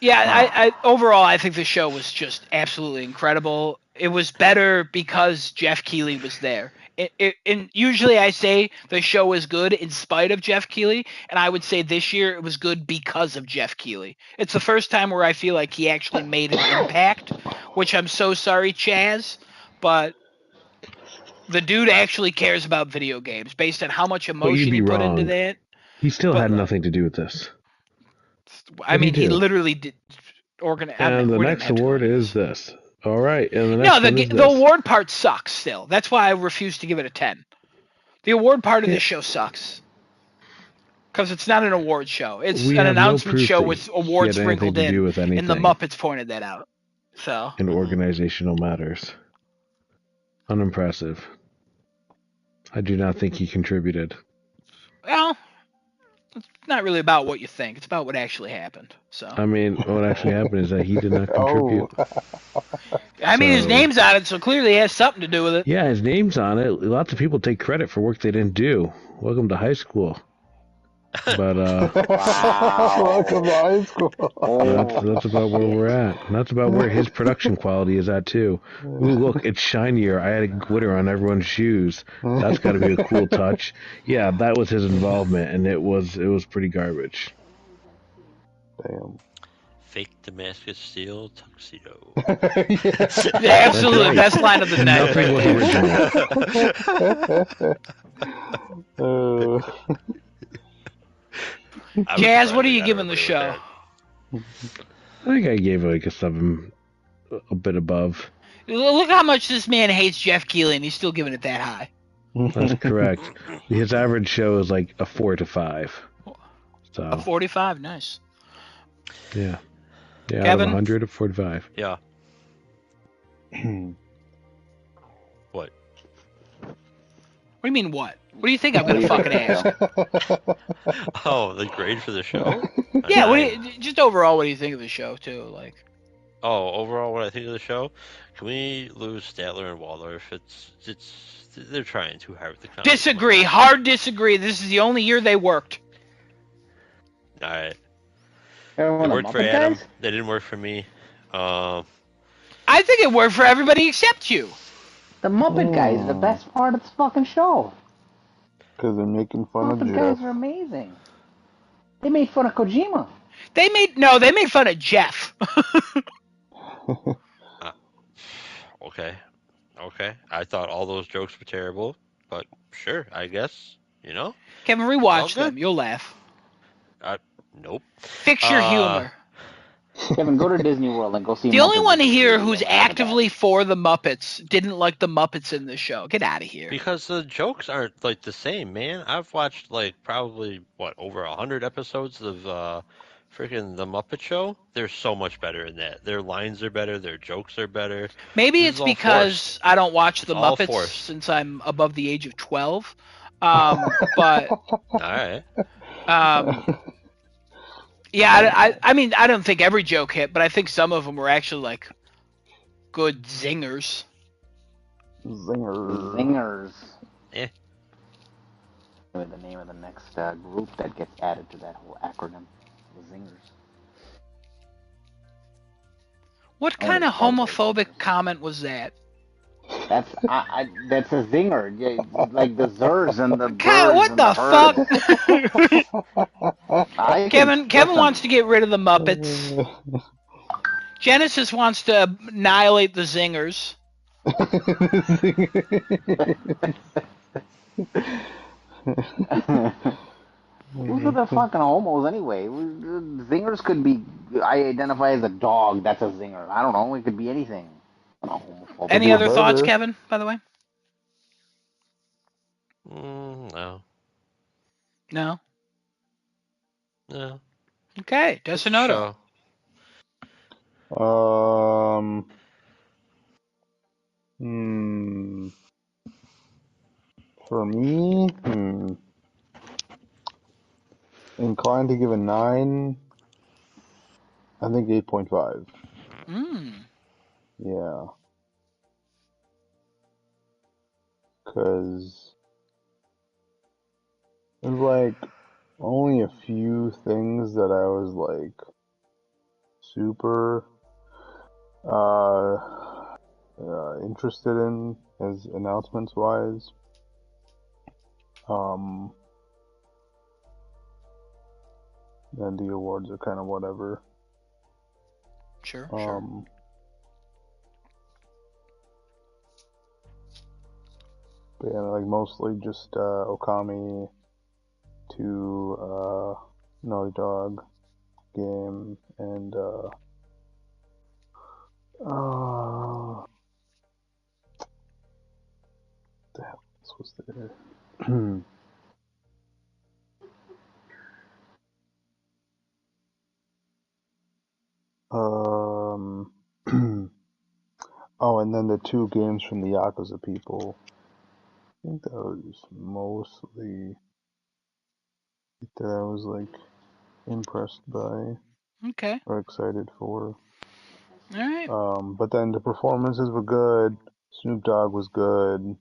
I overall I think the show was just absolutely incredible. It was better because Jeff Keighley was there. And usually I say the show is good in spite of Jeff Keighley, and I would say this year it was good because of Jeff Keighley. It's the first time where I feel like he actually made an impact, which I'm so sorry, Chaz, but the dude actually cares about video games based on how much emotion he put into that. He still had nothing to do with this. I mean, he literally did organize. And the next award is this. All right. And the next the award part sucks still. That's why I refuse to give it a 10. The award part of this show sucks. Because it's not an award show. It's an announcement show with awards sprinkled in. And the Muppets pointed that out. So. In organizational matters. Unimpressive. I do not think he contributed. Well, it's not really about what you think. It's about what actually happened. So. I mean, what actually happened is that he did not contribute. I mean, his name's on it, so clearly it has something to do with it. Yeah, his name's on it. Lots of people take credit for work they didn't do. Welcome to high school. But welcome to high school. That's about where we're at. And that's about where his production quality is at too. Ooh, look, it's shinier. I had glitter on everyone's shoes. That's got to be a cool touch. Yeah, that was his involvement, and it was pretty garbage. Damn. Fake Damascus Steel tuxedo. The absolute best line of the night. Nothing was original. Jazz, what are you giving the show? I think I gave it like a 7, a bit above. Look how much this man hates Jeff Keighley, and he's still giving it that high. That's correct. His average show is like a 4 to 5. So a 45, nice. Yeah. Yeah, Kevin? out of 100 to 45. Yeah. What? What do you mean, what? What do you think I'm going to fucking ask? Oh, the grade for the show? Yeah, just overall, what do you think of the show, too? Like, overall, what I think of the show, can we lose Statler and Waldorf? They're trying too hard with the comedy. Disagree. Hard disagree. This is the only year they worked. All right, Remember they when the worked for Muppet Adam. guys? They didn't work for me. Um, I think it worked for everybody except you. The Muppet guys are the best part of this fucking show. Because they're making fun of Muppet Jeff. guys are amazing. They made fun of Kojima. They made fun of Jeff. uh, okay, okay. I thought all those jokes were terrible, but sure, I guess Kevin, it's all rewatch good. them. You'll laugh. Nope. Fix your humor. Kevin, go to Disney World and go see The Muppet only one vs. here 3D. who's You'll laugh at that. actively for the Muppets didn't like the Muppets in the show. Get out of here. Because the jokes aren't like the same, man. I've watched like probably over 100 episodes of freaking The Muppet Show. They're so much better in that. Their lines are better. Their jokes are better. Maybe This it's is all because forced. I don't watch It's the all Muppets forced. since I'm above the age of 12. But All right. yeah, I mean, I don't think every joke hit, but I think some of them were actually like good zingers. Zinger. Zingers. Eh. The name of the next group that gets added to that whole acronym. The Zingers. What Only kind of cowboy homophobic zingers. comment was that? That's that's a zinger. Yeah, like the zers and the God, birds what and the the fuck? birds. I can Kevin wants listen. to get rid of the Muppets. Genesis wants to annihilate the zingers. Those are the fucking homos anyway. Zingers could be. I identify as a dog. That's a zinger. I don't know. It could be anything. I'm not homophobic. Could Any be a other thoughts, birder. Kevin, by the way? No. No? No. Okay, Just a Desinoto. Um. Hmm. For me, inclined to give a 9. I think 8.5. Yeah, because there's like only a few things that I was like super interested in as announcements wise. Um, and the awards are kind of whatever. Sure. But yeah, like mostly just Okami to Naughty Dog game and the hell else was there? um, oh, and then the 2 games from the Yakuza people. I think that was mostly that I was like impressed by Okay. or excited for. All right. But then the performances were good. Snoop Dogg was good.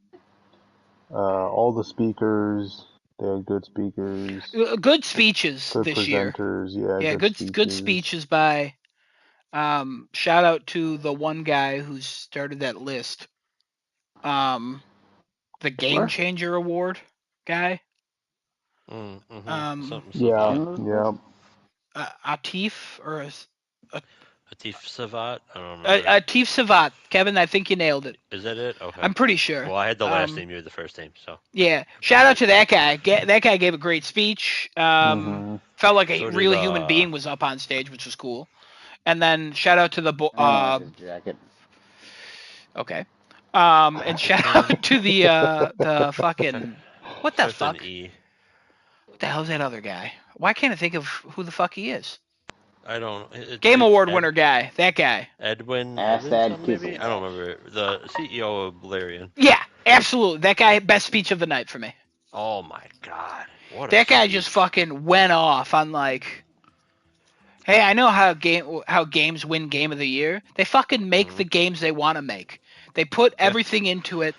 All the speakers, they had good speakers. Good speeches Good this year. presenters, yeah, Yeah, good speeches by. Shout out to the one guy who started that list. The Game Changer Award guy. Something Yeah, Savat. yeah. Atif or Atif Savat. I don't remember. Atif Savat. Kevin, I think you nailed it. Is that it? Okay. I'm pretty sure. Well, I had the last name. You had the first name. So. Yeah. Shout out to that guy. That guy gave a great speech. Felt like a So real did, human being was up on stage, which was cool. And then shout out to the I don't like his jacket. Okay. And shout out to the fucking what the fuck? E. What the hell's that other guy? Why can't I think of who the fuck he is? I don't. Game Award winner guy. That guy. Edwin. Ed Maybe. I don't remember. The CEO of Valerian. Yeah, absolutely. That guy, best speech of the night for me. Oh my god. What that a guy speech. just fucking went off on like Hey, I know how games win Game of the Year. They fucking make Mhm. the games they want to make. They put Yeah. everything into it.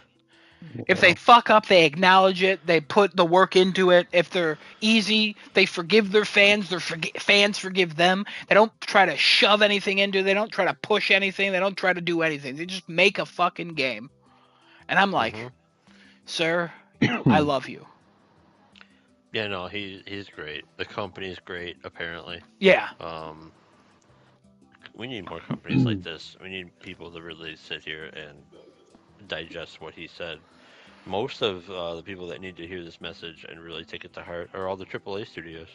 If Yeah. they fuck up, they acknowledge it. They put the work into it. If they're easy, they forgive their fans. Their fans forgive them. They don't try to shove anything into it. They don't try to push anything. They don't try to do anything. They just make a fucking game. And I'm like, Mhm. sir, I love you. Yeah, no, he's great. The company's great, apparently. Yeah. Um, we need more companies like this. We need people to really sit here and digest what he said. Most of the people that need to hear this message and really take it to heart are all the AAA studios.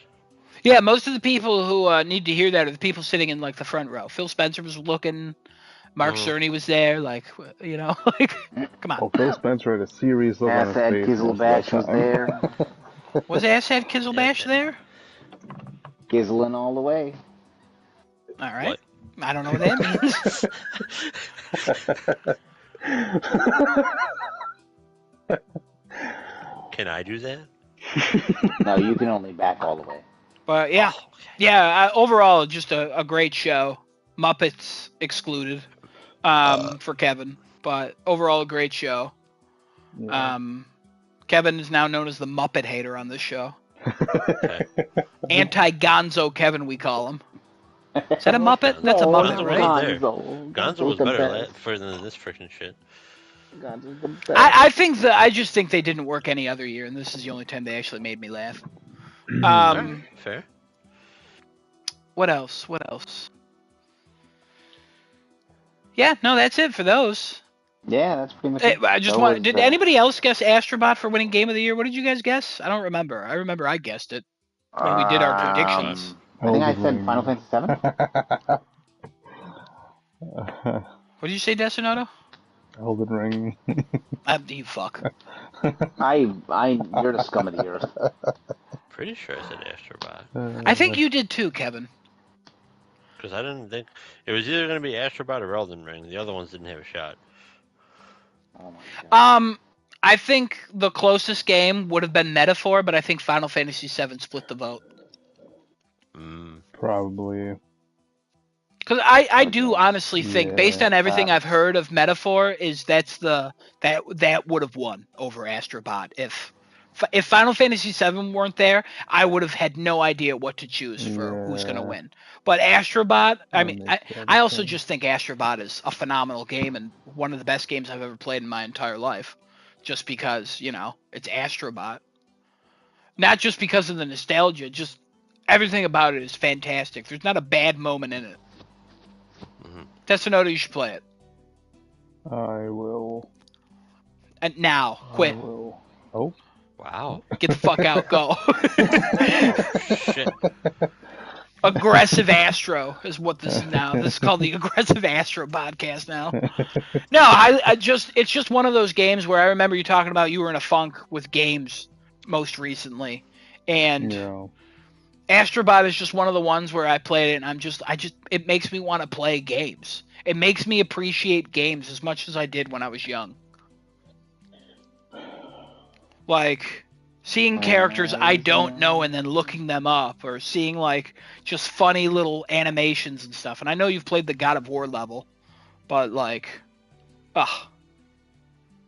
Yeah, most of the people who need to hear that are the people sitting in like the front row. Phil Spencer was looking. Mark Mhm. Cerny was there. Like, like, come on. Oh, Phil Spencer had a serious look on his Assad face most of that Kizelbash was time. there. Was Assad Kizelbash there? Gizzling all the way. All right. What? I don't know what that means. Can I do that? No, you can only back all the way. But yeah, Oh, okay. yeah. Overall, just a great show. Muppets excluded, for Kevin. But overall, a great show. Yeah. Kevin is now known as the Muppet hater on this show. Okay. Anti-Gonzo Kevin, we call him. Is that I a love Muppet? That's a Gonzo. No, Muppet, not Gonzo right? wasn't there. Gonzo. Gonzo Gonzo's was the better best. further than this freaking shit. Gonzo's the best. I just think they didn't work any other year, and this is the only time they actually made me laugh. All right, fair. What else? What else? Yeah, no, that's it for those. Yeah, that's pretty much it. I just That want. was Did anybody else guess Astrobot for winning Game of the Year? What did you guys guess? I don't remember. I remember I guessed it when we did our Astrobot. predictions. I think I Elden said Final Ring. Fantasy VII. What did you say, Desinoto? Elden Ring. You fuck. You're the scum of the earth. Pretty sure I said Astrobot. I think you did too, Kevin. Because I didn't think it was either going to be Astrobot or Elden Ring. The other ones didn't have a shot. Oh my god. I think the closest game would have been Metaphor, but I think Final Fantasy VII split the vote. Mm. Probably. Because I What do games? honestly think, based Yeah. on everything I've heard of Metaphor, is that would have won over Astrobot. If Final Fantasy VII weren't there, I would have had no idea what to choose for who's gonna Yeah. win. But Astrobot, I That mean, makes a lot I of also sense. just think Astrobot is a phenomenal game and one of the best games I've ever played in my entire life. Just because it's Astrobot, not just because of the nostalgia, just everything about it is fantastic. There's not a bad moment in it. Hmm. Tessinoda, you should play it. I will. And now, I quit. will. Oh. Wow. Get the fuck out. Go. Oh shit. Aggressive Astro is what this is now. This is called the Aggressive Astro podcast now. No, it's just one of those games where I remember you talking about you were in a funk with games most recently, and Yeah. Astrobot is just one of the ones where I played it and it makes me want to play games. It makes me appreciate games as much as I did when I was young. Like seeing characters I don't know and then looking them up, or seeing like just funny little animations and stuff. And I know you've played the God of War level, but like,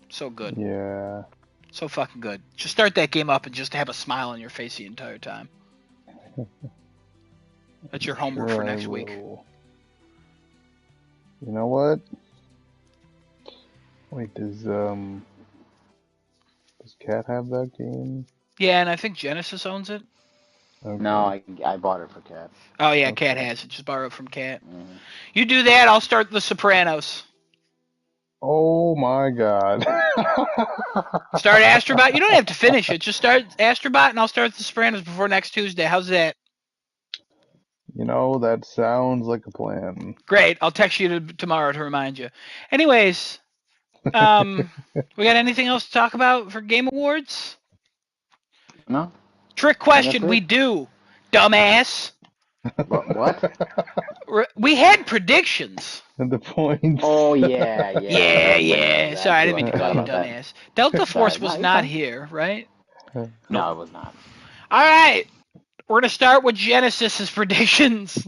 so good. Yeah. So fucking good. Just start that game up and just have a smile on your face the entire time. That's your homework for next week. You know what? Wait, does Cat have that game? Yeah, and I think Genesis owns it. Okay. No, I bought it for Cat. Oh yeah, Okay. Cat has it. Just borrow it from Cat. Mhm. You do that, I'll start The Sopranos. Oh my god. Start Astrobot. You don't have to finish it. Just start Astrobot, and I'll start The Sopranos before next Tuesday. How's that? You know, that sounds like a plan. Great. I'll text you tomorrow to remind you. Anyways, we got anything else to talk about for Game Awards? No? Trick I think question. that's We it. do, dumbass. What? We had predictions. And the point. Oh yeah, yeah. Yeah. That's Sorry, I didn't right. mean to I call forgot you about that. dumbass. Delta Force Sorry. No, was you're not fine. here, right? No, it was not. All right. We're going to start with Genesis's predictions.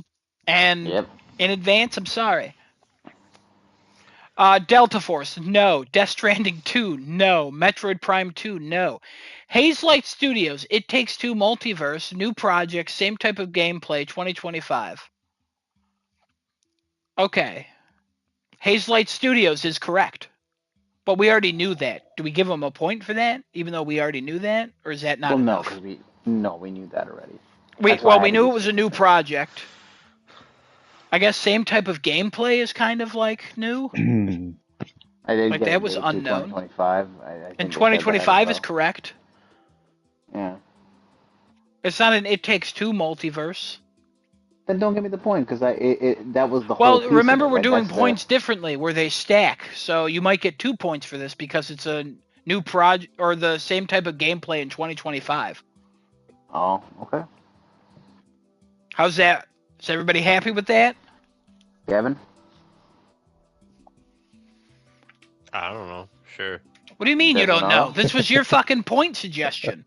And Yep. in advance, I'm sorry. Delta Force, no. Death Stranding 2, no. Metroid Prime 2, no. Hazelight Studios, It Takes Two Multiverse, new project, same type of gameplay, 2025. Okay. Hazelight Studios is correct. But we already knew that. Do we give them a point for that, even though we already knew that? Or is that not Well, no, enough? because we knew that already. We That's why I we had to knew do it was a new 6%. project. I guess same type of gameplay is kind of like new. I didn't Like get a that was date to unknown. 2025. I And think they said that as 2025 is well. correct. Yeah. It's not an It Takes Two multiverse. Then don't give me the point because that was the whole Well, piece of remember it. we're doing That's the points differently where they stack. So you might get 2 points for this because it's a new project or the same type of gameplay in 2025. oh okay. How's that? Is everybody happy with that? Kevin. I don't know. Sure. What do you mean you Doesn't don't know? know. This was your fucking point suggestion.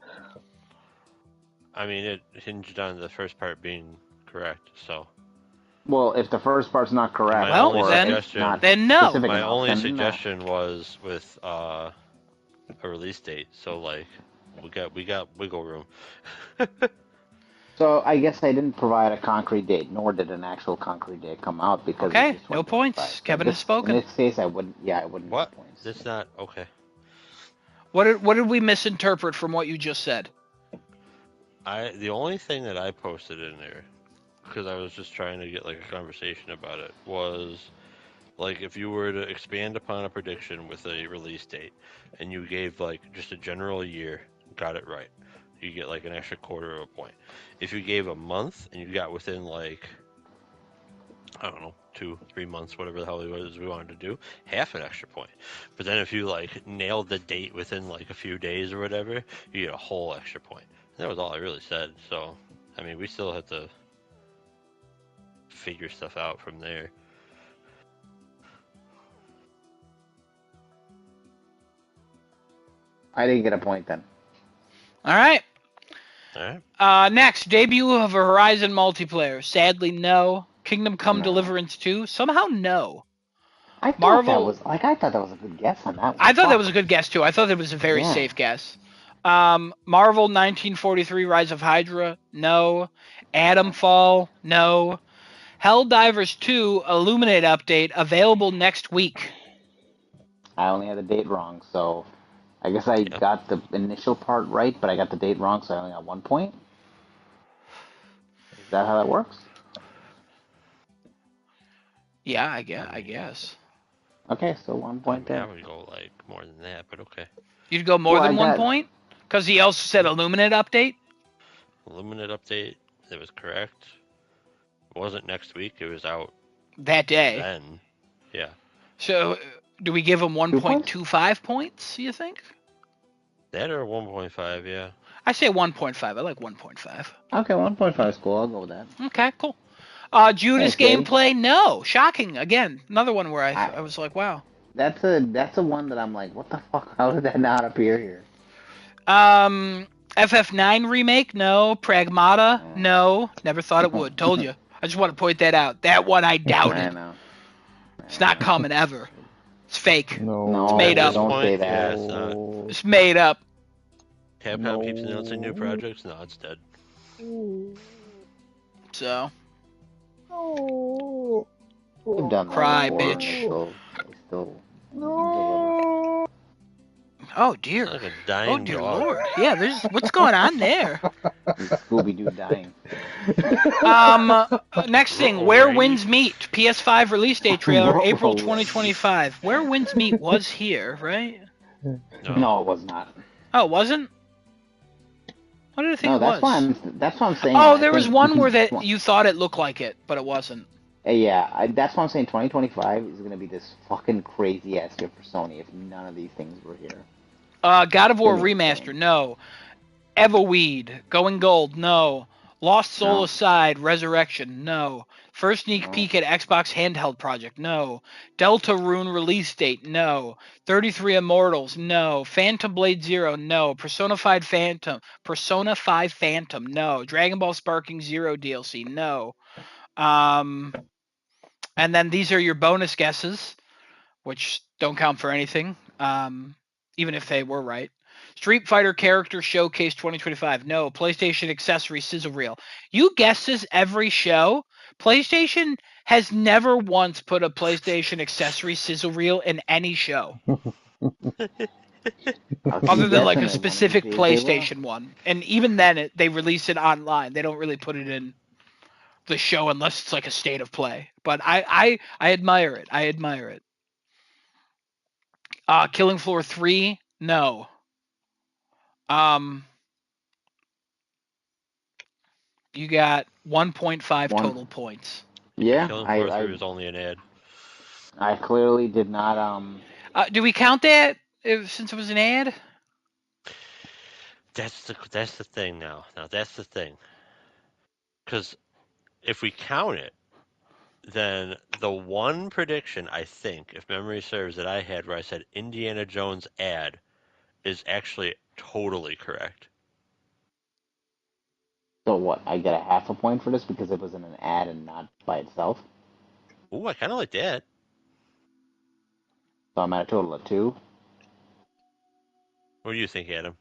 I mean, it hinged on the first part being correct. So Well, if the first part's not correct my Well, only or it's suggestion, not then no. specific my enough, only then no. suggestion was with a release date. So like, we got wiggle room. So I guess I didn't provide a concrete date, nor did an actual concrete date come out because it's Okay, just no 2025. points. So Kevin has in spoken. this case, I wouldn't. Yeah, I wouldn't What? get points. That's not okay. What did we misinterpret from what you just said? The only thing that I posted in there, because I was just trying to get like a conversation about it, was like if you were to expand upon a prediction with a release date and you gave like just a general year, got it right, you get like an extra quarter of a point. If you gave a month and you got within like, I don't know, 2, 3 months, whatever the hell it was we wanted to do, half an extra point. But then if you like nailed the date within like a few days or whatever, you get a whole extra point. And that was all I really said. So, I mean, we still have to figure stuff out from there. I didn't get a point then. All right. All right. Next, debut of a Horizon multiplayer. Sadly, no. Kingdom Come No. Deliverance 2. Somehow, no. I thought that Marvel. was I thought that was a good guess on that one. I thought that Fuck. was a good guess too. I thought that was a very Yeah. safe guess. Marvel 1943 Rise of Hydra, no. Atom Fall, no. Helldivers 2 Illuminate update available next week. I only had the date wrong, so I guess I Yeah. got the initial part right, but I got the date wrong, so I only got 1 point. Is that how that works? Yeah, I guess. Okay, so 1 I point mean, I there. would go like more than that, but okay. You'd go more Well, I than 1 got point? Because he also said Illuminate update? Illuminate update, that was correct. It wasn't next week, it was out That day. then. Yeah. So, do we give him 1.25 points, you think? That or 1.5, yeah. I say 1.5. I like 1.5. okay. 1.5 is cool. I'll go with that. Okay, cool. Judas Thanks, Katie. gameplay, no. Shocking. Again, another one where I I, was like, wow. that's a one that I'm like, what the fuck? How did that not appear here? FF9 remake, no. Pragmata, no. Never thought it would. Told you. I just want to point that out. That one I I doubted. know. It's not coming ever. It's fake. No. It's made At up. this Don't say point, yeah, that. it's not. It's made up. Capcom keeps announcing new projects, no, it's dead. So, We've done that Cry, before. bitch. They still deliver. oh It's dear. like a Oh dying dear dog. lord. Yeah, there's what's going on there? Scooby Doo dying. Next thing, Where Winds Meet, PS5 release date trailer, April 2025. Where Winds Meet was here, right? No, it was not. Oh, it wasn't? What did I think No, it that's was? that's what I'm saying. Oh, I there was think one where that you thought it looked like it, but it wasn't. Yeah, that's what I'm saying. 2025 is gonna be this fucking crazy ass year for Sony if none of these things were here. God of War Gonna be Remaster, insane. no. Evoweed, Going Gold, no. Lost Soul No. Aside, Resurrection, no. First sneak No. peek at Xbox Handheld Project, no. Delta Rune release date, no. 33 Immortals, no. Phantom Blade Zero, no. Persona 5 Phantom, no. Dragon Ball Sparking Zero DLC, no. And then these are your bonus guesses, which don't count for anything, even if they were right. Street Fighter Character Showcase 2025. No. PlayStation Accessory Sizzle Reel. You guess this every show. PlayStation has never once put a PlayStation Accessory Sizzle Reel in any show. I'll Other keep than like guessing a it. One of these specific days they will. PlayStation one. And even then, they release it online. They don't really put it in the show unless it's like a state of play. But I admire it. I admire it. Killing Floor 3, no. You got 1.5 One. total points. Yeah, Killing Floor 3 was only an ad. I clearly did not. Do we count that since it was an ad? That's the thing now. Now that's the thing. Because if we count it, then the one prediction I think, if memory serves, that I had where I said Indiana Jones ad is actually totally correct. So what? I get a half a point for this because it was in an ad and not by itself. Ooh, I kind of like that. So I'm at a total of 2. What do you think, Adam?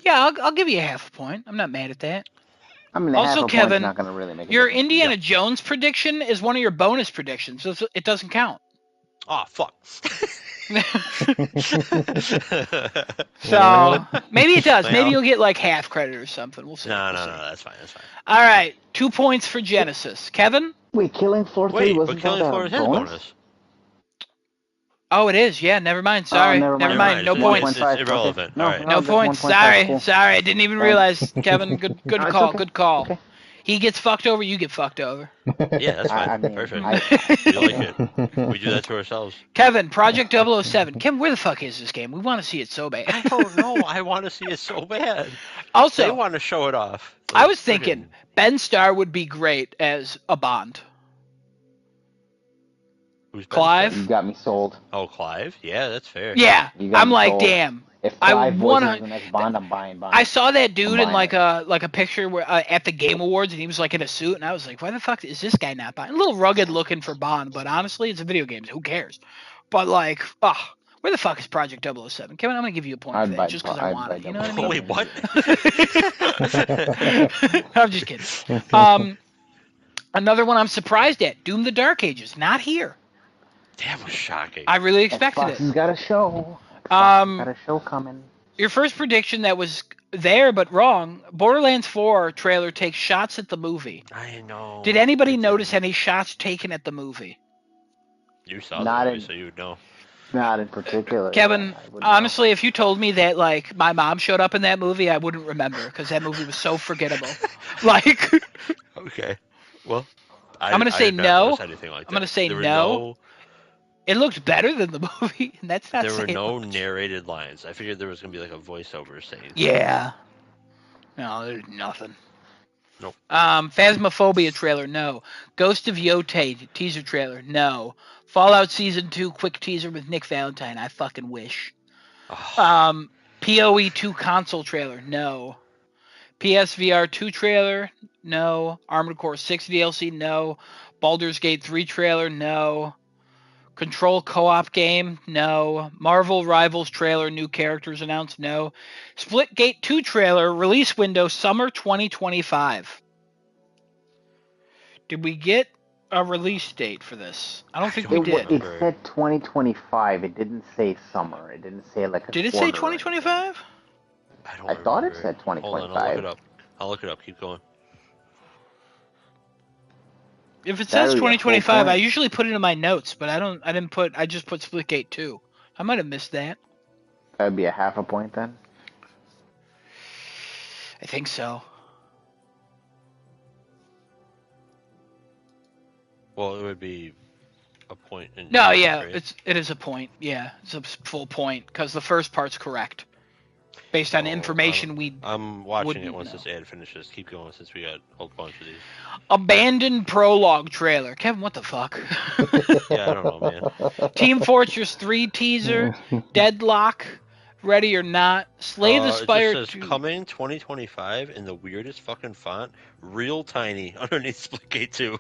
Yeah, I'll give you a half a point. I'm not mad at that. I mean, the Also, half a point's Kevin, not going to really make a your difference. Indiana Jones prediction is one of your bonus predictions, so it doesn't count. Oh, fuck. So maybe it does. Well, Maybe you'll get like half credit or something. We'll see. No, We'll see. that's fine. That's fine. All right, 2 points for Genesis. Kevin? Wait, Killing Floor 3 Wait, but wasn't Killing that Floor a is his bonus. Oh, it is. Yeah, never mind. Sorry. never Never mind. mind. No points. It's irrelevant. No, All right. No just points. 1.5, Sorry. cool. Sorry. I didn't even Thanks. realize, Kevin. Good No, it's call. okay. Good call. Okay. He gets fucked over, you get fucked over. Yeah, that's fine. I mean, Perfect. I- We like it. We do that to ourselves. Kevin, Project 007. Kevin, where the fuck is this game? We want to see it so bad. I don't know. I want to see it so bad. They Also, want to show it off. I was thinking Ben Starr would be great as a Bond. Who's Clive? You got me sold. Oh, Clive? Yeah, that's fair. Yeah, You got I'm me like, sold. damn. If I Clive wanna- voices the next Bond, I'm buying Bond. I saw that dude in buying like a picture where at the Game Awards, and he was like in a suit, and I was like, why the fuck is this guy not buying? A little rugged looking for Bond, but honestly, it's a video game. So who cares? But like, where the fuck is Project 007? Kevin, I'm gonna give you a point for that just because I want it. You know what I mean? Wait, what? I'm just kidding. Another one I'm surprised at. Doom: The Dark Ages, not here. That was shocking. I really expected Xbox it. has got a show. Xbox has got a show coming. Your first prediction that was there but wrong. Borderlands 4 trailer takes shots at the movie. I know. Did anybody notice any shots taken at the movie? You saw Not the movie, in- so you would know. Not in particular. Kevin, I wouldn't honestly, if you told me that like my mom showed up in that movie, I wouldn't remember because that movie was so forgettable. Like, Okay. Well, I'm gonna I say did not no. notice anything like I'm gonna that. say There were no. It looked better than the movie, and that's not There were saying no much. narrated lines. I figured there was gonna be like a voiceover saying. Yeah. No, there's nothing. Nope. Phasmophobia trailer, no. Ghost of Yotei teaser trailer, no. Fallout Season 2 quick teaser with Nick Valentine, I fucking wish. Oh, PoE 2 console trailer, no. PSVR 2 trailer, no. Armored Core 6 DLC, no. Baldur's Gate 3 trailer, no. Control co-op game, no. Marvel Rivals trailer, new characters announced, no. Splitgate 2 trailer, release window summer 2025. Did we get a release date for this? I don't think we did. It said 2025. It didn't say summer. It didn't say like a Did it say 2025? I thought it said Hold on, 2025. I'll look it up. Keep going. If it says That'll be a full 2025, I point. usually put it in my notes, but I just put Splitgate 2. I might have missed that. That'd be a half a point then. I think so. Well, it would be a point. No, yeah, right? it is a point. Yeah, it's a full point because the first part's correct, based on information I'm watching wouldn't it once know. this ad finishes. Keep going since we got a whole bunch of these. Abandoned prologue trailer. Kevin, what the fuck? Yeah, I don't know, man. Team Fortress 3 teaser, Deadlock, Ready or not, Slay the It just Spire says 2. coming 2025 in the weirdest fucking font, real tiny underneath Splitgate 2.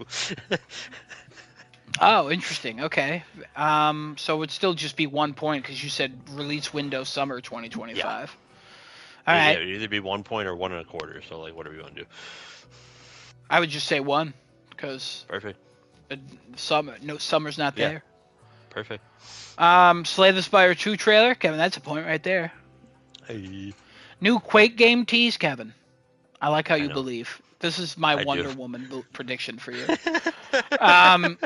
Oh, interesting. Okay. So it would still just be 1 point because you said release window summer Yeah. 2025. All Yeah, right. it'd either be 1 point or 1.25. So like whatever you want to do. I would just say 1 because Perfect. summer's not Yeah. there. Perfect. Slay the Spire 2 trailer, Kevin. That's a point right there. Hey. New Quake game tease, Kevin. I like how I you know. believe. This is my I do. Wonder Woman prediction for you.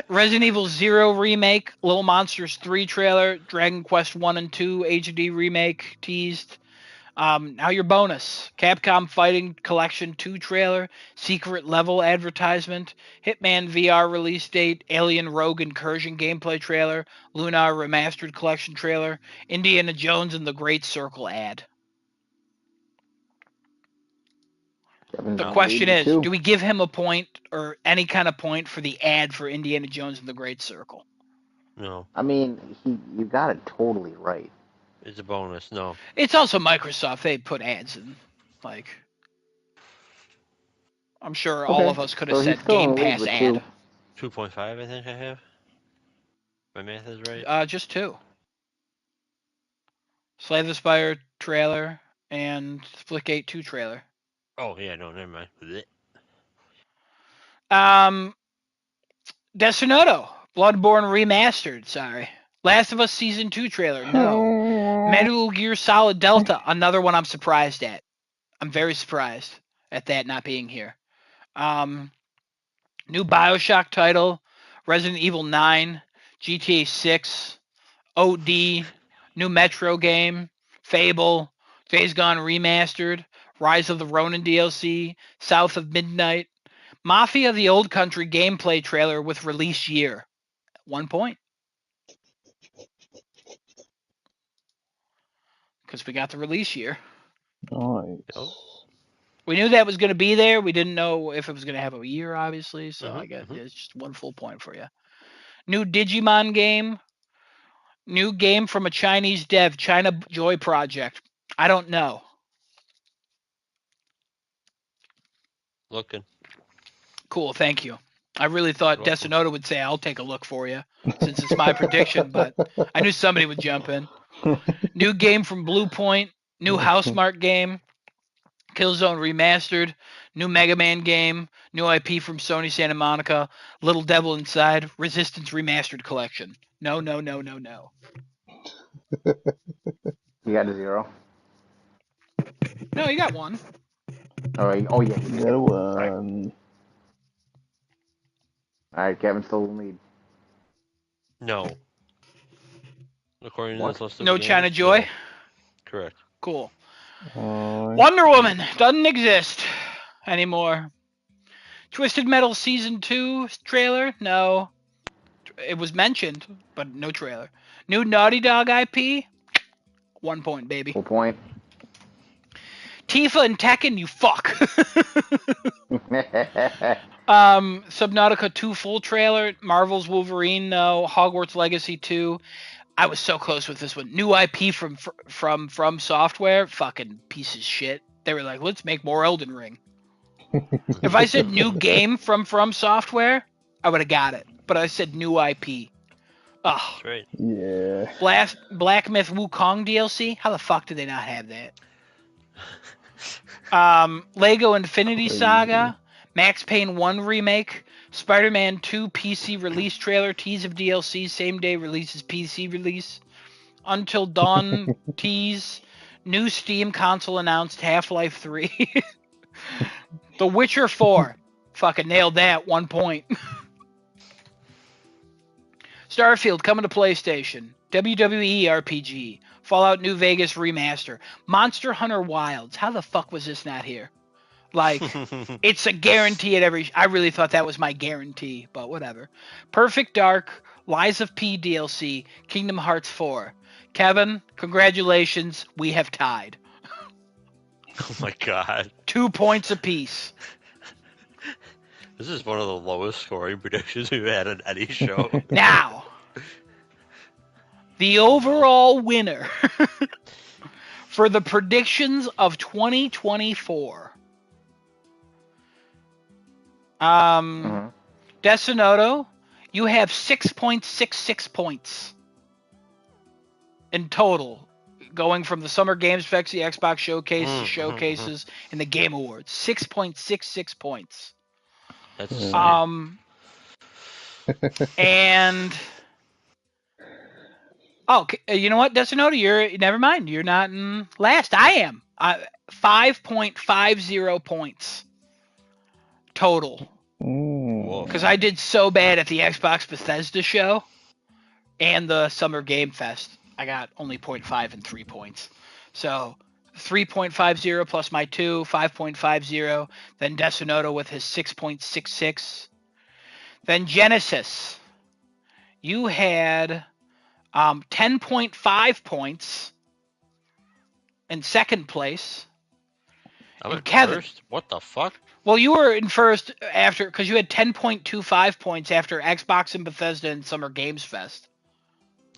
Resident Evil 0 remake, Little Monsters 3 trailer, Dragon Quest 1 and 2 HD remake teased. Now your bonus: Capcom Fighting Collection 2 trailer, secret level advertisement, Hitman VR release date, Alien Rogue Incursion gameplay trailer, Lunar Remastered Collection trailer, Indiana Jones and the Great Circle ad. Kevin's The No. question leading is, too. do we give him a point or any kind of point for the ad for Indiana Jones and the Great Circle? No. I mean, you got it totally right. It's a bonus. No. It's also Microsoft. They put ads in. Like, I'm sure all Okay, of us could have so he's said still in Game the lead Pass with ad. 2. 2.5, I think I have. My math is right. Just 2. Slay the Spire trailer and Splitgate 2 trailer. Oh, yeah, no, never mind. Blech. Um, Destinoto, Bloodborne remastered. Sorry. Last of Us Season 2 trailer. No. Metal Gear Solid Delta. Another one I'm surprised at. I'm very surprised at that not being here. Um, New Bioshock title, Resident Evil 9, GTA 6, OD, new Metro game, Fable, Days Gone Remastered, Rise of the Ronin DLC, South of Midnight, Mafia the Old Country gameplay trailer with release year. 1 point. Because we got the release year. Nice. Yep. We knew that was going to be there. We didn't know if it was going to have a year, obviously. So I guess Mm-hmm. it's just 1 full point for you. New Digimon game. New game from a Chinese dev, China Joy Project. I don't know. Looking. Cool, thank you. I really thought You're welcome. Destinoto would say, I'll take a look for you, since it's my prediction, but I knew somebody would jump in. New game from Blue Point, new Housemark game, Killzone Remastered, new Mega Man game, new IP from Sony Santa Monica, Little Devil Inside, Resistance Remastered Collection. No, no, no, no, no. You got a 0. No, you got 1. All right. Oh yeah, you You did got get a 1. Sorry. one. All right, Kevin's still in the lead. No. According to What? this list of No China games, Joy? no. Correct. Cool. Alright. Wonder Woman doesn't exist anymore. Twisted Metal Season 2 trailer? No. It was mentioned, but no trailer. New Naughty Dog IP? 1 point, baby. Full point. Tifa and Tekken, you fuck. Subnautica 2 full trailer. Marvel's Wolverine, no. Hogwarts Legacy 2. I was so close with this one. New IP from Software? Fucking piece of shit. They were like, let's make more Elden Ring. If I said new game from Software, I would have got it. But I said new IP. Ugh. That's right. Yeah. Black Myth Wukong DLC? How the fuck did they not have that? Lego Infinity Crazy. Saga, Max Payne 1 remake, Spider-Man 2 PC release trailer, tease of DLC, same day releases PC release, Until Dawn tease, new Steam console announced, Half-Life 3, The Witcher 4. Fucking nailed that, 1 point. Starfield coming to PlayStation, WWE RPG, Fallout New Vegas remaster, Monster Hunter Wilds. How the fuck was this not here? Like, it's a guarantee at every. I really thought that was my guarantee, but whatever. Perfect Dark, Lies of P DLC, Kingdom Hearts 4. Kevin, congratulations, we have tied. Oh my god. 2 points apiece. This is one of the lowest scoring predictions we've had on any show. Now, the overall winner For the predictions of 2024, Mhm. Desinoto, you have 6.66 points in total, going from the Summer Games Fest, the Xbox Showcase, the showcases, and the Game Awards. 6.66 points. That's insane. And you know what, Desinoto, you're never mind. You're not in last. I am. 5.50 points total. Whoa. Because I did so bad at the Xbox Bethesda show and the Summer Game Fest. I got only 0.5 and 3 points. So 3.50 plus my 2, 5.50. Then Desinoto with his 6.66. Then Genesis, you had 10.5 points in second place. I'm And in Kevin, first? What the fuck? well, you were in first after because you had 10.25 points after Xbox and Bethesda and Summer Games Fest.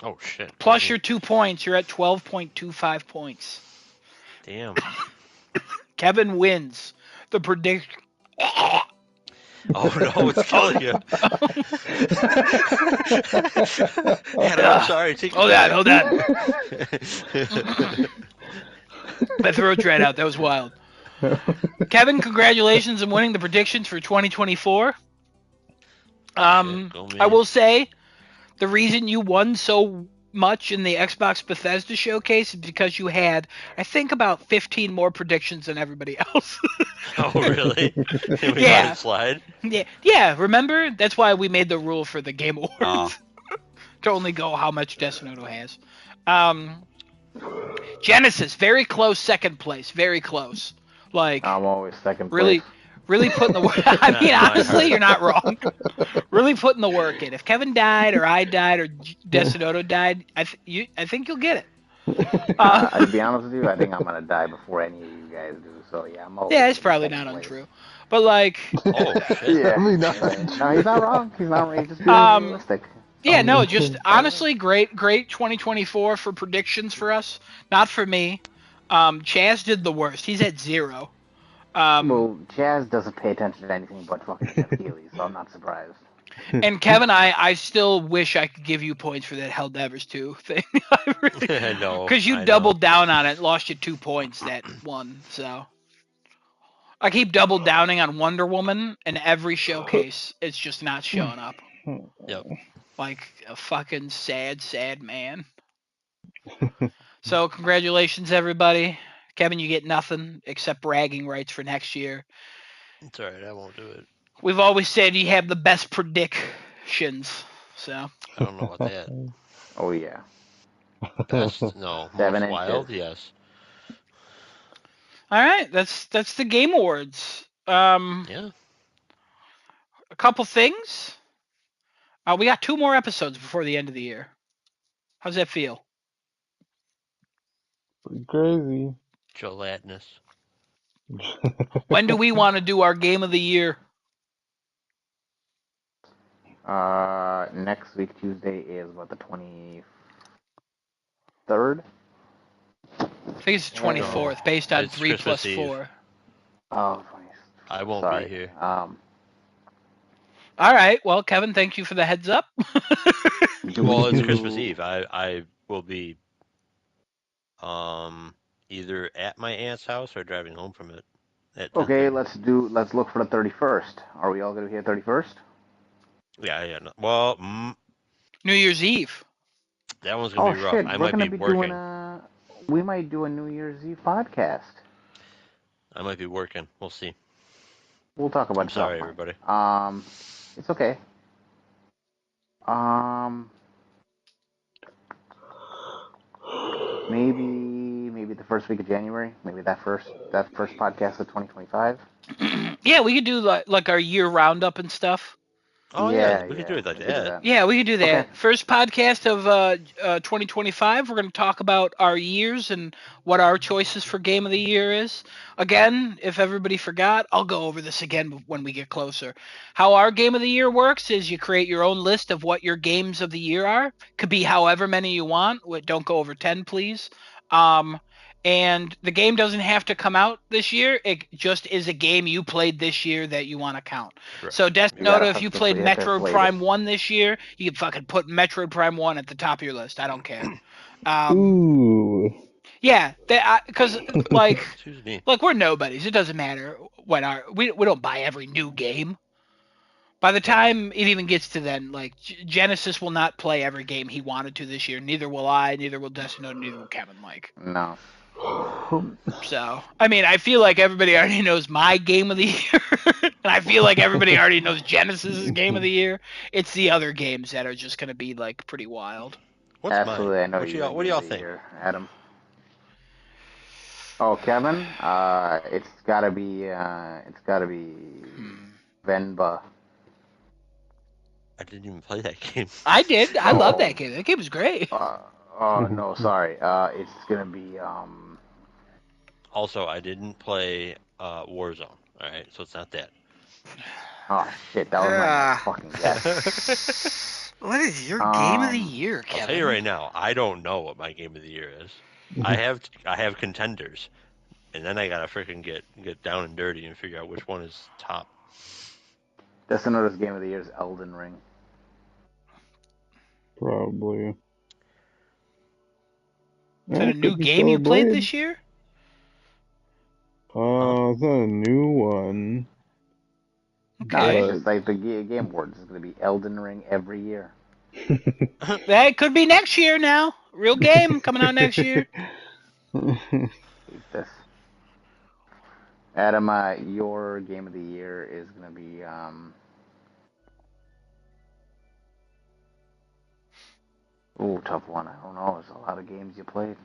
Oh shit. Plus your 2 points, you're at 12.25 points. Damn. Kevin wins the predict. Oh no, it's killing you. Adam, I'm sorry. Take Hold it on. My throat dried out. That was wild. Kevin, congratulations on winning the predictions for 2024. Shit, go me. I will say the reason you won so much in the Xbox Bethesda showcase is because you had, I think, about 15 more predictions than everybody else. Oh really? Can we Yeah. let it slide? Yeah. Remember, that's why we made the rule for the Game Awards Ah. to only go how much Desinoto has. Genesis, very close second place, very close. Like I'm always second really, place. really putting the work. I mean, My honestly, heart. you're not wrong. Really putting the work in. If Kevin died, or I died, or Desinoto died, I think you'll get it. To be honest with you, I think I'm gonna die before any of you guys do. So yeah, I'm always Yeah, it's gonna be probably second not place. untrue, but like, Oh shit. Yeah. I mean, No, he's not wrong. He's not wrong. He's just being realistic. yeah, no, just honestly, great 2024 for predictions for us. Not for me. Chaz did the worst. He's at 0. Well, Chaz doesn't pay attention to anything but fucking Jeff Keighley, so I'm not surprised. And Kevin, I still wish I could give you points for that Hell Devers 2 thing. I know. Because you I doubled know. down on it, lost you 2 points that one. So I keep double downing on Wonder Woman, and every showcase it's just not showing up. Yep. Like a fucking sad man. So congratulations, everybody. Kevin, you get nothing except bragging rights for next year. It's alright, I won't do it. We've always said you have the best predictions. So I don't know about that. Oh yeah. Best? No. 7 Most wild? inches. Yes. all right, that's the Game Awards. Yeah. A couple things. We got 2 more episodes before the end of the year. How's that feel? Pretty crazy. Gelatinous. When do we want to do our Game of the Year? Next week Tuesday is what, the 23rd? I think it's the 24th, based on It's 3 Christmas plus Eve. 4. Oh, I won't sorry. be here. All right. Well, Kevin, thank you for the heads up. Well, it's Christmas Eve. I will be either at my aunt's house or driving home from it at 10:30. Okay, let's look for the 31st. Are we all gonna be here 31st? Yeah. No. Well, New Year's Eve. that one's gonna Oh be rough. shit, I we're might gonna be be working. we might do a New Year's Eve podcast. I might be working. We'll see. We'll talk about I'm it sorry, offline. everybody. It's okay. Maybe the first week of January. Maybe that first podcast of 2025. Yeah, we could do like our year roundup and stuff. Oh yeah, we could do it like We could do that. that. Yeah, we could do that. Okay. First podcast of 2025. We're going to talk about our years and what our choices for Game of the Year is. Again, if everybody forgot, I'll go over this again when we get closer. How our Game of the Year works is you create your own list of what your games of the year are. Could be however many you want. Don't go over 10, please. And the game doesn't have to come out this year. It just is a game you played this year that you want to count. Correct. So You gotta Destinota, if you played you have to have Metroid played Prime it. 1 this year, you can fucking put Metroid Prime 1 at the top of your list. I don't care. Ooh. Yeah, because like Excuse me. we're nobodies. It doesn't matter what we don't buy every new game. By the time it even gets to then, like Genesis will not play every game he wanted to this year. Neither will I. Neither will Destinota. Neither will Kevin. Like. No. So, I mean, I feel like everybody already knows my game of the year, and I feel like everybody already knows Genesis's game of the year. It's the other games that are just going to be like pretty wild. What's Absolutely, mine? I know What your do game y'all of the think? year, Adam. Oh, Kevin, it's gotta be Venba. I didn't even play that game. I did. I love Oh. that game. That game was great. Oh no, sorry. It's gonna be Also, I didn't play Warzone. All right, so it's not that. Oh shit, that was my next fucking guess. What is your game of the Um, year, Kevin? I'll tell you right now, I don't know what my game of the year is. I have contenders, and then I gotta freaking get down and dirty and figure out which one is top. Destinota's game of the year is Elden Ring. Probably. Is that a new game you played this year? It's not a new one. No, Okay. it's just like the Game Awards is gonna be Elden Ring every year. That could be next year now. Real game coming out next year. Hate this. Adam, your game of the year is gonna be Ooh, tough one. I don't know. There's a lot of games you played.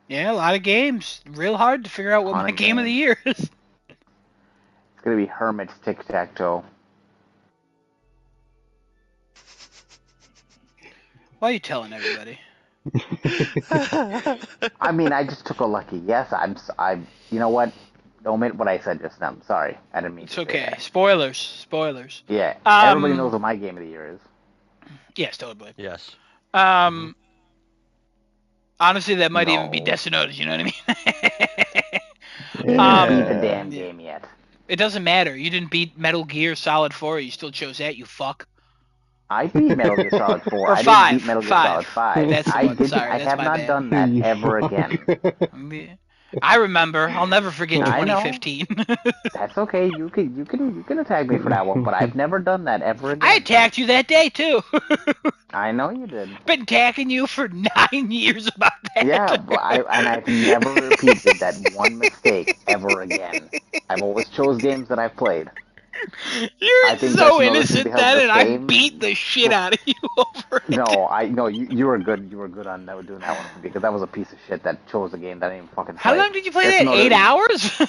Yeah, a lot of games. Real hard to figure out what Ton my of game of the games. year is. It's gonna be Hermit's Tic Tac Toe. Why are you telling everybody? I mean, I just took a lucky guess. You know what? Omit what I said just now. I'm sorry. I didn't mean It's to say okay. that. Spoilers. Yeah, everybody knows what my game of the year is. Yes, totally. Yes. Honestly, that might even be No. Destinota's. You know what I mean? You didn't beat the damn game yet. It doesn't matter. You didn't beat Metal Gear Solid 4. You still chose that. You fuck. I beat Metal Gear Solid 4. Or I 5. didn't beat Metal Gear Solid 5. That's the I one. didn't. Sorry, I that's have my not bad. done that ever again. I remember. I'll never forget I know. 2015. That's okay. You can attack me for that one, but I've never done that ever again. I attacked you that day too. I know you did. Been attacking you for 9 years about that. Yeah, but I've never repeated that one mistake ever again. I've always chose games that I've played. You're I think so Destinota's innocent should be held then, the and I same. beat the shit out of you over it. No, you were good. You were good on doing that one for me because that was a piece of shit that chose a game that I didn't even fucking play. How long did you play that? 8 hours?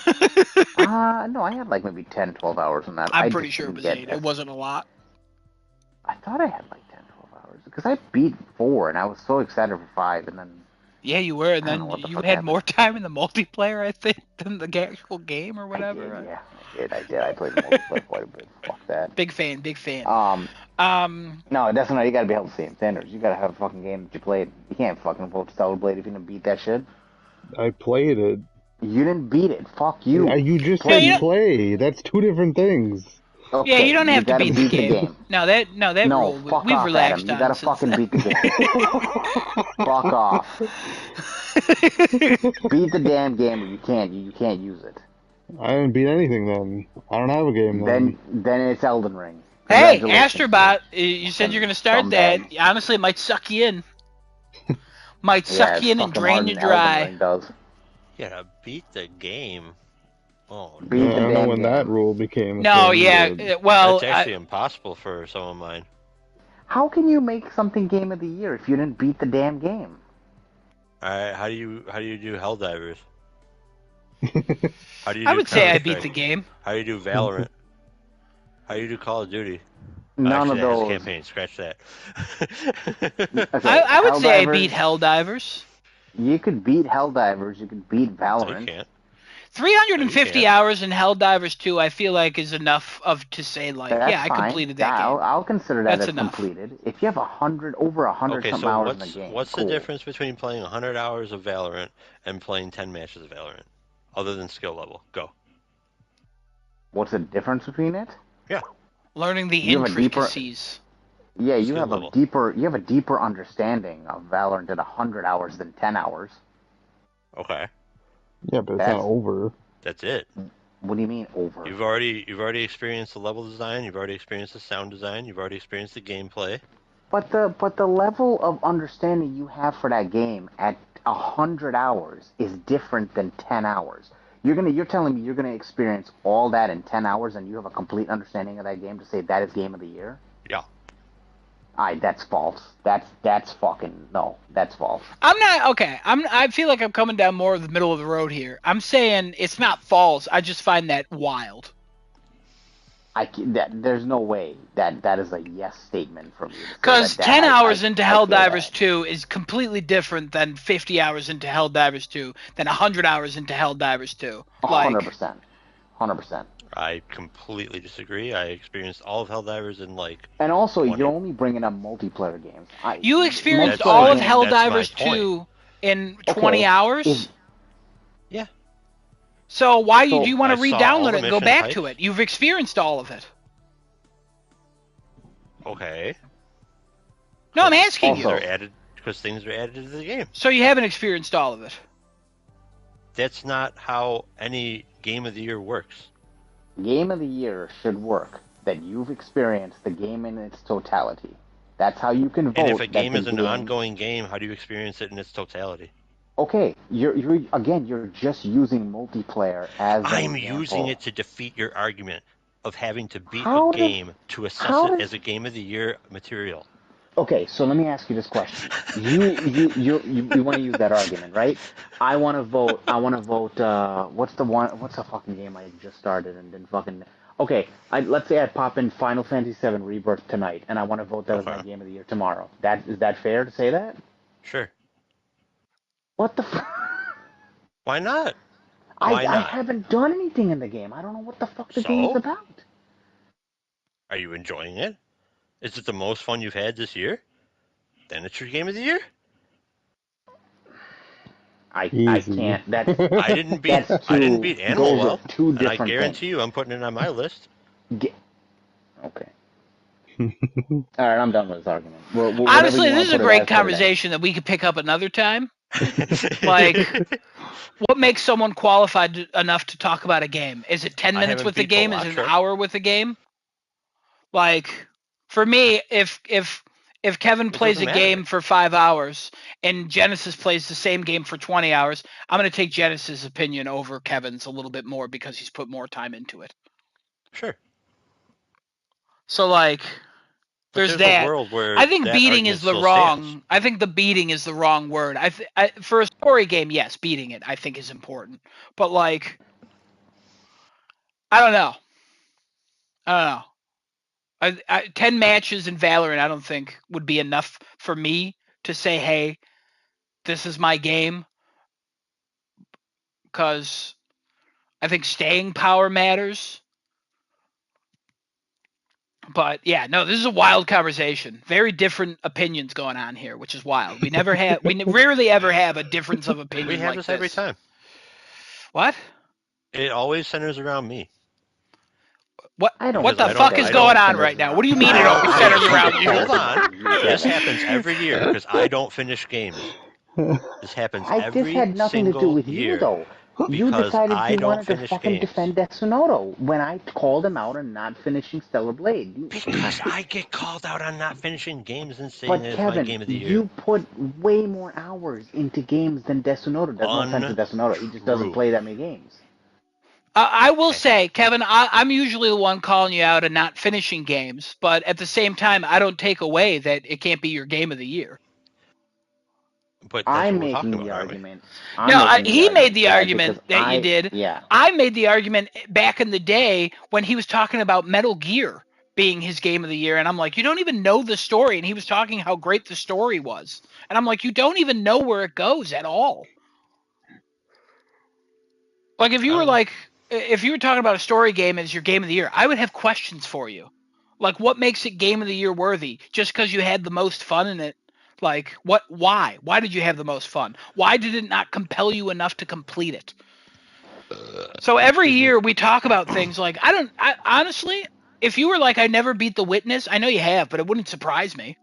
No, I had like maybe 10, 12 hours on that. I'm pretty sure it was 8. It wasn't a lot. I thought I had like 10, 12 hours because I beat 4 and I was so excited for 5 and then. Yeah, you were, and then you had happened. more time in the multiplayer, I think, than the actual game or whatever. I did. I played the multiplayer quite a bit. Fuck that. Big fan. No, that's not. You gotta be held to the same standards. You gotta have a fucking game that you played. You can't fucking vote Stellar Blade if you didn't beat that shit. I played it. You didn't beat it. Fuck you. Yeah, you just said play. That's two different things. Okay, yeah, you don't have to beat the game. game. No, that rule. Fuck We've off, relaxed Adam. You on gotta since fucking then. beat the game. Fuck off. Beat the damn game, or you can't use it. I didn't beat anything then. I don't have a game then. Then it's Elden Ring. Hey, Astrobot, you said you're gonna start scumbag. that. Honestly, it might suck you in. Might suck you in and drain you dry. Elden Ring does. Yeah, to beat the game. Oh, Beat the I don't know damn when game. that rule became. No, thing, yeah, but- well, that's actually impossible for some of mine. How can you make something game of the year if you didn't beat the damn game? All right, how do you do Helldivers? How do you? I do would say I Counter-Strike? beat the game. How do you do Valorant? How do you do Call of Duty? None Actually, of that has those. campaign. Scratch that. Okay, I would say I Helldivers, beat Helldivers. You could beat Helldivers. You could beat No, you Valorant. can't. 350 can. hours in Helldivers 2, I feel like is enough to say like, yeah, That's I fine. completed that game. I'll consider that That's as enough. completed. If you have over 100 Okay, something so hours in the game, what's the cool. difference between playing 100 hours of Valorant and playing 10 matches of Valorant, other than skill level? Go. What's the difference between it? Yeah, Learning the You have a deeper, intricacies. yeah, skill level. you have a deeper understanding of Valorant at 100 hours than 10 hours. Okay, Yeah, but it's That's not over. that's it. what do you mean over? You've already experienced the level design. You've already experienced the sound design. You've already experienced the gameplay. But the level of understanding you have for that game at 100 hours is different than 10 hours. You're telling me you're gonna experience all that in 10 hours and you have a complete understanding of that game to say that is game of the year? Yeah. That's false. That's fucking no. That's false. I'm not okay. I feel like I'm coming down more of the middle of the road here. I'm saying it's not false. I just find that wild. There's no way that is a yes statement from you. Because 10 hours into I feel Helldivers that. 2 is completely different than 50 hours into Helldivers 2, than 100 hours into Helldivers 2. Like, 100%. 100%. I completely disagree. I experienced all of Helldivers in like. And also, 20. you're only bringing up multiplayer games. you experienced That's all my- of that's my Helldivers point. 2 in 20 Okay, hours? Yeah. So why So- do you want I to saw all re-download the it and go mission back types. to it? You've experienced all of it. Okay. No, I'm asking Things you. Also- are added because things are added to the game. So you haven't experienced all of it. That's not how any game of the year works. Game of the year should work that you've experienced the game in its totality. That's how you can vote. And if a that game the is an game- ongoing game, how do you experience it in its totality? Okay, you're just using multiplayer as an I'm example. using it to defeat your argument of having to beat How a does- game to assess how it does- as a game of the year material. Okay, so let me ask you this question. You want to use that argument, right? I want to vote. What's the fucking game I just started and didn't fucking. Okay, let's say I pop in Final Fantasy VII Rebirth tonight, and I want to vote that as my Okay. game of the year tomorrow. Is that fair to say that? Sure. What the? Why not? I Why not? haven't done anything in the game. I don't know what the fuck the game's So? about. Are you enjoying it? Is it the most fun you've had this year? Then it's your game of the year. I Easy. can't. That's I didn't beat That's I didn't two- beat Animal those are Well, two and I different guarantee things. you I'm putting it on my list. Okay. All right, I'm done with this argument. Whatever Honestly, you wanna this is a put it great as, put it as. conversation that we could pick up another time. Like, what makes someone qualified enough to talk about a game? Is it 10 I minutes haven't with the beat The game? Is it an Watcher. hour with the game? Like, for me, if Kevin plays a doesn't matter. game for 5 hours and Genesis plays the same game for 20 hours, I'm going to take Genesis' opinion over Kevin's a little bit more because he's put more time into it. Sure. So, like, But there's a that. world where I think that beating argument is the still wrong. stands. I think the beating is the wrong word. For a story game, yes, beating it I think is important. But like, I don't know. 10 matches in Valorant I don't think would be enough for me to say, hey, this is my game. Because I think staying power matters. But yeah, no, this is a wild conversation. Very different opinions going on here, which is wild. We rarely ever have a difference of opinion We have like this every time. What? It always centers around me. What I don't what the Because fuck think is it going on centers right now? around- What do you mean it I always don't centers think around it you? Hold on. centers- This happens every year because I don't finish games. This happens This every had nothing to do single with you, year. though. You Because decided I you don't wanted to finish fucking games. defend Desunoto when I called him out on not finishing Stellar Blade. Because I get called out on not finishing games and saying But that it's my game Kevin, of the year. you put way more hours into games than Desunoto. There's no offense to Desunoto. He just doesn't Untrue. play that many games. I will say, Kevin, I'm usually the one calling you out and not finishing games, but at the same time, I don't take away that it can't be your game of the year. But that's I'm what we're talking making the about, aren't we? argument. He made the for that argument because that you did. Yeah. I made the argument back in the day when he was talking about Metal Gear being his game of the year, and I'm like, you don't even know the story, and he was talking how great the story was, and I'm like, you don't even know where it goes at all. Like if I you were don't know. talking about a story game as your game of the year, I would have questions for you. Like what makes it game of the year worthy? Just because you had the most fun in it? Like what? Why? Why did you have the most fun? Why did it not compel you enough to complete it? So every Excuse me. year we talk about things like I honestly, if you were like I never beat The Witness, I know you have, but it wouldn't surprise me.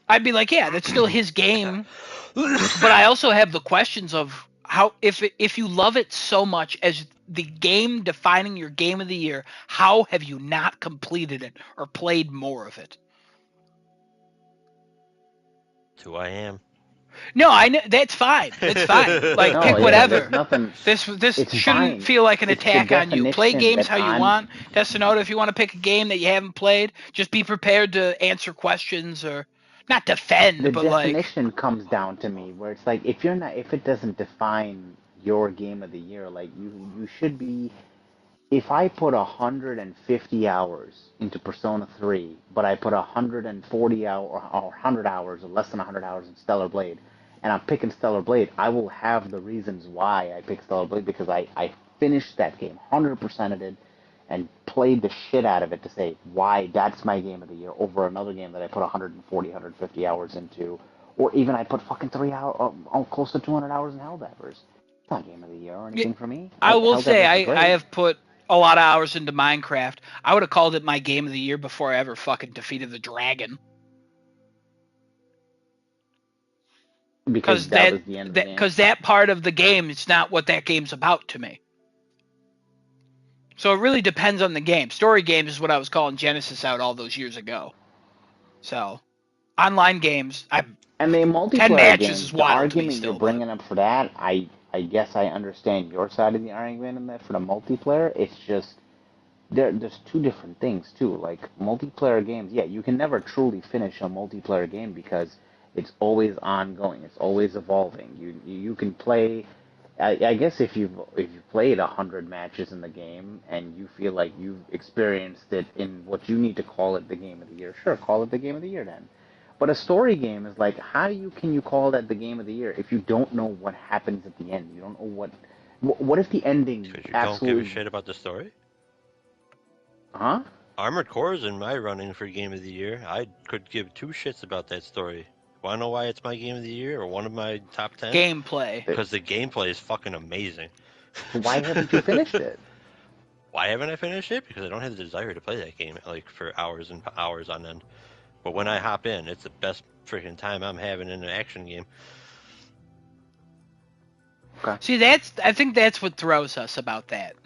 I'd be like, yeah, that's still his game, but I also have the questions of how if you love it so much as the game defining your game of the year, how have you not completed it or played more of it? That's who I am. No, I know that's fine. That's fine. Like No, pick yeah, there's whatever. nothing. This It's shouldn't fine. feel like an It's the attack on you. Play definition games that how you I'm. want. Destinoda, if you want to pick a game that you haven't played, just be prepared to answer questions or not The defend, but like definition comes down to me where it's like if it doesn't define your game of the year, like you should be. If I put 150 hours into Persona 3, but I put 140 or 100 hours or less than 100 hours in Stellar Blade, and I'm picking Stellar Blade, I will have the reasons why I picked Stellar Blade because I finished that game, 100%ed it, and played the shit out of it to say why that's my game of the year over another game that I put 140, 150 hours into, or even I put fucking 3 hours, close to 200 hours in Helldivers. It's not game of the year or anything for me. I will say Helldivers is I great. have put a lot of hours into Minecraft. I would have called it my game of the year before I ever fucking defeated the dragon. Because Cause that was the end of the game. that part of the game is not what that game's about to me. So it really depends on the game. Story game is what I was calling Genesis out all those years ago. So online games, I And the 10 multiplayer matches games, is the wild to me argument you're still, but bringing up for that, I guess I understand your side of the argument in that for the multiplayer. It's just there's two different things too. Like multiplayer games, yeah, you can never truly finish a multiplayer game because it's always ongoing. It's always evolving. You can play. I guess if you've played 100 matches in the game and you feel like you've experienced it in what you need to call it the game of the year, sure, call it the game of the year then. But a story game is like, how can you call that the game of the year if you don't know what happens at the end? You don't know what if the ending Because you don't give a absolutely, shit about the story. huh? Armored Core is in my running for game of the year. I could give two shits about that story. Want to know why it's my game of the year or one of my top 10? gameplay. Because the gameplay is fucking amazing. So why haven't you finished it? Why haven't I finished it? Because I don't have the desire to play that game like for hours and hours on end. But when I hop in, it's the best freaking time I'm having in an action game. Okay. See, I think that's what throws us about that.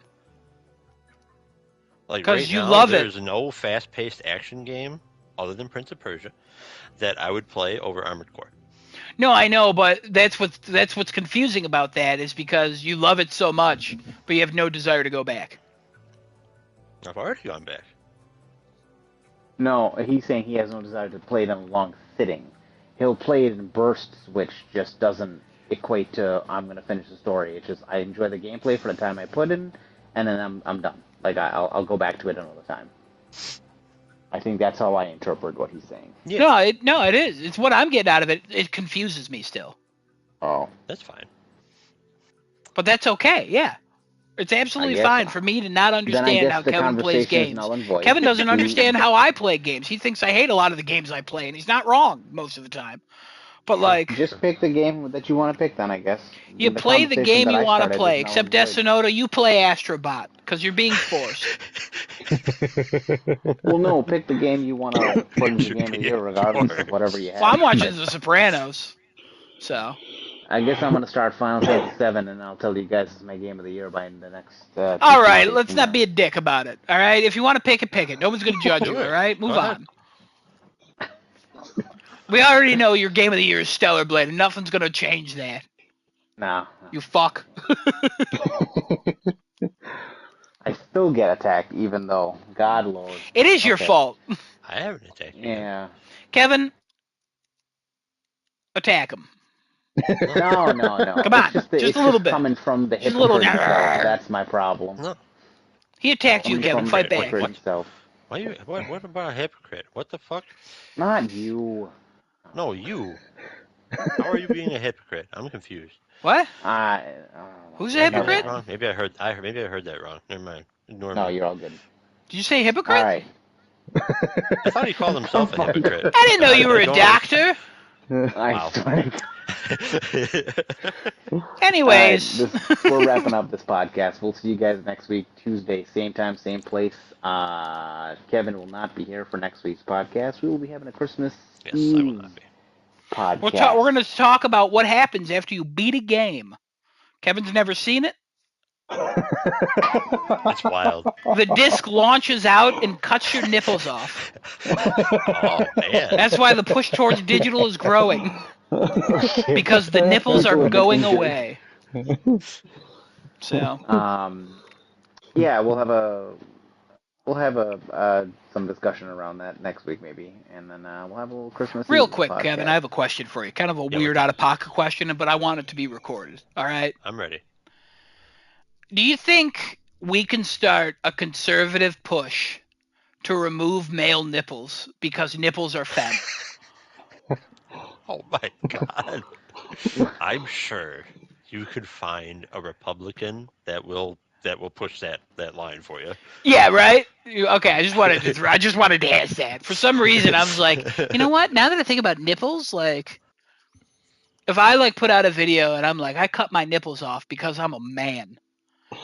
Like right Because you now, love it. there's no fast-paced action game other than Prince of Persia that I would play over Armored Core. No, I know, but that's what's confusing about that is because you love it so much, but you have no desire to go back. I've already gone back. No, he's saying he has no desire to play it in a long sitting. He'll play it in bursts, which just doesn't equate to I'm going to finish the story. It's just I enjoy the gameplay for the time I put in, and then I'm done. Like I'll go back to it another time. I think that's how I interpret what he's saying. Yeah. No, it is. It's what I'm getting out of it. It confuses me still, Oh, That's fine. but that's okay. Yeah, it's I absolutely guess fine for me to not then I understand guess how the Kevin plays conversation is games. null and void. Kevin doesn't We understand how I play games. He thinks I hate a lot of the games I play, and he's not wrong most of the time. But True. like, just pick the game that you want to pick. Then I guess you the play the conversation game that you I want to started is play. null and Except void. Destinoda, you play Astrobot because you're being forced. Well, no, pick the game you want to put You into the should game of the be year, regardless of whatever forced. you Well, have. I'm watching But The Sopranos, so I guess I'm gonna start Final Fantasy VII, and I'll tell you guys it's my game of the year by the next two all right. Tuesdays Let's from not now. be a dick about it. All right, if you want to pick it, pick it. Nobody's gonna judge Do you. All it. right, Go move ahead. on. We already know your game of the year is Stellar Blade, and nothing's gonna change that. No, You fuck. I still get attacked, even though God Lord. It is your Okay, fault, I haven't attacked you yet. yeah. Kevin. Attack him. No. No. Come on, just It's a little just bit. coming from the Just a little. hypocrite himself. That's my problem. No. He attacked you, Coming Kevin. from the Fight Wait, back. hypocrite what? himself. What about a hypocrite? What the fuck? Not you. No, you. How are you being a hypocrite? I'm confused. What? I Who's Did a I hear hypocrite? that wrong? Maybe I heard. Maybe I heard that wrong. Never mind. Ignore no, me. you're all good. Did you say All hypocrite? right. I thought he called Come himself a on. hypocrite. I didn't know you were a Don't under- doctor. I Wow. swear to God. All right, Anyways. we're wrapping up this podcast. We'll see you guys next week, Tuesday, same time, same place. Kevin will not be here for next week's podcast. We will be having a Christmas Yes, I will Eve not be. podcast. We're going to talk about what happens after you beat a game. Kevin's never seen it. It's wild. The disc launches out and cuts your nipples off. Oh man. That's why the push towards digital is growing. Because the nipples are We'll get going into it. away. So, Yeah, we'll have some discussion around that next week maybe, and then we'll have a little Christmas real Eve quick, podcast. Kevin, I have a question for you. Kind of a Yeah, weird, what's out up? of pocket question, but I want it to be recorded. All right. I'm ready. Do you think we can start a conservative push to remove male nipples because nipples are femme? Oh my god. I'm sure you could find a Republican that will push that line for you. Yeah, right. Okay, I just wanted to ask that. For some reason, I was like, you know what? Now that I think about nipples, like, if I like put out a video and I'm like, I cut my nipples off because I'm a man.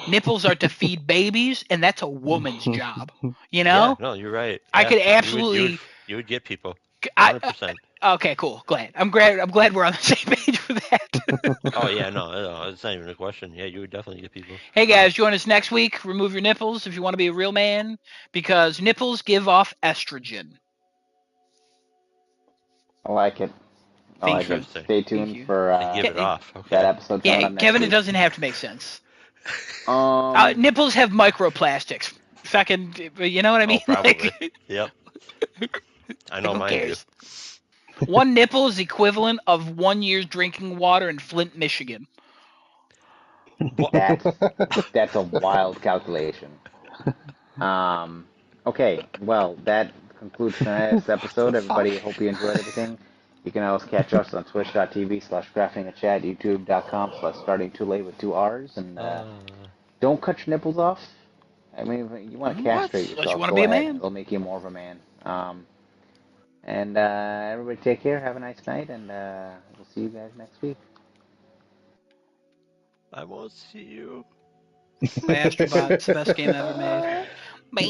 Nipples are to feed babies, and that's a woman's job. You know? Yeah, no, you're right. I Yeah, could absolutely. you would get people. I, 100%. okay, cool. Glad. I'm glad we're on the same page for that. Oh yeah, no, it's not even a question. Yeah, you would definitely get people. Hey guys, join us next week. Remove your nipples if you want to be a real man, because nipples give off estrogen. I like it. I Thank like you. it. Interesting. Stay Thank tuned you. for They give it off. that Okay. episode coming Yeah, up next Kevin, it week. doesn't have to make sense. Um, Nipples have microplastics. Fucking, you know what I mean? Oh, probably. Like, Yep. I know who mine cares? do. One nipple is equivalent of 1 year's drinking water in Flint, Michigan. What? that's a wild calculation. Okay, well, that concludes tonight's episode. Everybody, hope you enjoyed everything. You can always catch us on twitch.tv/craftingachat, youtube.com/starting too late with 2 R's, and don't cut your nipples off. I mean, if you want to castrate Unless you yourself, want to go be a ahead. man. It'll make you more of a man. And everybody take care, have a nice night, and we'll see you guys next week. I won't see you. By Astrobot, it's the best game ever made. Bye.